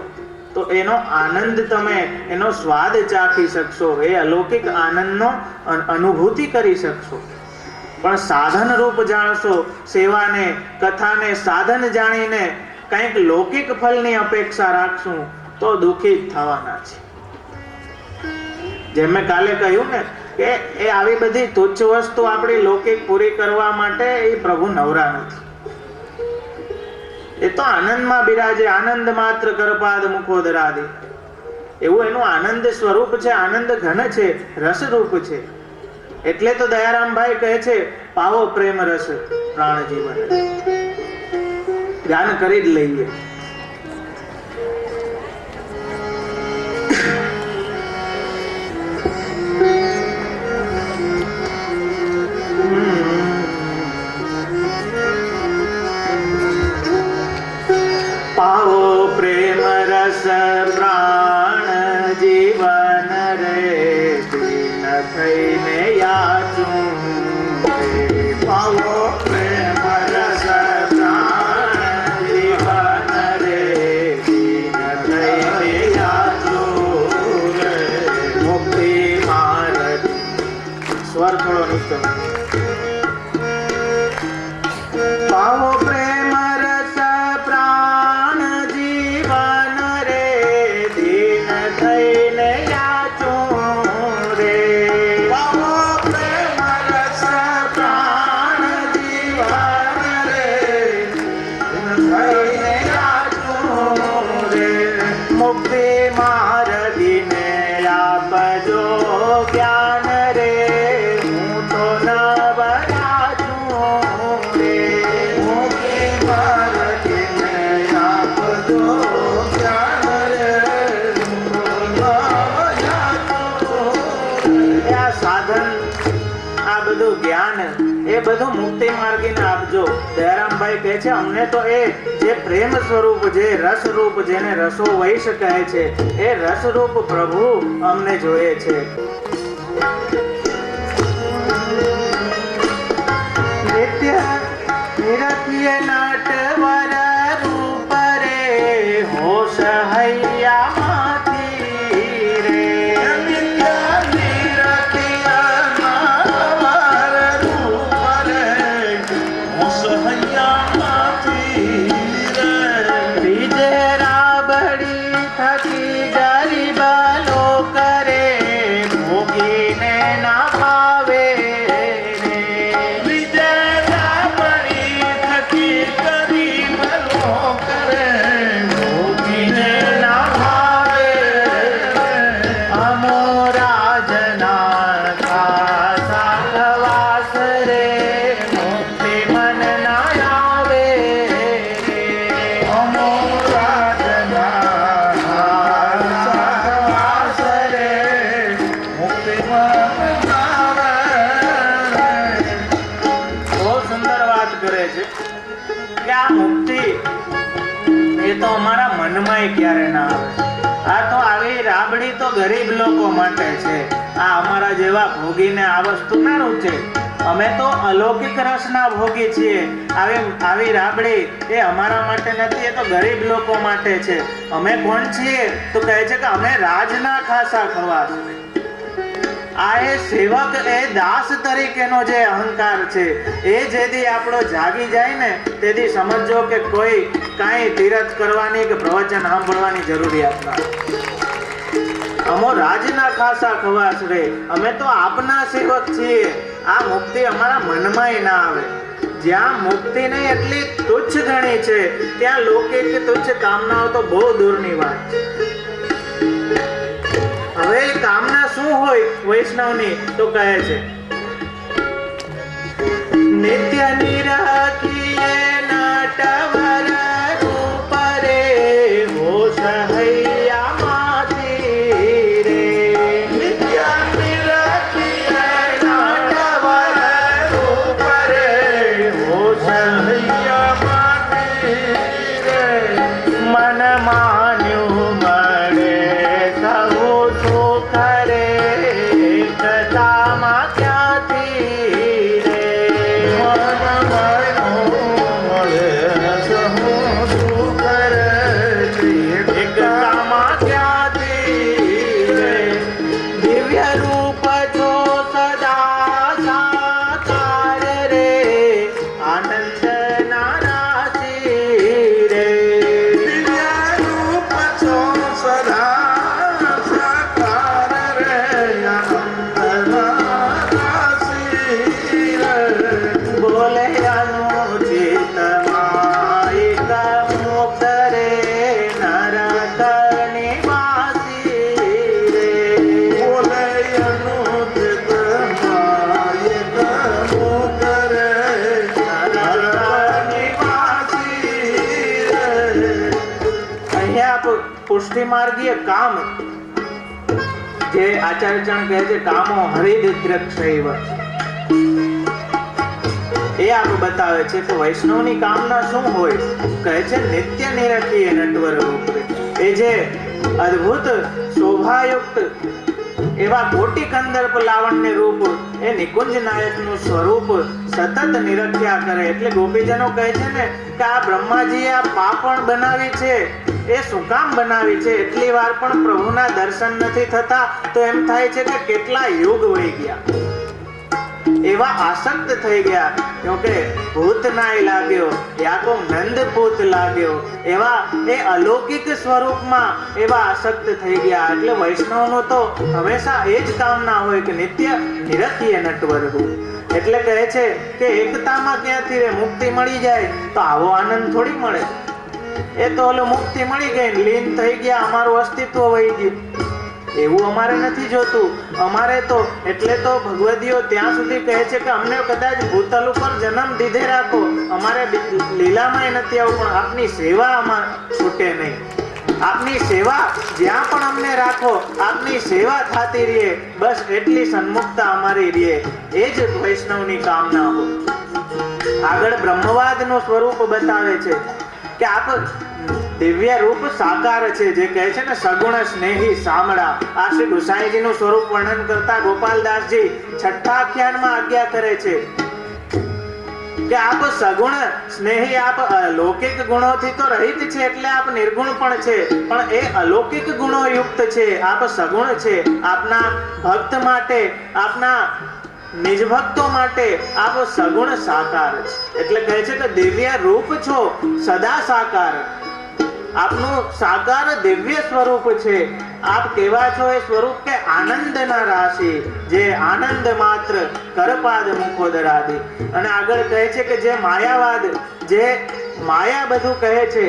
તો એનો આનંદ તમે, એનો સ્વાદ ચાખી શકશો, એ અલૌકિક આનંદનો અનુભૂતિ કરી શકશો. પણ સાધન રૂપ જાણશો, સેવાને, કથાને સાધન જાણીને કંઈક લૌકિક ફળની અપેક્ષા રાખશું તો દુઃખી થવાના છે. જેમ મેં કાલે કહ્યું ને કે એ આવી બધી તુચ્છ વસ્તુ આપણી લૌકિક પૂરી કરવા માટે એ પ્રભુ નવરા નથી. એ તો આનંદમાં બિરાજે, આનંદ માત્ર કરપાદ મુખોદરાદિ. એવું એનું આનંદ સ્વરૂપ છે, આનંદ ઘન છે, રસ રૂપ છે. એટલે તો દયારામભાઈ કહે છે પાવો પ્રેમ રસ પ્રાણ જીવન. ધ્યાન કરી જ લઈએ. પાવો પ્રેમ રસ પ્રાણ જીવન રે, દીન થઈને યાચું રે. પાવો પ્રેમ રસ પ્રાણ જીવન રે, દીન થઈને યાચું રે. મુક્તિ માર્ગ સ્વર થોડો નીચો. પાવો પ્રેમ રસ પ્રાણ જીવન રે, દીન થઈને યાચું રે. પાવો પ્રેમ રસ પ્રાણ જીવન રે, દીન થઈને યાચું રે. મુક્તિ માર્ગીને આપજો જ્ઞાન રે, હું તો ન બરાજું રે. મુક્તિ માર્ગીને આપજો જ્ઞાન રે, હું તો ન બરાજું રે. આ સાધન, આ બધું જ્ઞાન, એ બધું મુક્તિ માર્ગીને આપજો. દયારામભાઈ કહે છે અમને તો એ જે પ્રેમ સ્વરૂપ, જે રસ રૂપ, જેને રસો વૈશ કહે છે, એ રસ રૂપ પ્રભુ અમને જોઈએ છે. નિત્ય નિરખીએ ના વાત કરે છે કે આ મુક્તિ એ તો અમારા મનમાંય ક્યારે ના આવે. આ તો આવી રાબડી તો ગરીબ લોકો માટે છે. આ અમારા જેવા ભોગીને આ વસ્તુ ના રૂચે. અમે તો અલૌકિક રસના ભોગી છીએ. આવી રાબડી એ અમારા માટે નથી, એ તો ગરીબ લોકો માટે છે. અમે કોણ છીએ? તો કહે છે કે અમે રાજના ખાસા ખવાસ. આ એ સેવક એ દાસ તરીકેનો જે અહંકાર છે એ જેથી આપણો જાગી જાય ને તેથી સમજો કે કોઈ કાંઈ તીરથ કરવાની કે પ્રવચન સાંભળવાની જરૂરિયાત ના. અમો રાજના ખાસા ખવાસ રે. અમે તો આપના સેવક છીએ. આ મુક્તિ અમારા મનમાંય ના આવે. જ્યાં મુક્તિ નહીં એટલી તુચ્છ ગણી છે ત્યાં લૌકિક તુચ્છ કામનાઓ તો બહુ દૂરની વાત છે. હવે કામના શું હોય વૈષ્ણવની? તો કહે છે નિત્ય નિરખીએ નટવર રૂપ રે હોશ હૈયામાંથી રે. નિત્ય નિરખીએ નટવર રૂપ રે હોશ હૈયામાંથી રે. મન માન્યું મળે સહુ સુખ રે એકતામાં ક્યાંથી રે. મન માન્યું મળે સહુ સુખ રે એકતામાં ક્યાંથી રે. દિવ્ય રૂપ છો સદા સાકાર રે આનંદ ના રાશિ રે. દિવ્ય રૂપ છો સદા સાકાર રે આનંદ ના રાશિ રે. બોલે અનુચિત માયિક મુક્ત રે નરક નિવાસી રે. બોલે અનુચિત માયિક મુક્ત રે નરક નિવાસી રે. અહીંયા પુષ્ટિ માર્ગીય કામ જે આચાર્યચરણ કહે છે કામો હરિદ્રક્ષૈવ એ આપ બતાવે છે કે વૈષ્ણવની કામના શું હોય. કહે છે નિત્ય નિરખીએ નટવર રૂપ રે. એ જે અદ્ભુત શોભાયુક્ત એવા કોટી કંદર્પ લાવણ્ય રૂપ એ નિકુંજ નાયકનું સ્વરૂપ સતત નિરખ્યા કરે. એટલે ગોપીજનો કહે છે ને કે આ બ્રહ્માજીએ આ પાપણ બનાવી છે એ શું કામ બનાવી છે? એટલી વાર પણ પ્રભુના દર્શન નથી થતા તો એમ થાય છે કે કેટલા યુગ વહી ગયા. એવા આસક્ત થઈ ગયા ક્યોંકિ ભૂત નાય લાગ્યો યા તો નંદ પૂત લાગ્યો. એવા એ અલૌકિક સ્વરૂપમાં એવા આસક્ત થઈ ગયા. એટલે વૈષ્ણવનો તો હંમેશા એ જ કામના હોય કે નિત્ય નિરખીએ નટવર રૂપ. એટલે કહે છે કે એકતામાં ક્યાંથી રે? મુક્તિ મળી જાય તો આવો આનંદ થોડી મળે. એ તો ઓલો મુક્તિ મળી ગઈ લીન થઈ ગયા અમારું અસ્તિત્વ વહી ગયું. એવું અમારે નથી જોતું. અમારે તો એટલે તો ભગવદીઓ ત્યાં સુધી કહે છે કે અમને કદાચ ભૂતલ ઉપર જન્મ દીધે રાખો, અમારે લીલામાં નથી આવું, પણ આપની સેવા અમાર છૂટે નહીં. આપની સેવા જ્યાં પણ અમને રાખો, આપની સેવા થતી રહે, બસ એટલી સન્મુખતા અમારી રહે. એ જ વૈષ્ણવની કામના હોય. આગળ બ્રહ્મવાદનું સ્વરૂપ બતાવે છે કે આપ દિવ્ય રૂપ સાકાર છે, જે કહે છે ને સગુણ સ્નેહી સામળા. આ શ્રી ગુસાઈજીનું સ્વરૂપ વર્ણન કરતા ગોપાલદાસજી છઠ્ઠા આખ્યાનમાં આજ્ઞા કરે છે કે આપ સગુણ સ્નેહી, આપ લૌકિક ગુણોથી તો રહિત છે એટલે આપ નિર્ગુણ પણ છે, પણ એ અલૌકિક ગુણો યુક્ત છે. આપ સગુણ છે. આપના ભક્ત માટે, આપના નિજ ભક્તો માટે આપ સગુણ સાકાર છે. એટલે કહે છે કે દિવ્ય રૂપ છો સદા સાકાર. આપનું સાકાર દિવ્ય સ્વરૂપ છે. આપ કેવા છો એ સ્વરૂપ કે આનંદના રાશિ, જે આનંદ માત્ર કરપાદ મુખોદરાદિ. અને આગળ કહે છે કે જે માયાવાદ, જે માયા બધું કહે છે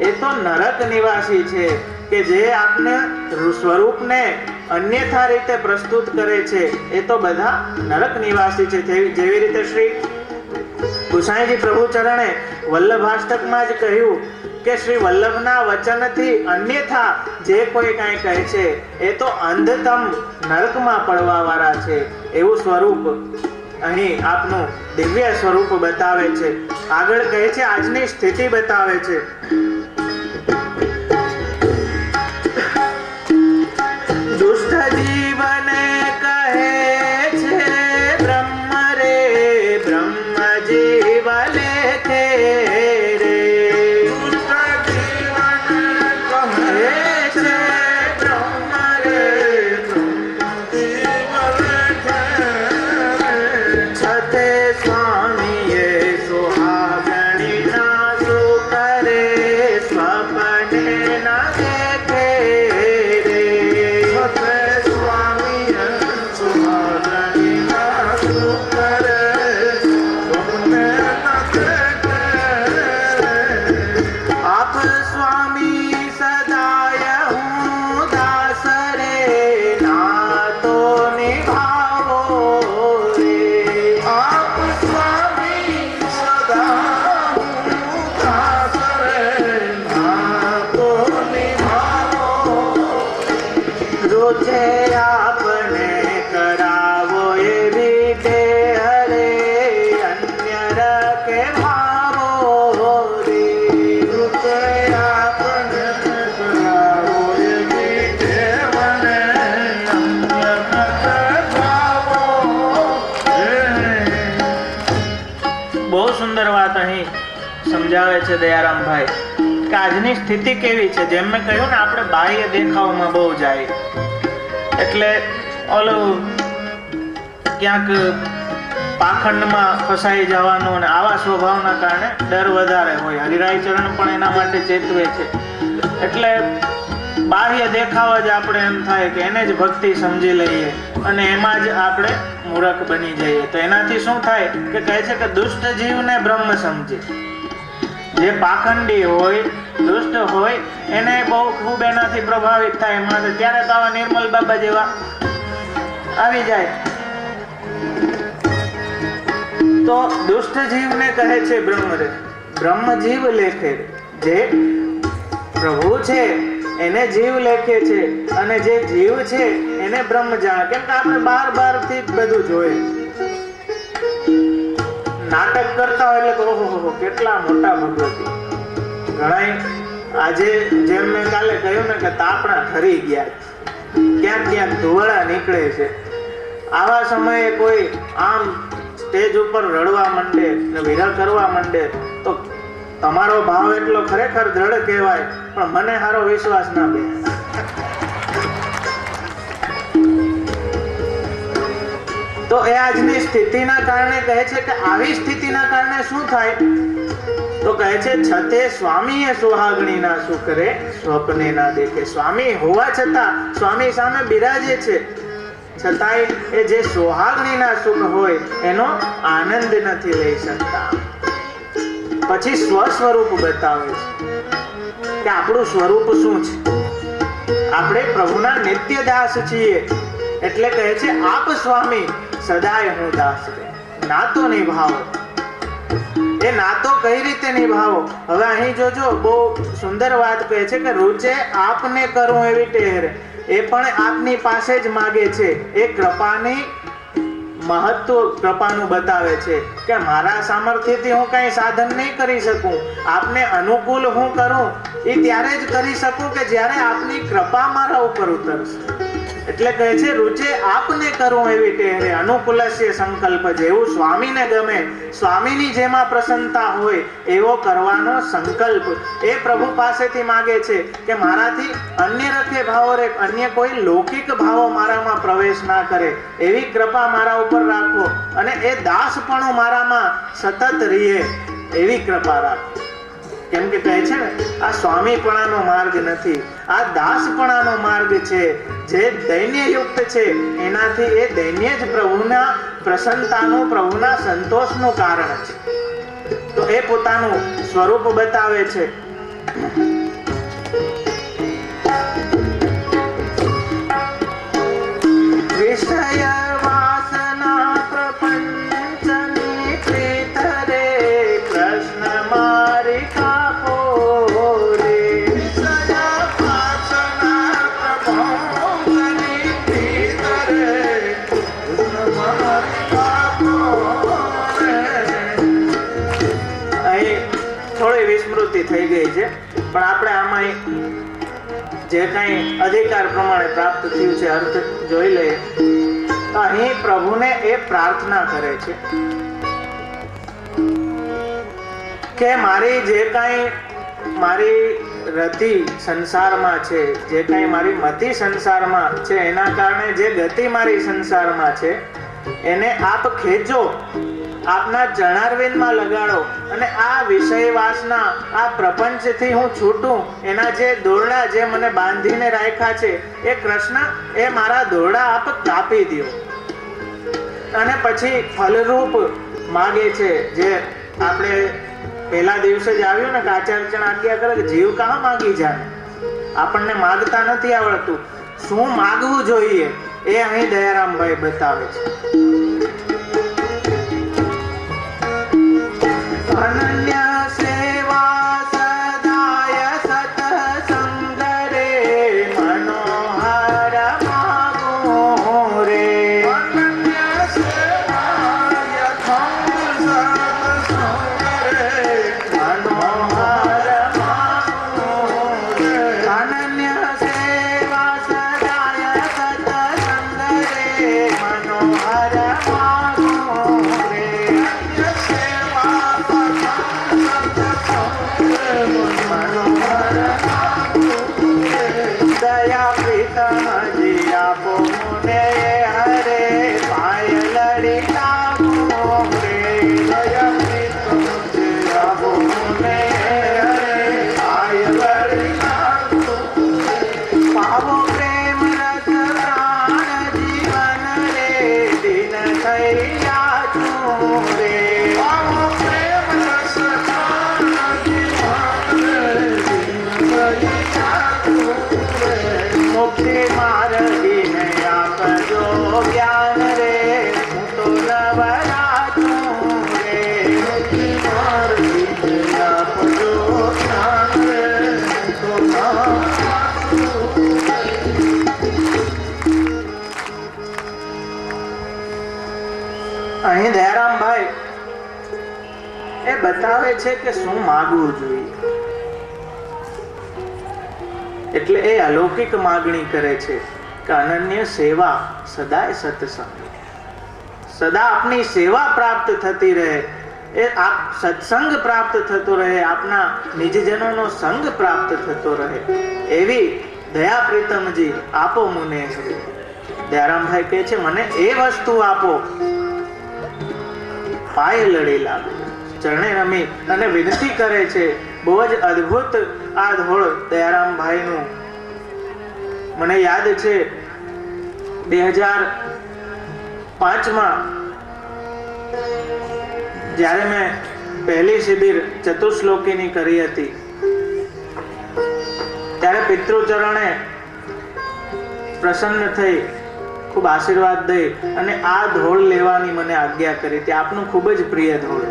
એ તો નરક નિવાસી છે, કે જે આપને સ્વરૂપને અન્યથા રીતે પ્રસ્તુત કરે છે એ તો બધા નરક નિવાસી છે. જેવી રીતે શ્રી ગુસાઈજી પ્રભુ ચરણે વલ્લભાષ્ટકમાં જ કહ્યું કે શ્રી વલ્લભના વચનથી અન્યથા જે કોઈ કાંઈ કહે છે એ તો અંધતમ નરકમાં પડવા વાળા છે. એવું સ્વરૂપ અહીં આપનું દિવ્ય સ્વરૂપ બતાવે છે. આગળ કહે છે, આજની સ્થિતિ બતાવે છે. દુષ્ટ જીવને કહે છે બ્રહ્મ રે, બ્રહ્મ જીવ લેખે રે. દુષ્ટ જીવને કહે છે બ્રહ્મ રે, છતે સ્વામીએ સુહાગણી ના સુખ રે, સ્વપ્ને ના દેખે રે. છતે સ્વામીએ સુહાગણી ના સુખ રે, સ્વપ્ને ના દેખે રે. આપ સ્વામી સદાય હું દાસ રે, નાતો નિભાવો રે. આપ સ્વામી સદા હું દાસ રે, નાતો નિભાવો. રોજે આપને કરાવો એવી દેહ રે, અન્ય રખે ભાવો રે. રોજે આપને કરાવો એવી દેહ મને, અન્ય રખે ભાવો રે. બહુ સુંદર વાત અહીં સમજાવે છે દયારામભાઈ કે આજની સ્થિતિ કેવી છે. જેમ મેં કહ્યું ને, આપણે બાહ્ય દેખાવમાં બહુ જાય એટલે ઓલું ક્યાંક પાખંડમાં ફસાઈ જવાનું અને આવા સ્વભાવના કારણે ડર વધારે હોય. હરિરાય ચરણ પણ એના માટે ચેતવે છે. એટલે બાહ્ય દેખાવ જ આપણે એમ થાય કે એને જ ભક્તિ સમજી લઈએ અને એમાં જ આપણે મૂરખ બની જઈએ. તો એનાથી શું થાય કે કહે છે કે દુષ્ટ જીવને બ્રહ્મ સમજે. જે પાખંડી હોય, દુષ્ટ હોય, એને બહુ ખૂબ એનાથી પ્રભાવિત થાય. એમાં ત્યારે તો આવા નિર્મલ બાબા જેવા આવી જાય. તો દુષ્ટ જીવને કહે છે બ્રહ્મ રે, બ્રહ્મ જીવ લેખે. જે પ્રભુ છે એને જીવ લેખે છે અને જે જીવ છે એને બ્રહ્મ જાણે. કેમ કે આપણે બાર થી બધું જોઈએ. નાટક કરતા હોય એટલે ઓહો કેટલા મોટા ભગવતી. ઘણા આજે જેમ મેં કાલે કહ્યું ને કે તાપણા ઠરી ગયા, ક્યાંક ક્યાંક ધુવાળા નીકળે છે. આવા સમયે કોઈ આમ સ્ટેજ ઉપર રડવા માંડે ને વિરહ કરવા માંડે તો તમારો ભાવ એટલો ખરેખર દ્રઢ કહેવાય, પણ મને સારો વિશ્વાસ ના બે. તો એ આજની સ્થિતિના કારણે કહે છે કે આવી સ્થિતિના કારણે શું થાય તો કહે છે છતે સ્વામીએ સુહાગણી ના સુખ રે, સ્વપ્ને ના દેખે. સ્વામી હોવા છતાં સ્વામી સામે બિરાજે છે, છતાંય એ જે સુહાગણી ના સુખ હોય એનો આનંદ નથી લઈ શકતા. પછી સ્વસ્વરૂપ બતાવે છે કે આપણું સ્વરૂપ શું છે. આપણે પ્રભુના નિત્ય દાસ છીએ. એટલે કહે છે આપ સ્વામી સદાય હું દાસ રે, નાતો નિભાવો. એ નાતો કઈ રીતે નિભાવો? હવે અહીં જોજો, બહુ સુંદર વાત કહે છે કે રૂચે આપને કરું એવી ટેહરે. એ પણ આપની પાસે જ માગે છે. એ કૃપાની મહત્વ કૃપાનું બતાવે છે કે મારા સામર્થ્યથી હું કઈ સાધન નહીં કરી શકું. આપને અનુકૂળ હું કરું એ ત્યારે જ કરી શકું કે જ્યારે આપની કૃપા મારા ઉપર ઉતરશે. એટલે કહે છે રૂચે આપને કરું એવી ટેહરે, અનુકૂલસ્ય સંકલ્પ. જેવું સ્વામીને ગમે, સ્વામીની જેમાં પ્રસન્નતા હોય એવો કરવાનો સંકલ્પ એ પ્રભુ પાસેથી માગે છે કે મારાથી અન્ય રખે ભાવો રે, અન્ય કોઈ લૌકિક ભાવો મારામાં પ્રવેશ ના કરે એવી કૃપા મારા ઉપર રાખો અને એ દાસપણું મારામાં સતત રહે એવી કૃપા રાખો. કેમ કે કહે છે ને, આ સ્વામીપણાનો માર્ગ નથી, આ દાસપણાનો માર્ગ છે. જે દૈન્યયુક્ત છે એનાથી એ દૈન્ય જ પ્રભુના પ્રસન્નતાનું, પ્રભુના સંતોષનું કારણ છે. તો એ પોતાનું સ્વરૂપ બતાવે છે. વિષય વાસના પ્રપંચની પ્રીત રે, કૃષ્ણ મારી કાપો રે. વિષય વાસના પ્રપંચની પ્રીત રે, કૃષ્ણ મારી કાપો નિવૃત્તિ થઈ ગઈ છે, પણ આપણે આમાં જે કંઈ અધિકાર પ્રમાણે પ્રાપ્ત થયું છે અર્થ જોઈ લઈએ. તો અહીં પ્રભુને એ પ્રાર્થના કરે છે કે મારી જે કાંઈ મારી રતિ સંસારમાં છે, જે કાંઈ મારી મતિ સંસારમાં છે, એના કારણે જે ગતિ મારી સંસારમાં છે એને આપ ખેંચો, આપના ચરણારવિંદમાં લગાડો, અને આ વિષય વાસના, આ પ્રપંચથી હું છૂટું, એના જે દોરડા જે મને બાંધીને રાખ્યા છે એ કૃષ્ણ, એ મારા દોરડા આપ કાપી દો. અને પછી ફલરૂપ માગે છે, જે આપણે પહેલા દિવસે જ આવ્યું ને કે આચાર્ય આજ્ઞા કરે કે જીવ કાં માગી જાય, આપણને માગતા નથી આવડતું, શું માગવું જોઈએ એ અહીં દયારામભાઈ બતાવે છે. અનન્ય સેવા સદાય સતસંગ રે, મનોહર માગું રે. અનન્ય સેવા યથા સતસંગ રે, મનોહર માગું રે. અનન્ય સેવા સદાય સતસંગ રે, મનોહર માગું રે. અન્ય સેવા દયા પ્રીતમજી આપો મુને હરે, પાય લડી લાગું રે. દયા પ્રીતમજી આપો મુને હરે, પાય લડી લાગું. પાવો પ્રેમ રસ પ્રાણ જીવન રે, દિન થઈ યાચું રે. પાવો પ્રેમ રસ મુક્તિ માર્ગીને આપજો જ્ઞાન રે, હું તો નવરાતું રે. મુક્તિ માર્ગીને આપજો જ્ઞાન રે, હું તો નવરાતું. અહીં દયારામભાઈ એ બતાવે છે કે શું માગવું જોઈએ. એટલે એ અલૌકિક માગણી કરે છે કે અનન્ય સેવા સદાય સત્સંગ, સદા આપની સેવા પ્રાપ્ત થતી રહે, એ આપ સત્સંગ પ્રાપ્ત થતો રહે, આપના નિજજનોનો સંગ પ્રાપ્ત થતો રહે, એવી દયા પ્રીતમજી આપો મુને. દયારામભાઈ કહે છે મને એ વસ્તુ આપો, પાય લડી લાગો, ચરણે નમી અને વિનંતી કરે છે. બહુ જ અદ્ભુત આ ધોળ દયારામભાઈનું મને યાદ છે 2005માં જ્યારે મેં પહેલી શિબિર ચતુશ્લોકીની કરી હતી, ત્યારે પિતૃચરણે પ્રસન્ન થઈ ખૂબ આશીર્વાદ દઈ અને આ ધોળ લેવાની મને આજ્ઞા કરી હતી. આપનું ખૂબ જ પ્રિય ધોળ.